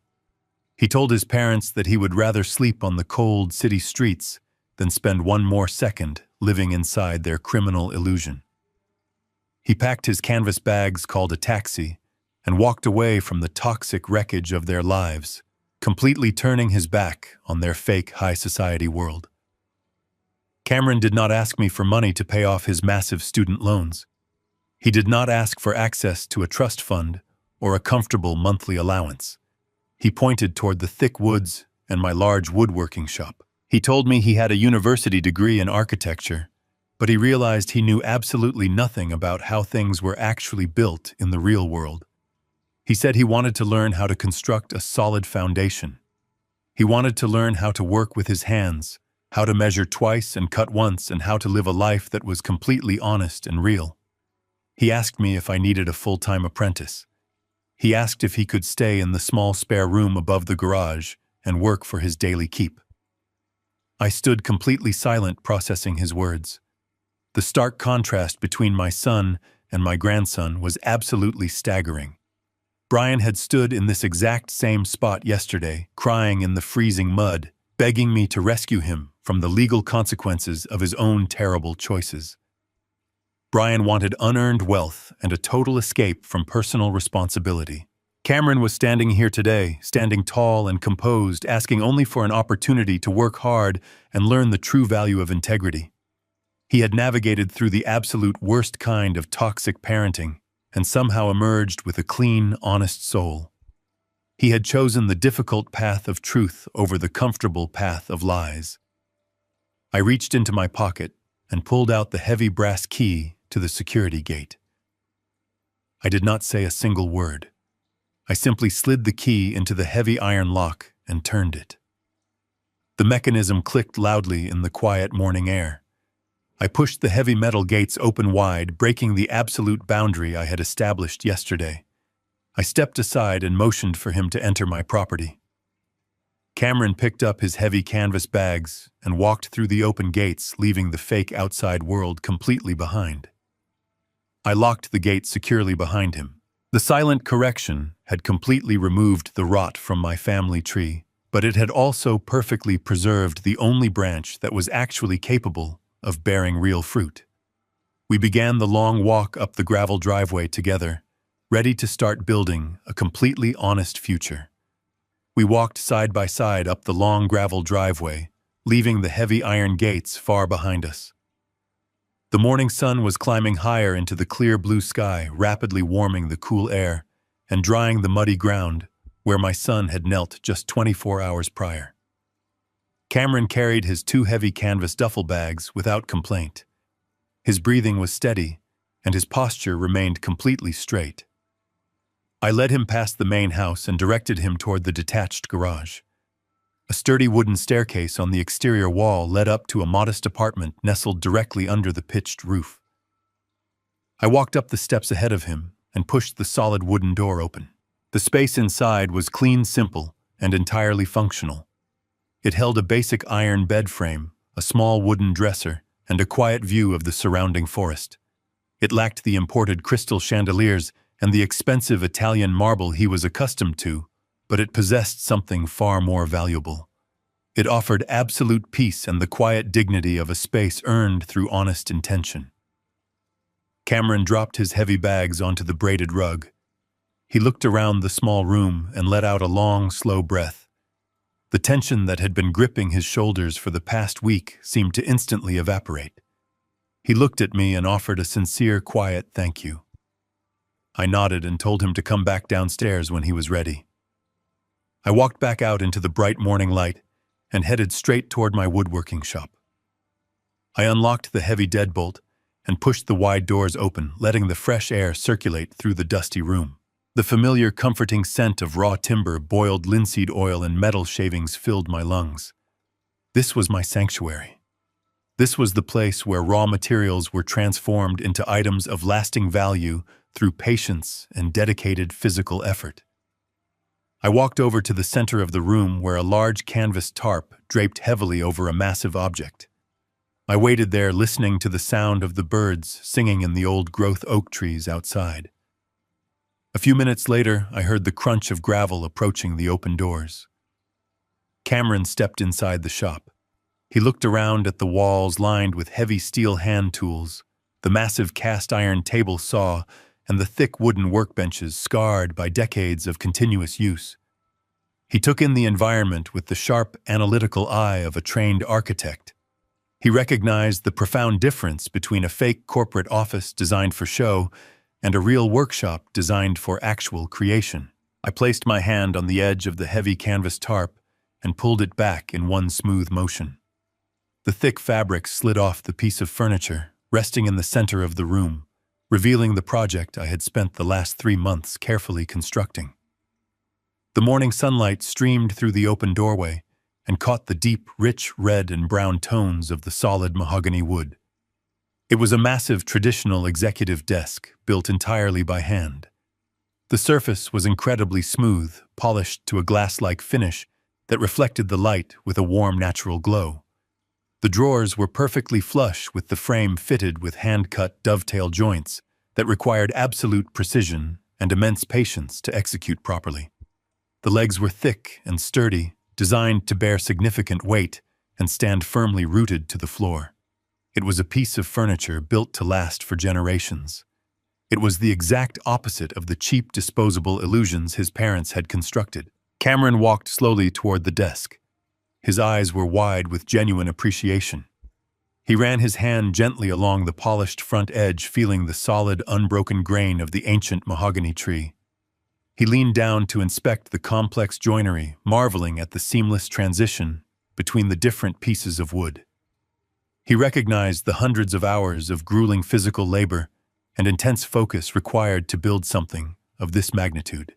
He told his parents that he would rather sleep on the cold city streets than spend one more second living inside their criminal illusion. He packed his canvas bags called a taxi and walked away from the toxic wreckage of their lives, completely turning his back on their fake high society world. Cameron did not ask me for money to pay off his massive student loans. He did not ask for access to a trust fund or a comfortable monthly allowance. He pointed toward the thick woods and my large woodworking shop. He told me he had a university degree in architecture, but he realized he knew absolutely nothing about how things were actually built in the real world. He said he wanted to learn how to construct a solid foundation. He wanted to learn how to work with his hands, how to measure twice and cut once, and how to live a life that was completely honest and real. He asked me if I needed a full-time apprentice. He asked if he could stay in the small spare room above the garage and work for his daily keep. I stood completely silent, processing his words. The stark contrast between my son and my grandson was absolutely staggering. Brian had stood in this exact same spot yesterday, crying in the freezing mud, begging me to rescue him from the legal consequences of his own terrible choices. Brian wanted unearned wealth and a total escape from personal responsibility. Cameron was standing here today, standing tall and composed, asking only for an opportunity to work hard and learn the true value of integrity. He had navigated through the absolute worst kind of toxic parenting and somehow emerged with a clean, honest soul. He had chosen the difficult path of truth over the comfortable path of lies. I reached into my pocket and pulled out the heavy brass key to the security gate. I did not say a single word. I simply slid the key into the heavy iron lock and turned it. The mechanism clicked loudly in the quiet morning air. I pushed the heavy metal gates open wide, breaking the absolute boundary I had established yesterday. I stepped aside and motioned for him to enter my property. Cameron picked up his heavy canvas bags and walked through the open gates, leaving the fake outside world completely behind. I locked the gate securely behind him. The silent correction had completely removed the rot from my family tree, but it had also perfectly preserved the only branch that was actually capable of bearing real fruit. We began the long walk up the gravel driveway together, ready to start building a completely honest future. We walked side by side up the long gravel driveway, leaving the heavy iron gates far behind us. The morning sun was climbing higher into the clear blue sky, rapidly warming the cool air and drying the muddy ground where my son had knelt just 24 hours prior. Cameron carried his 2 heavy canvas duffel bags without complaint. His breathing was steady, and his posture remained completely straight. I led him past the main house and directed him toward the detached garage. A sturdy wooden staircase on the exterior wall led up to a modest apartment nestled directly under the pitched roof. I walked up the steps ahead of him and pushed the solid wooden door open. The space inside was clean, simple, and entirely functional. It held a basic iron bed frame, a small wooden dresser, and a quiet view of the surrounding forest. It lacked the imported crystal chandeliers and the expensive Italian marble he was accustomed to, but it possessed something far more valuable. It offered absolute peace and the quiet dignity of a space earned through honest intention. Cameron dropped his heavy bags onto the braided rug. He looked around the small room and let out a long, slow breath. The tension that had been gripping his shoulders for the past week seemed to instantly evaporate. He looked at me and offered a sincere, quiet thank you. I nodded and told him to come back downstairs when he was ready. I walked back out into the bright morning light and headed straight toward my woodworking shop. I unlocked the heavy deadbolt and pushed the wide doors open, letting the fresh air circulate through the dusty room. The familiar, comforting scent of raw timber, boiled linseed oil, and metal shavings filled my lungs. This was my sanctuary. This was the place where raw materials were transformed into items of lasting value through patience and dedicated physical effort. I walked over to the center of the room where a large canvas tarp draped heavily over a massive object. I waited there, listening to the sound of the birds singing in the old growth oak trees outside. A few minutes later, I heard the crunch of gravel approaching the open doors. Cameron stepped inside the shop. He looked around at the walls lined with heavy steel hand tools, the massive cast iron table saw, and the thick wooden workbenches scarred by decades of continuous use. He took in the environment with the sharp, analytical eye of a trained architect. He recognized the profound difference between a fake corporate office designed for show and a real workshop designed for actual creation. I placed my hand on the edge of the heavy canvas tarp and pulled it back in one smooth motion. The thick fabric slid off the piece of furniture, resting in the center of the room, revealing the project I had spent the last 3 months carefully constructing. The morning sunlight streamed through the open doorway and caught the deep, rich red and brown tones of the solid mahogany wood. It was a massive traditional executive desk built entirely by hand. The surface was incredibly smooth, polished to a glass-like finish that reflected the light with a warm, natural glow. The drawers were perfectly flush with the frame fitted with hand-cut dovetail joints that required absolute precision and immense patience to execute properly. The legs were thick and sturdy, designed to bear significant weight and stand firmly rooted to the floor. It was a piece of furniture built to last for generations. It was the exact opposite of the cheap disposable illusions his parents had constructed. Cameron walked slowly toward the desk. His eyes were wide with genuine appreciation. He ran his hand gently along the polished front edge, feeling the solid, unbroken grain of the ancient mahogany tree. He leaned down to inspect the complex joinery, marveling at the seamless transition between the different pieces of wood. He recognized the hundreds of hours of grueling physical labor and intense focus required to build something of this magnitude.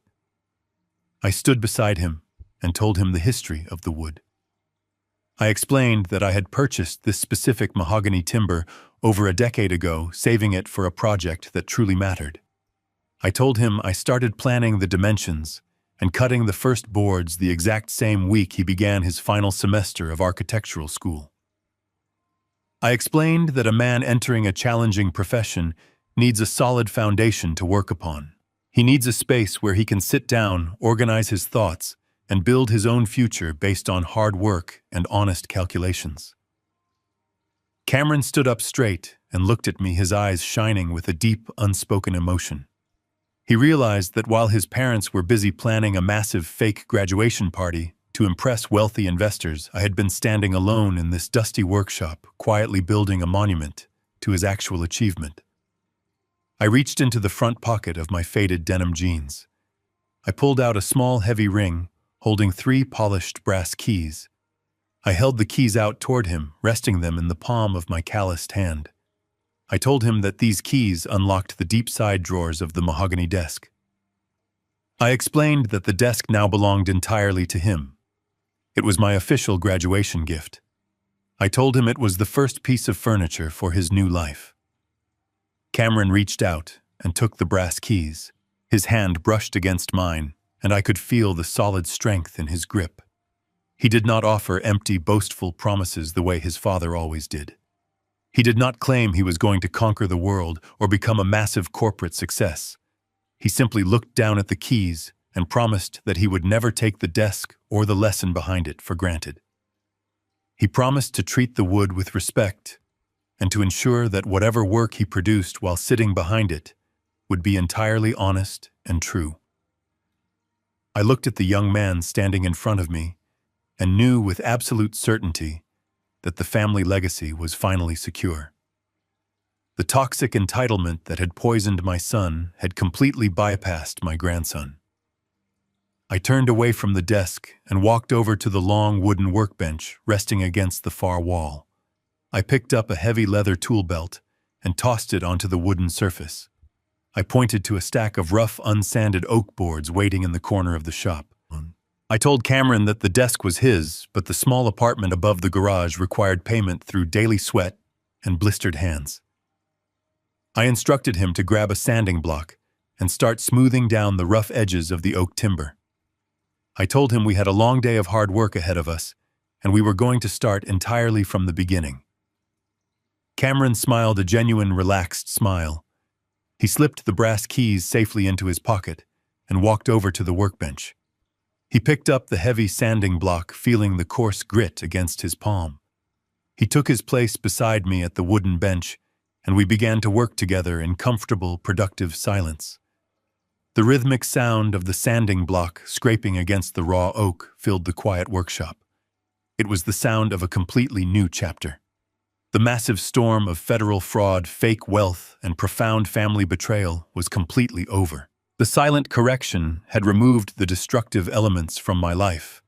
I stood beside him and told him the history of the wood. I explained that I had purchased this specific mahogany timber over a decade ago, saving it for a project that truly mattered. I told him I started planning the dimensions and cutting the first boards the exact same week he began his final semester of architectural school. I explained that a man entering a challenging profession needs a solid foundation to work upon. He needs a space where he can sit down, organize his thoughts, and build his own future based on hard work and honest calculations. Cameron stood up straight and looked at me, his eyes shining with a deep, unspoken emotion. He realized that while his parents were busy planning a massive fake graduation party to impress wealthy investors, I had been standing alone in this dusty workshop, quietly building a monument to his actual achievement. I reached into the front pocket of my faded denim jeans. I pulled out a small, heavy ring holding 3 polished brass keys. I held the keys out toward him, resting them in the palm of my calloused hand. I told him that these keys unlocked the deep side drawers of the mahogany desk. I explained that the desk now belonged entirely to him. It was my official graduation gift. I told him it was the first piece of furniture for his new life. Cameron reached out and took the brass keys. His hand brushed against mine, and I could feel the solid strength in his grip. He did not offer empty, boastful promises the way his father always did. He did not claim he was going to conquer the world or become a massive corporate success. He simply looked down at the keys and promised that he would never take the desk or the lesson behind it for granted. He promised to treat the wood with respect and to ensure that whatever work he produced while sitting behind it would be entirely honest and true. I looked at the young man standing in front of me and knew with absolute certainty that the family legacy was finally secure. The toxic entitlement that had poisoned my son had completely bypassed my grandson. I turned away from the desk and walked over to the long wooden workbench resting against the far wall. I picked up a heavy leather tool belt and tossed it onto the wooden surface. I pointed to a stack of rough, unsanded oak boards waiting in the corner of the shop. I told Cameron that the desk was his, but the small apartment above the garage required payment through daily sweat and blistered hands. I instructed him to grab a sanding block and start smoothing down the rough edges of the oak timber. I told him we had a long day of hard work ahead of us, and we were going to start entirely from the beginning. Cameron smiled a genuine, relaxed smile. He slipped the brass keys safely into his pocket and walked over to the workbench. He picked up the heavy sanding block, feeling the coarse grit against his palm. He took his place beside me at the wooden bench, and we began to work together in comfortable, productive silence. The rhythmic sound of the sanding block scraping against the raw oak filled the quiet workshop. It was the sound of a completely new chapter. The massive storm of federal fraud, fake wealth, and profound family betrayal was completely over. The silent correction had removed the destructive elements from my life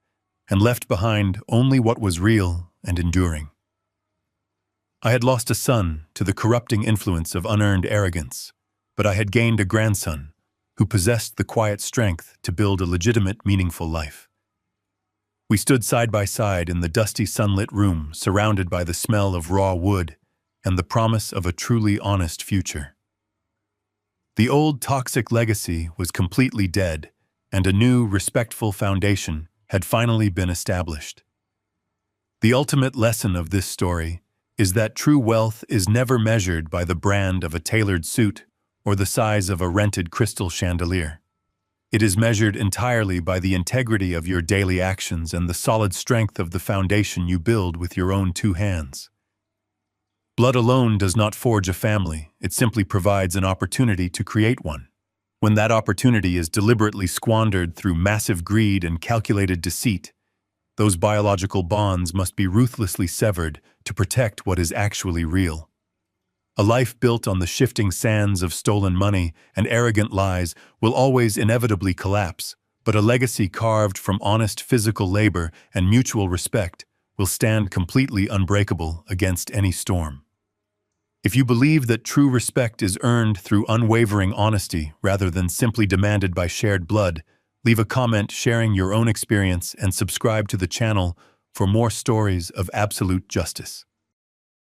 and left behind only what was real and enduring. I had lost a son to the corrupting influence of unearned arrogance, but I had gained a grandson who possessed the quiet strength to build a legitimate, meaningful life. We stood side by side in the dusty, sunlit room, surrounded by the smell of raw wood and the promise of a truly honest future. The old toxic legacy was completely dead, and a new, respectful foundation had finally been established. The ultimate lesson of this story is that true wealth is never measured by the brand of a tailored suit or the size of a rented crystal chandelier. It is measured entirely by the integrity of your daily actions and the solid strength of the foundation you build with your own two hands. Blood alone does not forge a family, it simply provides an opportunity to create one. When that opportunity is deliberately squandered through massive greed and calculated deceit, those biological bonds must be ruthlessly severed to protect what is actually real. A life built on the shifting sands of stolen money and arrogant lies will always inevitably collapse, but a legacy carved from honest physical labor and mutual respect will stand completely unbreakable against any storm. If you believe that true respect is earned through unwavering honesty rather than simply demanded by shared blood, leave a comment sharing your own experience and subscribe to the channel for more stories of absolute justice.